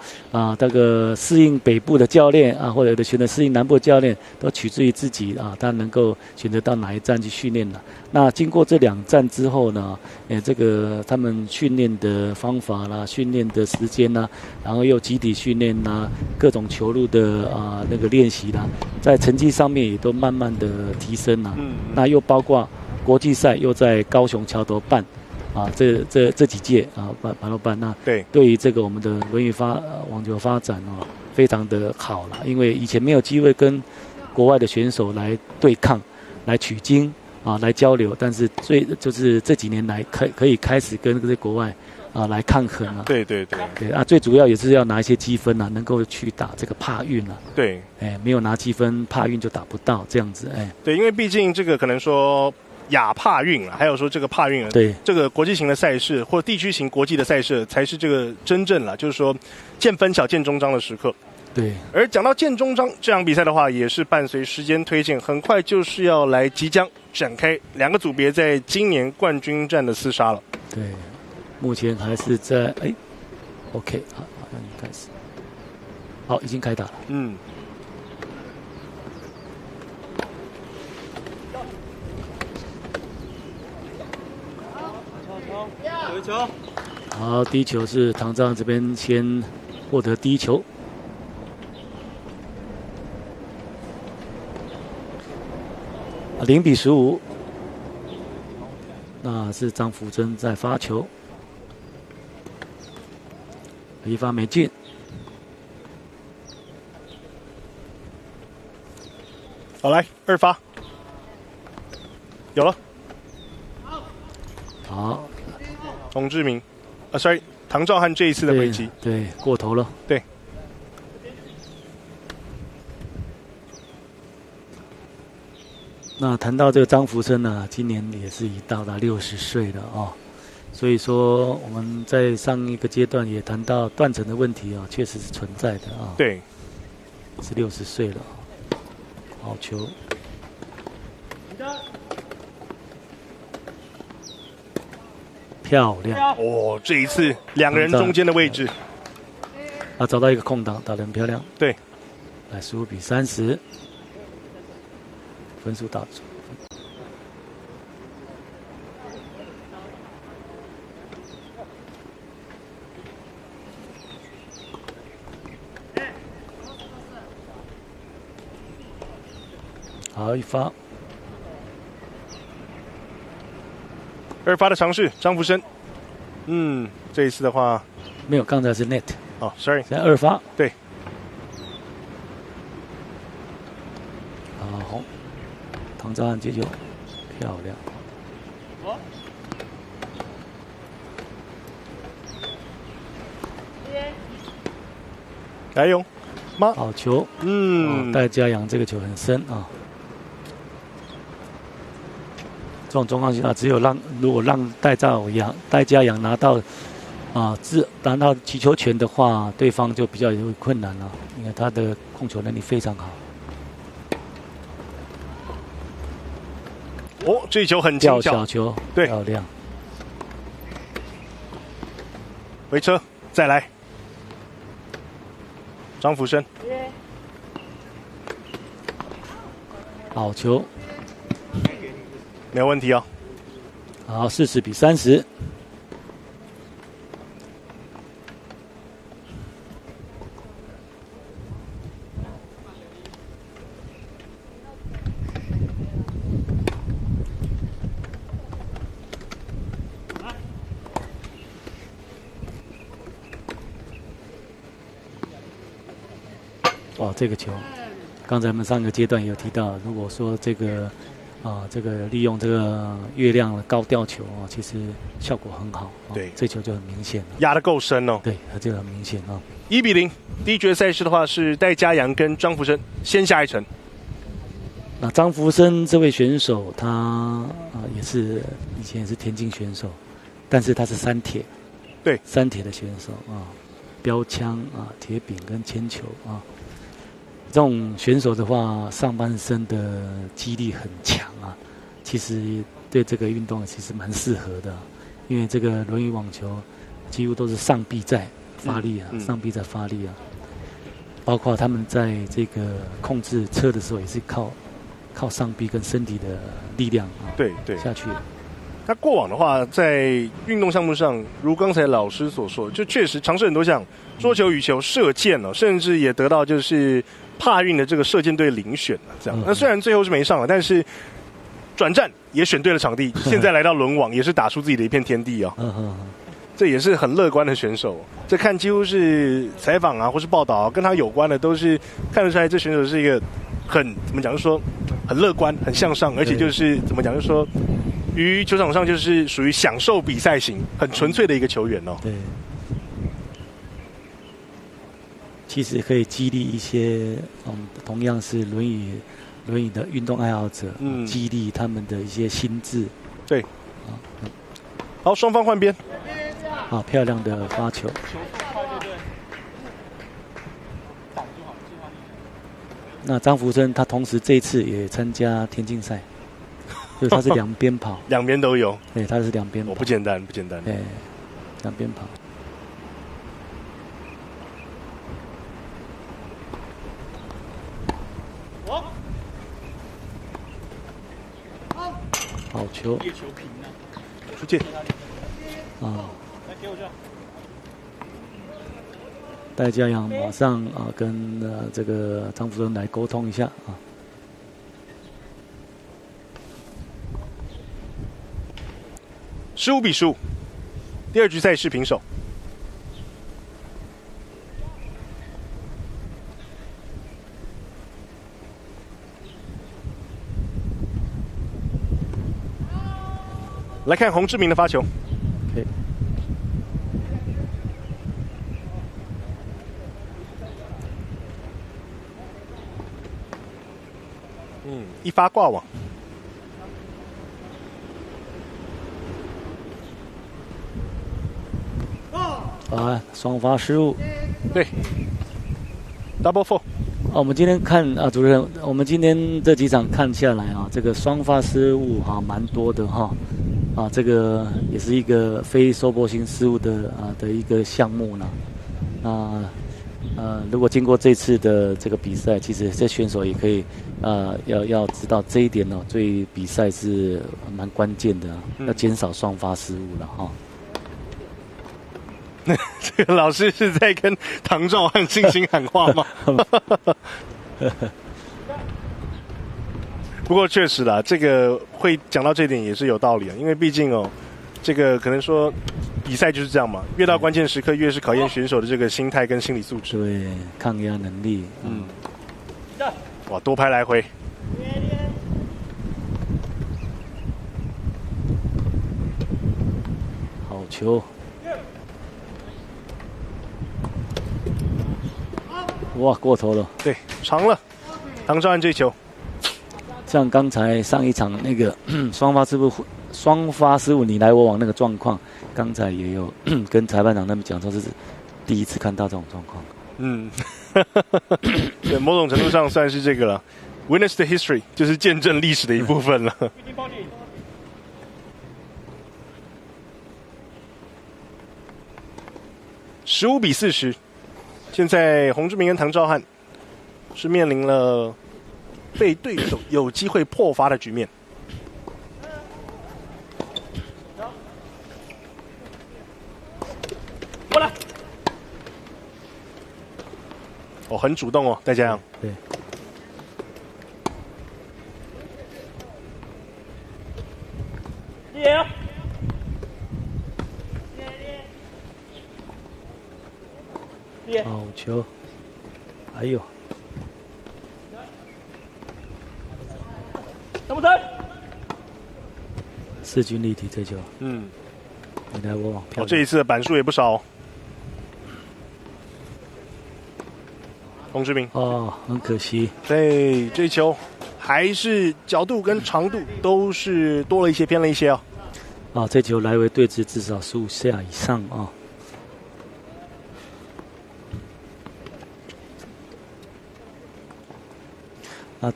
这个适应北部的教练或者有的选择适应南部的教练，都取决于自己他能够选择到哪一站去训练了。那经过这2站之后呢，这个他们训练的方法啦，训练的时间啦，然后又集体训练啦，各种球路的那个练习啦，在成绩上面也都慢慢的提升啦。那又包括国际赛又在高雄桥头办这几届办。那对于这个我们的轮椅网球发展非常的好了，因为以前没有机会跟国外的选手来对抗，来取经来交流，但是就是这几年来可以开始跟这些国外来抗衡啊。对最主要也是要拿一些积分能够去打这个帕运对，没有拿积分，帕运就打不到这样子对，因为毕竟这个可能说亚帕运还有说这个帕运对这个国际型的赛事或地区型国际的赛事才是这个真正啦，就是说见分晓见终章的时刻。对，而讲到建中章这场比赛的话，也是伴随时间推进，很快就是要来即将展开2个组别在今年冠军战的厮杀了。对，目前还是在OK 好，那你开始。好，已经开打了。好，第一球是唐章这边先获得第一球。0比15，那是张福珍在发球，一发没进。好，来2发，有了。好，洪志明，sorry， 唐兆汉这一次的回击，对，过头了。对。那谈到这个张福生呢，今年也是已到达60岁了哦，所以说我们在上一个阶段也谈到断层的问题啊，确实是存在的啊。对，是60岁了。好球，漂亮！哦，这一次2个人中间的位置，啊，找到一个空档，打得很漂亮。对，来15比30，分数打出。好，一发。2发的尝试，张福生。这一次的话没有，刚才是 net。哦 ，sorry， 现在2发。对。好，唐兆汉接球，漂亮。来用，妈，好球。戴家阳这个球很深啊。这种状况下，只有如果让戴家阳拿到拿到击球权的话，对方就比较有困难了。因为他的控球能力非常好。哦，这一球很轻巧，小球，对，漂亮。回车，再来。张福生，好球，没有问题哦。好，40比30。哇，这个球，刚才我们上个阶段也有提到，如果说这个利用这个月亮的高吊球啊，其实效果很好。对，这球就很明显了，压得够深哦。对，这个很明显啊。1比0，第一决赛事的话是戴家阳跟张福生先下一城。那张福生这位选手，他也是以前也是田径选手，但是他是3铁，对，3铁的选手啊，标枪啊、铁饼跟铅球啊。这种选手的话，上半身的肌力很强啊，其实对这个运动其实蛮适合的，因为这个轮椅网球几乎都是上臂在发力啊，上臂在发力啊，包括他们在这个控制车的时候也是靠上臂跟身体的力量啊，对下去。他过往的话，在运动项目上，如刚才老师所说，就确实尝试很多项桌球、羽球、射箭哦，甚至也得到就是帕运的这个射箭队遴选了。这样，那虽然最后是没上了，但是转战也选对了场地，现在来到轮网也是打出自己的一片天地哦。这也是很乐观的选手。这看几乎是采访啊，或是报道啊，跟他有关的，都是看得出来，这选手是一个怎么讲，就是说很乐观、很向上，而且就是怎么讲，就是说。于球场上就是属于享受比赛型、很纯粹的一个球员哦。对，其实可以激励一些同样是轮椅的运动爱好者，激励他们的一些心智。对，好，双方换边。好，漂亮的发球。那张福生他同时这一次也参加田径赛。所以他是两边跑，两边都有。对，他是两边跑，不简单，不简单。对，两边跑。好球！出界。啊。戴家阳马上跟这个张福仁来沟通一下啊。15-15，第二局赛是平手。来看洪志明的发球。Okay. 一发挂网。双发失误。对 ，double four。我们今天看主任，我们今天这几场看下来这个双发失误蛮多的哈。这个也是一个非收波型失误的一个项目呢。如果经过这次的这个比赛，其实这选手也可以要知道这一点对比赛是蛮关键的要减少双发失误了哈。这个老师是在跟唐兆汉信心喊话吗？不过确实啦，这个会讲到这点也是有道理因为毕竟这个可能说比赛就是这样嘛，越到关键时刻越是考验选手的这个心态跟心理素质。对，抗压能力。哇，多拍来回。好球。哇，过头了。对，长了。唐兆汉这球。像刚才上一场那个双发失误你来我往那个状况，刚才也有跟裁判长他们讲说是第一次看到这种状况。对，某种程度上算是这个了 ，witness the history， 就是见证历史的一部分了。15-40，现在洪志明跟唐兆汉是面临了被对手有机会破发的局面。过来。很主动戴家阳。对。好球！哎呦！势均力敌这球。你来我往。这一次的板数也不少。洪志明。很可惜。对，这一球还是角度跟长度都是多了一些，偏了一些这球来回对峙至少15下以上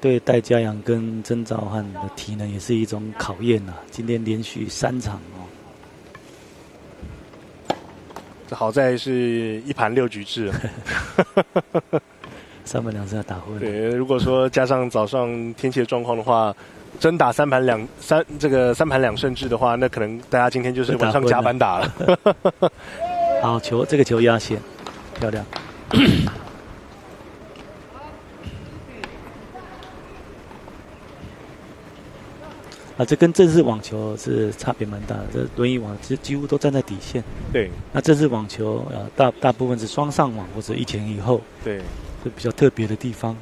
对戴家阳跟曾兆汉的体能也是一种考验今天连续3场这好在是1盘6局制3盘2胜打昏。对，如果说加上早上天气的状况的话，真打3盘2胜制的话，那可能大家今天就是晚上加班打了。好球，这个球压线，漂亮。这跟正式网球是差别蛮大的。这轮椅网几乎都站在底线。对。那正式网球大部分是双上网或者一前一后。对。是比较特别的地方。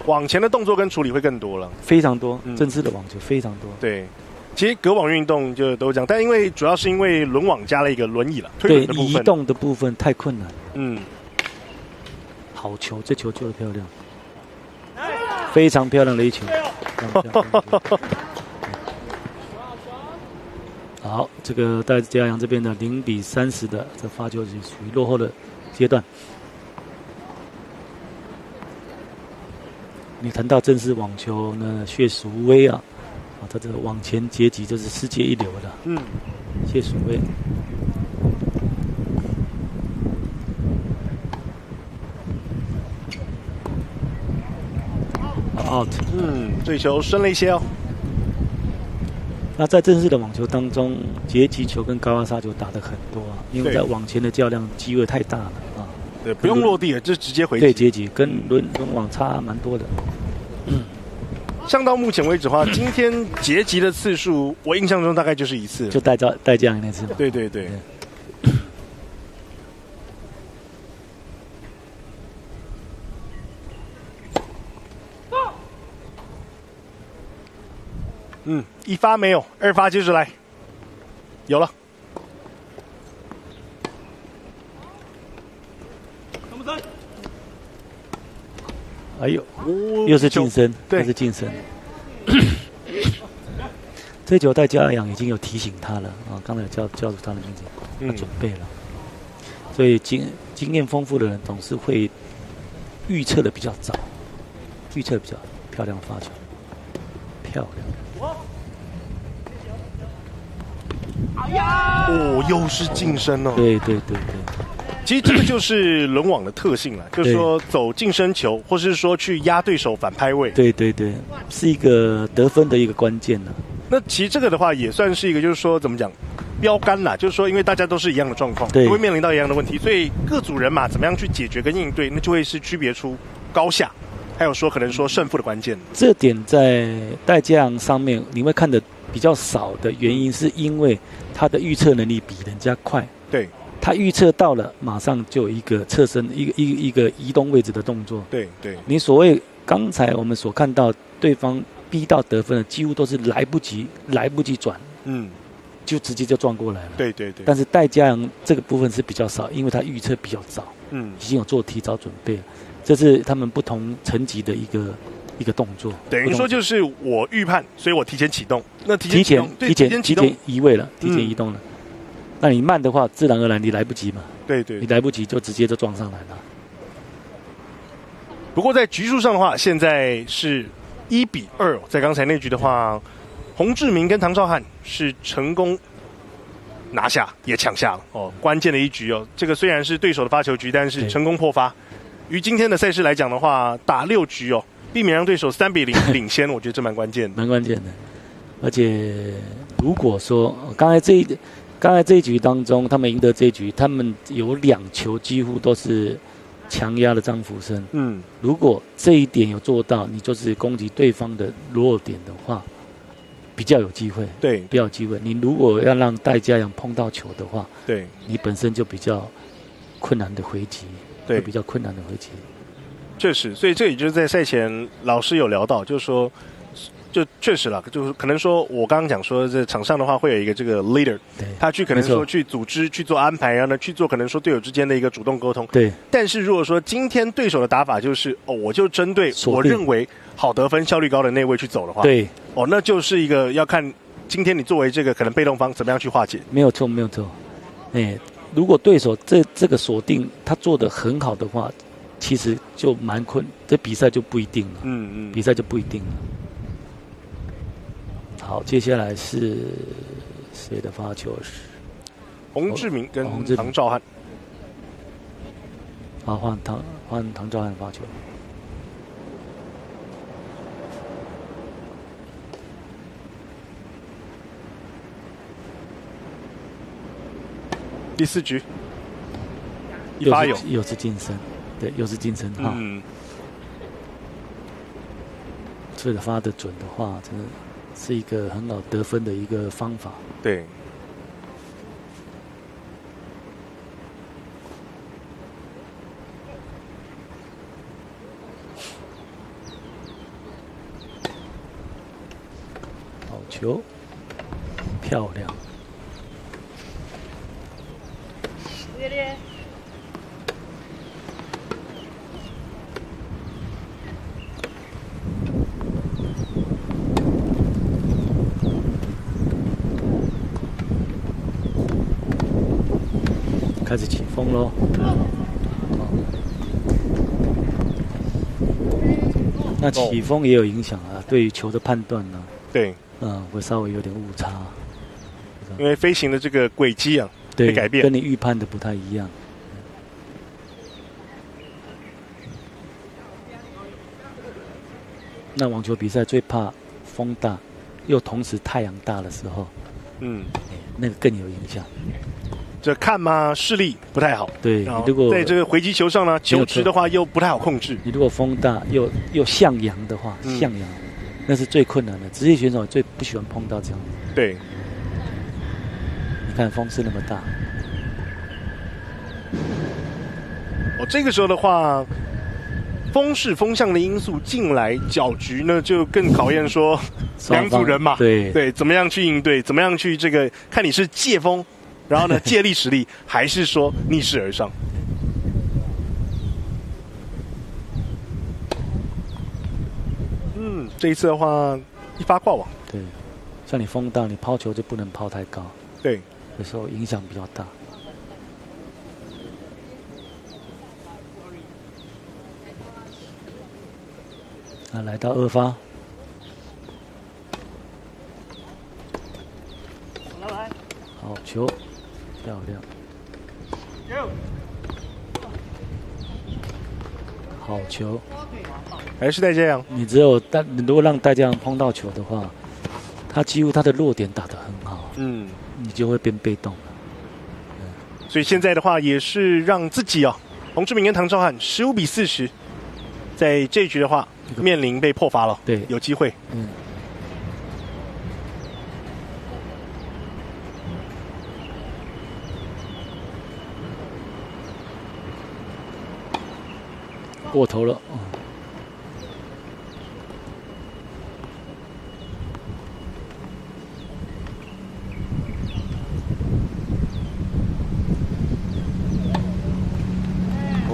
网前的动作跟处理会更多了。非常多，正式的网球非常多。对。其实隔网运动就都这样，但主要是因为轮网加了一个轮椅了，推轮的部分。移动的部分太困难。好球，这球救得漂亮，非常漂亮的一球。好，这个戴家阳这边的0-30的这发球是属于落后的阶段。你谈到正式网球呢，谢淑薇他这个往前阶级就是世界一流的。谢淑薇。out。这球深了一些那在正式的网球当中，截击球跟高压杀球打得很多啊，因为在网前的较量机会太大了啊。对，不用落地了，就直接回击。对，截击跟轮网差蛮多的。像到目前为止的话，今天截击的次数，我印象中大概就是1次，就带这样那次嘛。对对对。1发没有，2发接着来，有了。哎呦，又是近身，又是近身。这球戴家阳已经有提醒他了啊，刚才有叫出他的名字，他准备了。所以经验丰富的人总是会预测的比较早，预测比较漂亮的发球，漂亮。哦，又是近身哦。对。其实这个就是轮网的特性了，就是说走近身球，或是说去压对手反拍位。对，是一个得分的一个关键了。那其实这个的话也算是一个，就是说怎么讲，标杆啦，就是说因为大家都是一样的状况，都会面临到一样的问题，所以各组人马怎么样去解决跟应对，那就会是区别出高下，还有说可能说胜负的关键。这点在戴家阳上面你会看的比较少的原因，是因为他的预测能力比人家快。对。他预测到了，马上就有一个侧身、一个移动位置的动作。对。你所谓刚才我们所看到对方逼到得分的，几乎都是来不及转，就直接就撞过来了。对。但是戴家阳这个部分是比较少，因为他预测比较早，已经有做提早准备，这是他们不同层级的一个动作。等于说就是我预判，所以我提前启动。那提前移位了，提前移动了。那你慢的话，自然而然你来不及嘛。对。你来不及就直接就撞上来了。不过在局数上的话，现在是1-2。在刚才那局的话，洪志明跟唐兆翰是成功拿下，也抢下了哦，关键的一局哦。这个虽然是对手的发球局，但是成功破发。于今天的赛事来讲的话，打6局哦，避免让对手3-0领先，我觉得这蛮关键的。蛮关键的。而且如果说刚才这一局当中，他们赢得这一局，他们有2球几乎都是强压了张福生。如果这一点有做到，你就是攻击对方的弱点的话，比较有机会。对，比较有机会。你如果要让戴家阳碰到球的话，对，你本身就比较困难的回击，对，比较困难的回击。确实，所以这也就是在赛前老师有聊到，就是说。就确实了，就是可能说，我刚刚讲说，这场上的话会有一个这个 leader， 他去可能说去组织、去做安排，然后呢去做可能说队友之间的一个主动沟通。对。但是如果说今天对手的打法就是我就针对我认为好得分、效率高的那位去走的话，对，那就是一个要看今天你作为这个可能被动方怎么样去化解。没有错。如果对手这个锁定他做得很好的话，其实就蛮这比赛就不一定了。比赛就不一定了。好，接下来是谁的发球？洪志明跟唐兆翰。好，换唐兆翰发球。第4局，又是近身，对，又是近身哈。这个发得准的话，真的。是一个很好得分的一个方法。对。好球，漂亮。开始起风喽。那起风也有影响啊，对于球的判断呢？对，会稍微有点误差，因为飞行的这个轨迹啊，会改变，跟你预判的不太一样。那网球比赛最怕风大又同时太阳大的时候，那个更有影响。这看嘛，视力不太好。对，你如果在这个回击球上呢，球质的话又不太好控制。你如果风大又向阳的话，向阳那是最困难的。职业选手最不喜欢碰到这样。对，你看风是那么大。这个时候的话，风势风向的因素进来搅局呢，就更考验说两组人嘛，对，怎么样去应对，怎么样去这个看你是借风。然后呢，借力使力，还是说逆势而上？这一次的话，一发挂网。对，像你风大，你抛球就不能抛太高。对，有时候影响比较大。那来到2发。好球。漂亮，好球，还是戴嘉洋。你如果让戴嘉洋碰到球的话，他几乎他的弱点打得很好，你就会变被动了。所以现在的话也是让自己洪志明跟唐昭翰15-40，在这一局的话面临被破发了，对，有机会。过头了，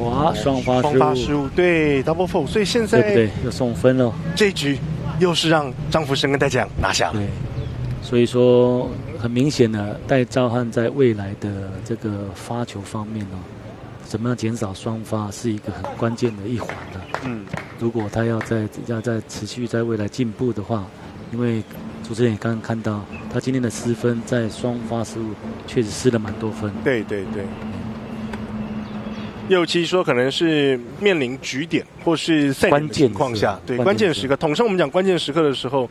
哇，双发失误，对 ，double fault， 所以现在对不对？又送分了。这一局又是让张福生跟戴嘉洋拿下了。对，所以说很明显的，戴兆翰在未来的这个发球方面怎么样减少双发是一个很关键的一环的。如果他要在持续在未来进步的话，因为主持人也刚刚看到他今天的失分在双发失误确实失了蛮多分。对。尤其说可能是面临局点或是赛点的情况下，对关键时刻，统称我们讲关键时刻的时候，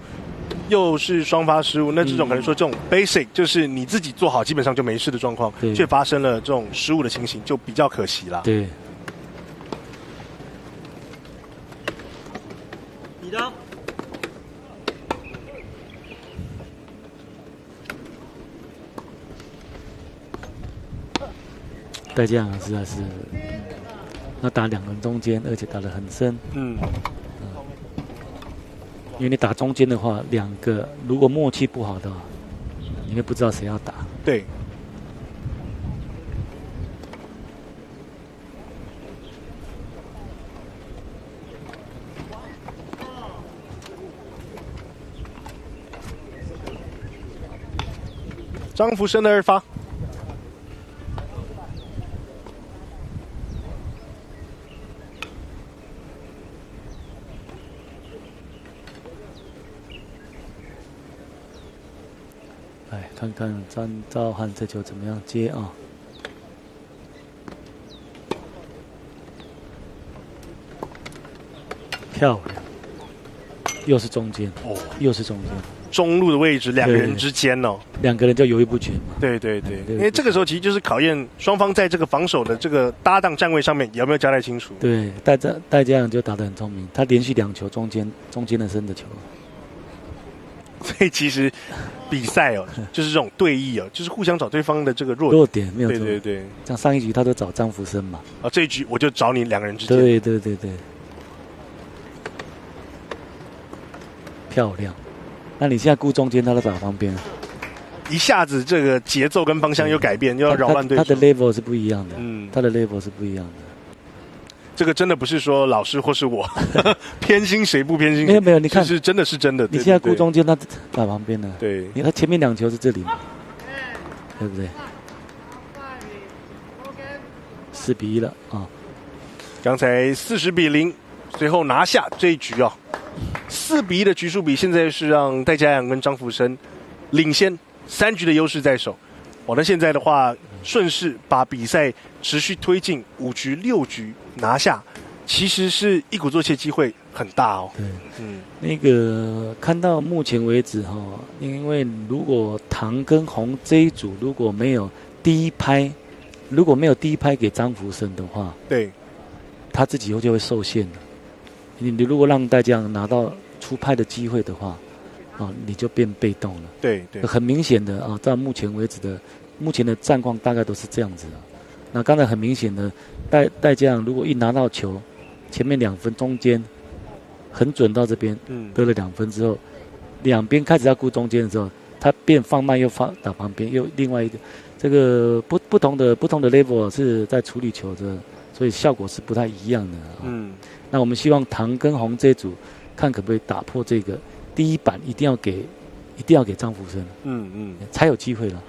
又是双发失误，那这种可能说这种 basic 就是你自己做好基本上就没事的状况，却发生了这种失误的情形，就比较可惜啦。对。你的。戴嘉洋实在是，要打2个人中间，而且打得很深。因为你打中间的话，2个如果默契不好的话，你会不知道谁要打。对。张福生的2发。看看张兆翰这球怎么样接啊？漂亮，又是中间又是中间，中路的位置2个人之间2个人就犹豫不决嘛。对，因为这个时候其实就是考验双方在这个防守的这个搭档站位上面有没有交代清楚。对，戴嘉洋就打得很聪明，他连续2球中间的深的球。所以其实比赛就是这种对弈就是互相找对方的这个弱点，没有错。对。像上一局他都找张福生嘛，这一局我就找你2个人之间。对。漂亮。那你现在顾中间，他都找旁边，一下子这个节奏跟方向又改变，又要扰乱对手。他的 level 是不一样的，他的 level 是不一样的。这个真的不是说老师或是我偏心谁不偏心，没有，你看是真的是真的。你现在顾中间，他打旁边的，对，他前面2球是这里嘛，对不对？4-1了啊！刚才40-0，最后拿下这一局4-1的局数比现在是让戴嘉洋跟张福生领先3局的优势在手。那现在的话，顺势把比赛持续推进5局6局拿下，其实是一鼓作气机会很大哦。对，那个看到目前为止因为如果唐跟洪这一组如果没有第一拍给张福生的话，对，他自己就会受限了。你如果让戴将洋拿到出拍的机会的话，你就变被动了。对，很明显的到目前为止的目前的战况大概都是这样子的。那刚才很明显的戴将洋如果一拿到球，前面2分中间很准到这边，得了2分之后，两边开始要顾中间的时候，他变放慢又打旁边，又另外一个这个不同的 level 是在处理球的，所以效果是不太一样的。那我们希望唐跟洪这一组看可不可以打破这个第一板一定要给张福生，才有机会了。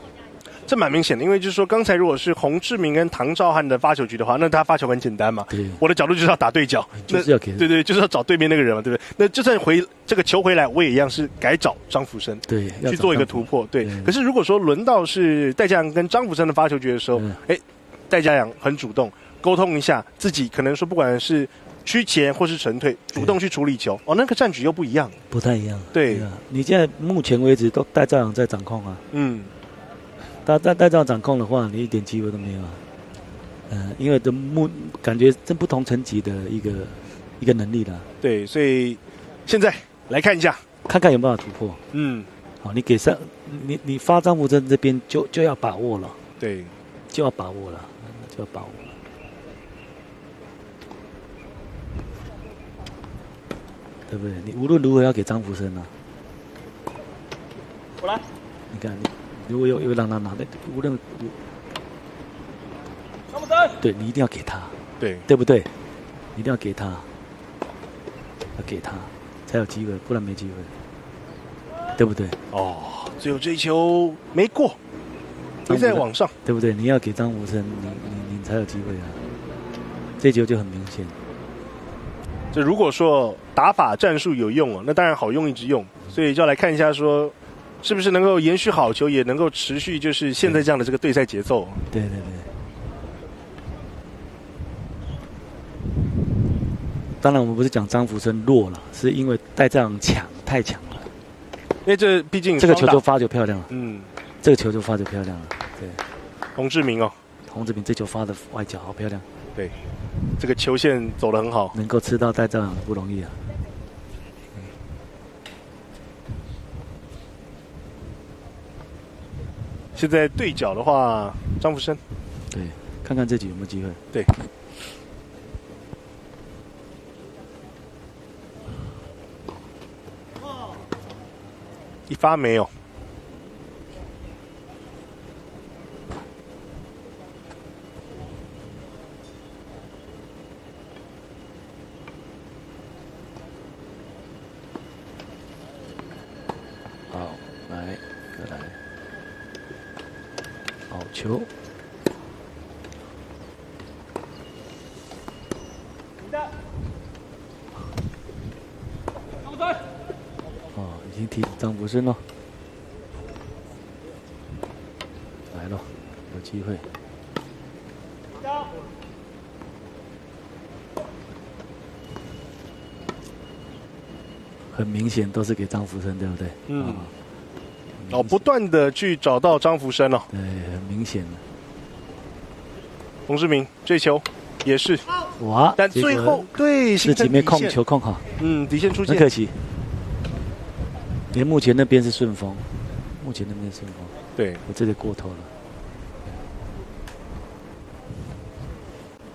这蛮明显的，因为就是说，刚才如果是洪志明跟唐兆汉的发球局的话，那他发球很简单嘛。对，我的角度就是要打对角，就是要给。对，就是要找对面那个人嘛，对不对？那就算这个球回来，我也一样是改找张福生，对，去做一个突破。对。可是如果说轮到是戴将洋跟张福生的发球局的时候，戴将洋很主动沟通一下，自己可能说不管是趋前或是沉退，主动去处理球，那个战局又不一样，不太一样。对，你现在目前为止都戴将洋在掌控啊。戴将洋掌控的话，你一点机会都没有啊。因为感觉真不同层级的一个能力啦。对，所以现在来看一下，看看有没有办法突破。好，你给你发张福生这边就要把握了。对，就要把握了。对不对？你无论如何要给张福生啊。我来。你看，如果有让他拿的，无论张福生，对你一定要给他，对不对？一定要给他，要给他才有机会，不然没机会，对不对？最后这一球没过，没在网上，对不对？你要给张福生，你才有机会啊。这球就很明显。这如果说打法战术有用那当然好用一直用，所以就要来看一下说，是不是能够延续好球，也能够持续就是现在这样的这个对赛节奏。对。当然我们不是讲张福生弱了，是因为戴将洋太强了。因为这毕竟这个球就发就漂亮了。这个球就发就漂亮了。对。洪志明这球发的外角好漂亮。对。这个球线走得很好，能够吃到戴将洋不容易啊。现在对角的话，张福生，对，看看这局有没有机会。对，一发没有。球，已经提张福生了，来了，有机会。很明显都是给张福生，对不对？不断的去找到张福生对，很明显的。洪志明这球也是，但最后对自己没控球控好，底线出现，很可惜。连目前那边是顺风，对，我这里过头了。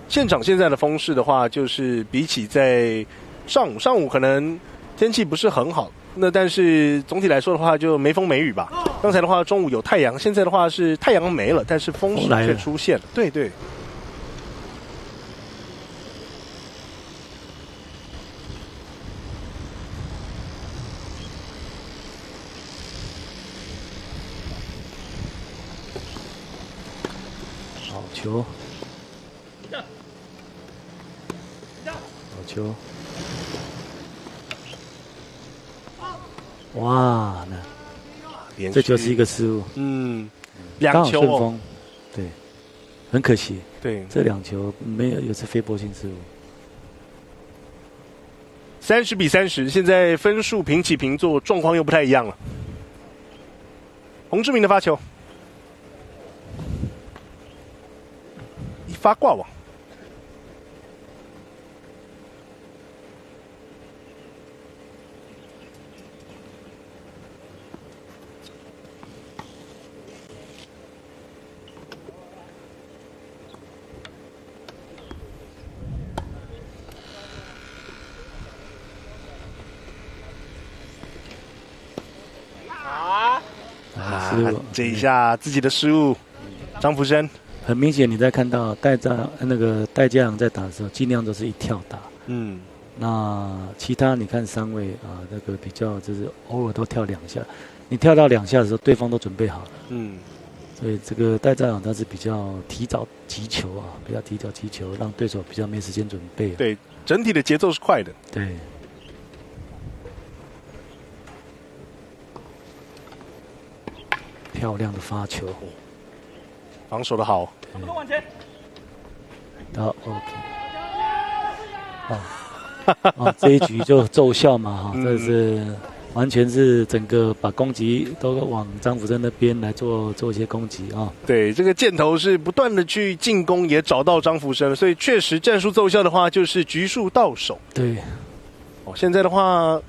现场现在的风势的话，就是比起在上午可能天气不是很好。那但是总体来说的话，就没风没雨吧。刚才的话中午有太阳，现在的话是太阳没了，但是风势却出现了。对。好球，好球。哇，这就是一个失误。两球顺风，对，很可惜。对，这2球没有次飞波性失误。30-30，现在分数平起平坐，状况又不太一样了。洪志明的发球，一发挂网。这一下自己的失误，张福生很明显，你在看到戴家阳在打的时候，尽量都是一跳打。嗯，那其他你看3位啊，那个比较就是偶尔都跳2下，你跳到2下的时候，对方都准备好了。嗯，所以这个戴家阳他是比较提早击球啊，比较提早击球，让对手比较没时间准备。对，整体的节奏是快的。对。漂亮的发球，防守的好。好 ，OK。哦，这一局就奏效嘛，哈，这是完全是整个把攻击都往张福生那边来做一些攻击啊。对，这个箭头是不断的去进攻，也找到张福生，所以确实战术奏效的话，就是局数到手。对。哦，现在的话，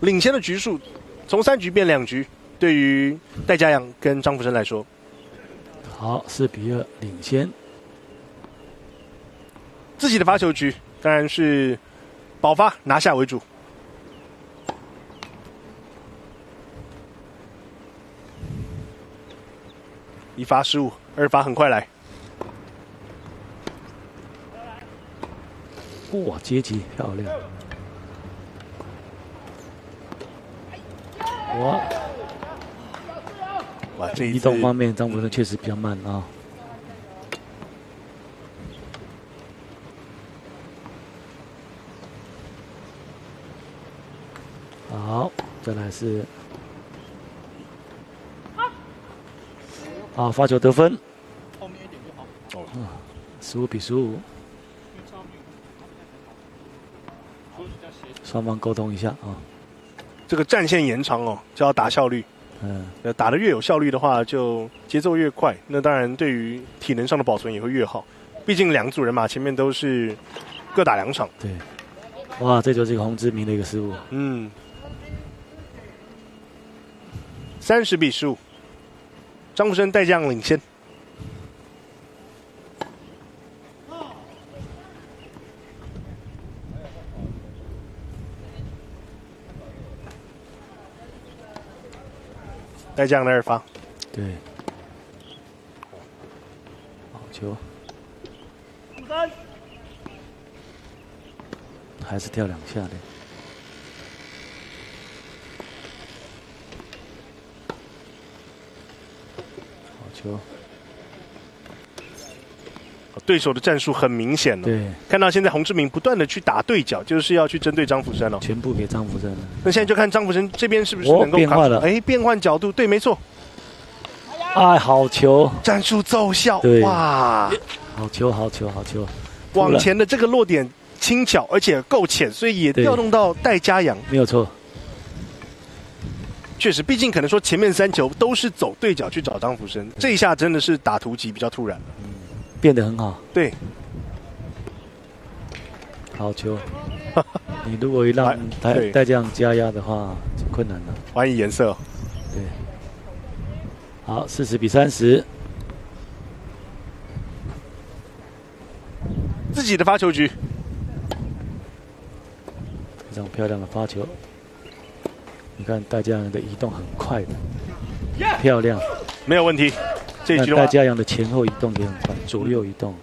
领先的局数从3局变2局。对于戴家阳跟张福生来说，好4-2领先。自己的发球局当然是保发拿下为主。1发失误，2发很快来。哇，接击漂亮！哇！哇，这移动方面，张福生确实比较慢啊。好，再来是，好发球得分。后面一点就好。哦，15-15。双方沟通一下啊。这个战线延长哦，就要打效率。打得越有效率的话，就节奏越快。那当然，对于体能上的保存也会越好。毕竟2组人马前面都是各打2场。对，哇，这就是一个洪志明的一个失误。嗯，30-15，张福生戴将领先。戴将的2发，对，好球，还是跳2下的，好球。对手的战术很明显了，对，看到现在洪志明不断的去打对角，就是要去针对张福生了，全部给张福生了。那现在就看张福生这边是不是能够变化了，变换角度，对，没错。哎，好球！战术奏效，哇！好球，好球，好球！往前的这个落点轻巧，而且够浅，所以也调动到戴家阳，没有错。确实，毕竟可能说前面3球都是走对角去找张福生，这一下真的是打突击比较突然了。变得很好，对，好球！你如果一让戴将加压的话，就困难了。欢迎颜色，对，好，40-30，自己的发球局，非常漂亮的发球。你看戴家阳的移动很快的，漂亮，没有问题。这一局戴家阳的前后移动也很快，左右移动。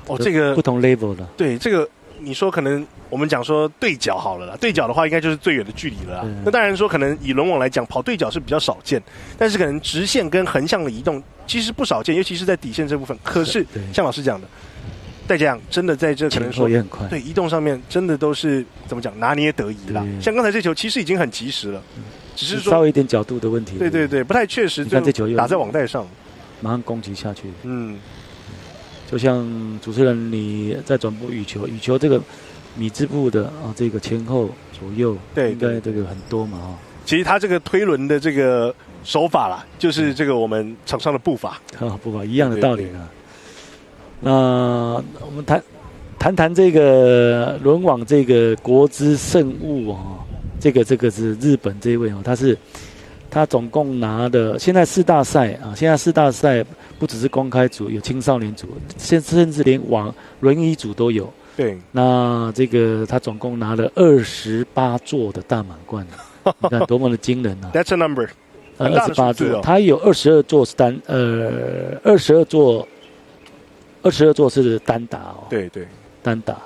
哦，这个不同 level 的。对，这个你说可能我们讲说对角好了啦，对角的话应该就是最远的距离了啦。那当然说可能以轮网来讲，跑对角是比较少见，但是可能直线跟横向的移动其实不少见，尤其是在底线这部分。可是像老师讲的，戴家阳真的在这可能说也很快，对移动上面真的都是怎么讲拿捏得宜啦。像刚才这球其实已经很及时了，只是说稍微一点角度的问题。对对对，不太确实。看这球打在网带上。马上攻击下去，就像主持人你在转播羽球，羽球这个米字部的这个前后左右，对，应该这个很多嘛其实他这个推轮的这个手法啦，就是这个我们场上的步伐，步伐一样的道理啊。那我们谈这个轮网这个国之圣物这个是日本这一位他总共拿的现在4大赛啊，现在4大赛不只是公开组，有青少年组，甚至连轮椅组都有。对，那这个他总共拿了28座的大满贯，你看多么的惊人啊 ！That's a number， 28座，他有22座是22座是单打对，单打。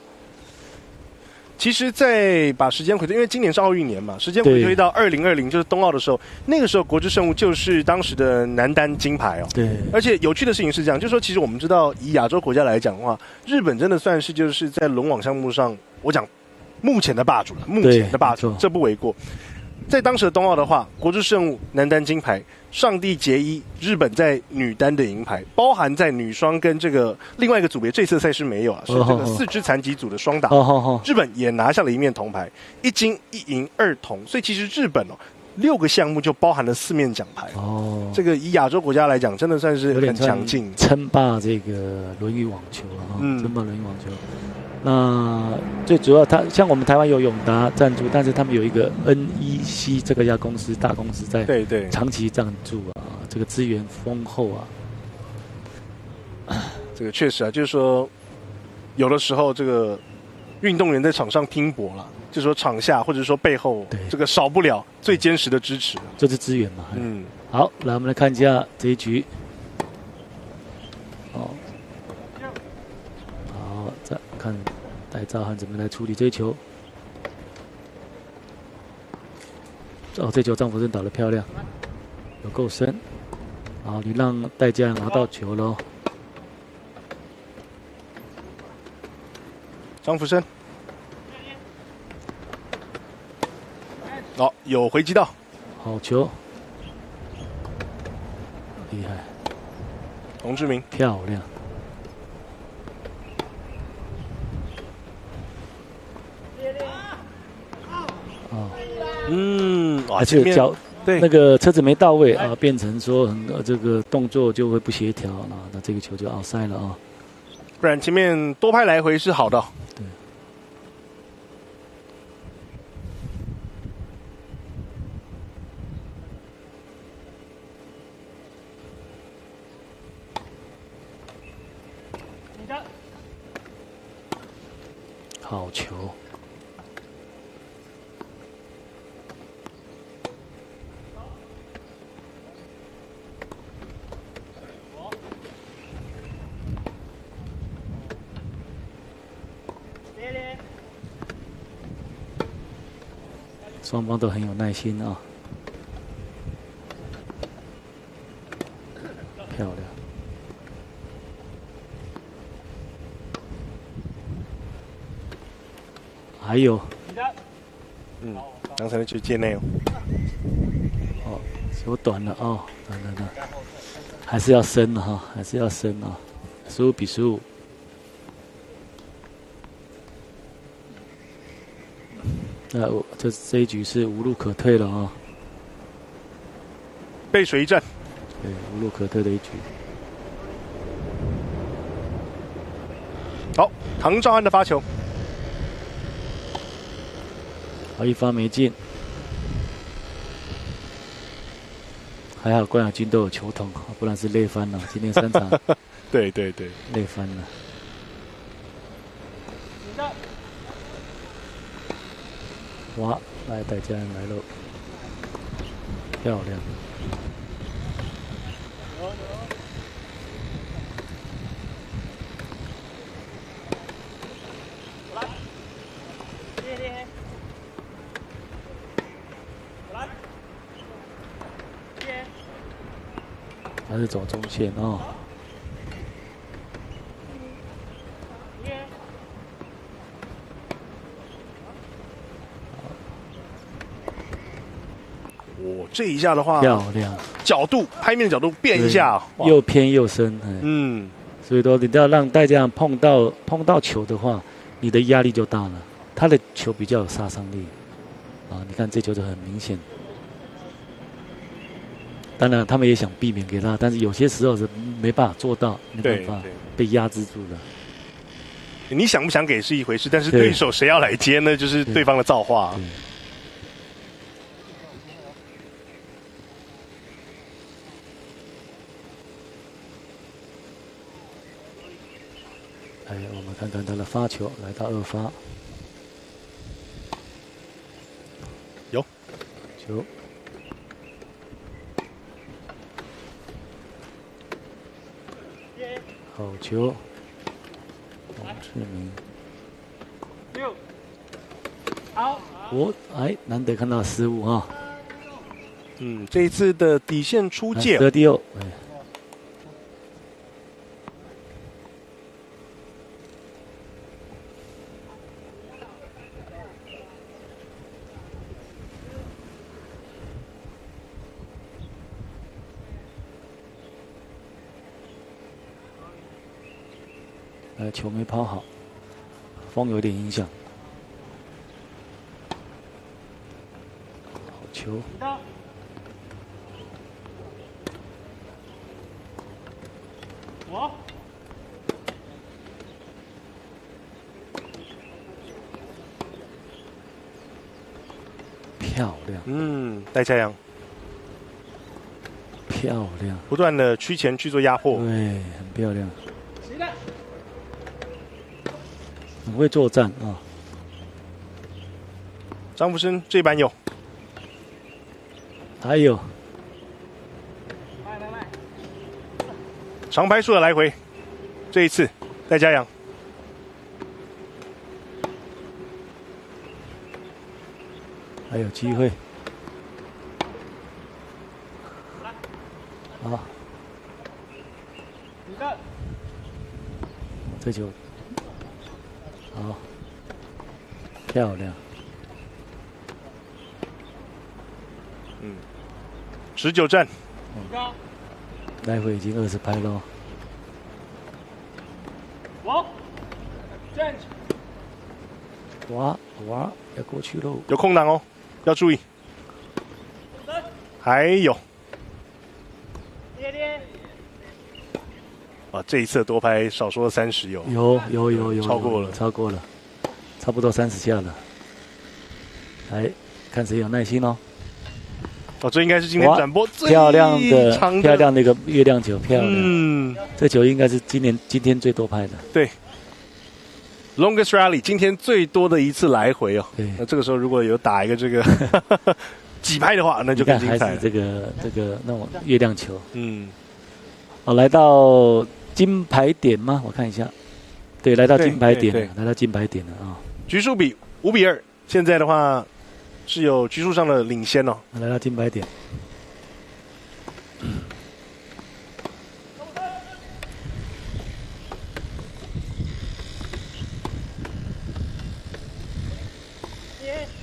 其实，在把时间回推，因为今年是奥运年嘛，时间回推到2020，就是冬奥的时候，那个时候国之圣物就是当时的男单金牌对，而且有趣的事情是这样，就是说，其实我们知道，以亚洲国家来讲的话，日本真的算是就是在轮网项目上，我讲目前的霸主了，这不为过。在当时的冬奥的话，国之圣物男单金牌，上地结衣，日本在女单的银牌，包含在女双跟这个另外一个组别，这次的赛事没有啊，是这个4肢残疾组的双打，日本也拿下了1面铜牌，1金1银2铜，所以其实日本6个项目就包含了4面奖牌这个以亚洲国家来讲，真的算是很强劲，称霸这个轮椅网球称霸轮椅网球。那最主要，像我们台湾有永达赞助，但是他们有一个 NEC 这个家公司大公司在长期赞助这个资源丰厚这个确实就是说，有的时候这个运动员在场上拼搏了，就是说场下或者说背后，这个少不了最坚实的支持，就是资源嘛。好，来我们来看一下这一局。再看戴兆汉怎么来处理这一球。这球张福生打得漂亮，有够深。好，你让戴家拿到球喽。张福生，有回击到，好球，厉害。洪志明，漂亮。而且脚那个车子没到位变成说这个动作就会不协调那这个球就outside了不然前面多拍来回是好的。对。好球。双方都很有耐心漂亮。还有，刚才那球界内球短了等，还是要深还是要深15比15。那这一局是无路可退了背水一战，对，无路可退的一局。好，唐兆安的发球，一发没进，还好关雅君都有球桶，不然是累翻了。今天3场，对，累翻了。哇，来戴家人来了，漂亮。还是走中线这一下的话，漂亮，角度拍面的角度变一下，又偏又深，所以说你要让戴家人碰到球的话，你的压力就大了。他的球比较有杀伤力啊。你看这球就很明显。当然，他们也想避免给他，但是有些时候是没办法做到，没办法被压制住了。你想不想给是一回事，但是对手谁要来接呢？就是对方的造化。哎，我们看看他的发球，来到2发，有球。好球，洪志明6，好，难得看到失误啊！这一次的底线出界，得第2，球没抛好，风有点影响。好球！漂亮！戴家阳，漂亮！不断的趋前去做压迫，对，很漂亮。很会作战啊！张福生这板有，还有长拍数的来回，这一次戴家阳还有机会。好，这球。好，漂亮。19战，来回已经20拍了。哇，要过去喽！有空档哦，要注意。还有，这一次多拍少说30有，有，超过了，差不多30下了。来看谁有耐心哦。这应该是今天转播最漂亮的一个月亮球，漂亮。这球应该是今天最多拍的。对 ，Longest Rally 今天最多的一次来回哦。对，那这个时候如果有打一个这个几拍的话，那就更精彩了。这个那种月亮球。来到金牌点吗？我看一下。对，来到金牌点了，来到金牌点了啊。局数比5-2，现在的话是有局数上的领先哦。来到金牌点。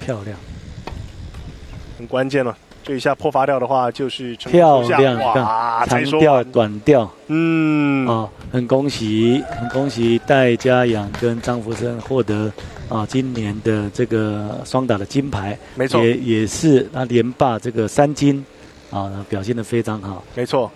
漂亮，很关键了。这一下破发掉的话，就是漂亮，哇，长调短调，很恭喜戴家阳跟张福生获得今年的这个双打的金牌，没错，也是他连霸这个3金，表现得非常好，没错，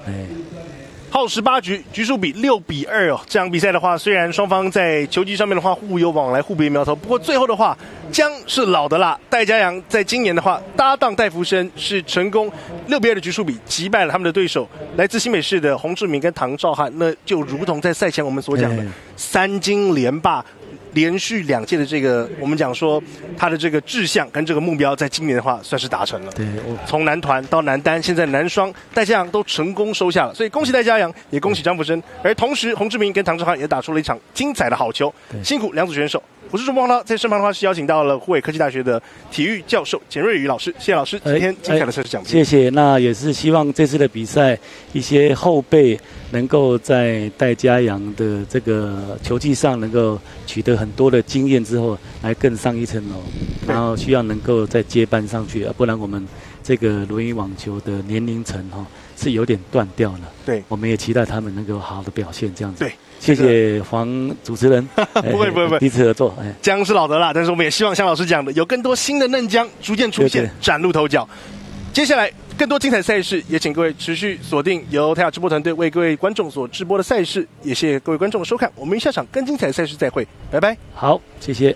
耗18局，局数比6-2哦。这场比赛的话，虽然双方在球技上面的话互有往来、互别苗头，不过最后的话，姜是老的辣。戴家阳在今年的话，搭档戴福生是成功6-2的局数比击败了他们的对手，来自新北市的洪志明跟唐兆翰。那就如同在赛前我们所讲的，3金连霸。连续2届的这个，我们讲说他的这个志向跟这个目标，在今年的话算是达成了。对，从男团到男单，现在男双，戴家阳都成功收下了，所以恭喜戴家阳，也恭喜张福生。而同时，洪志明跟唐志翰也打出了一场精彩的好球，辛苦2组选手。我是朱梦涛，在身旁的话是邀请到了湖北科技大学的体育教授简瑞宇老师，谢谢老师今天精彩的赛事讲评。谢谢，那也是希望这次的比赛，一些后辈能够在戴家阳的这个球技上能够取得很多的经验之后，来更上一层楼，然后希望能够再接班上去，不然我们这个轮椅网球的年龄层是有点断掉了。对，我们也期待他们能够好的表现，这样子。对，谢谢黄主持人。不会，第一次合作。姜是老的辣，但是我们也希望像老师讲的，有更多新的嫩姜逐渐出现，崭露头角。接下来更多精彩赛事，也请各位持续锁定由泰雅直播团队为各位观众所直播的赛事。也谢谢各位观众的收看，我们下场更精彩赛事再会，拜拜。好，谢谢。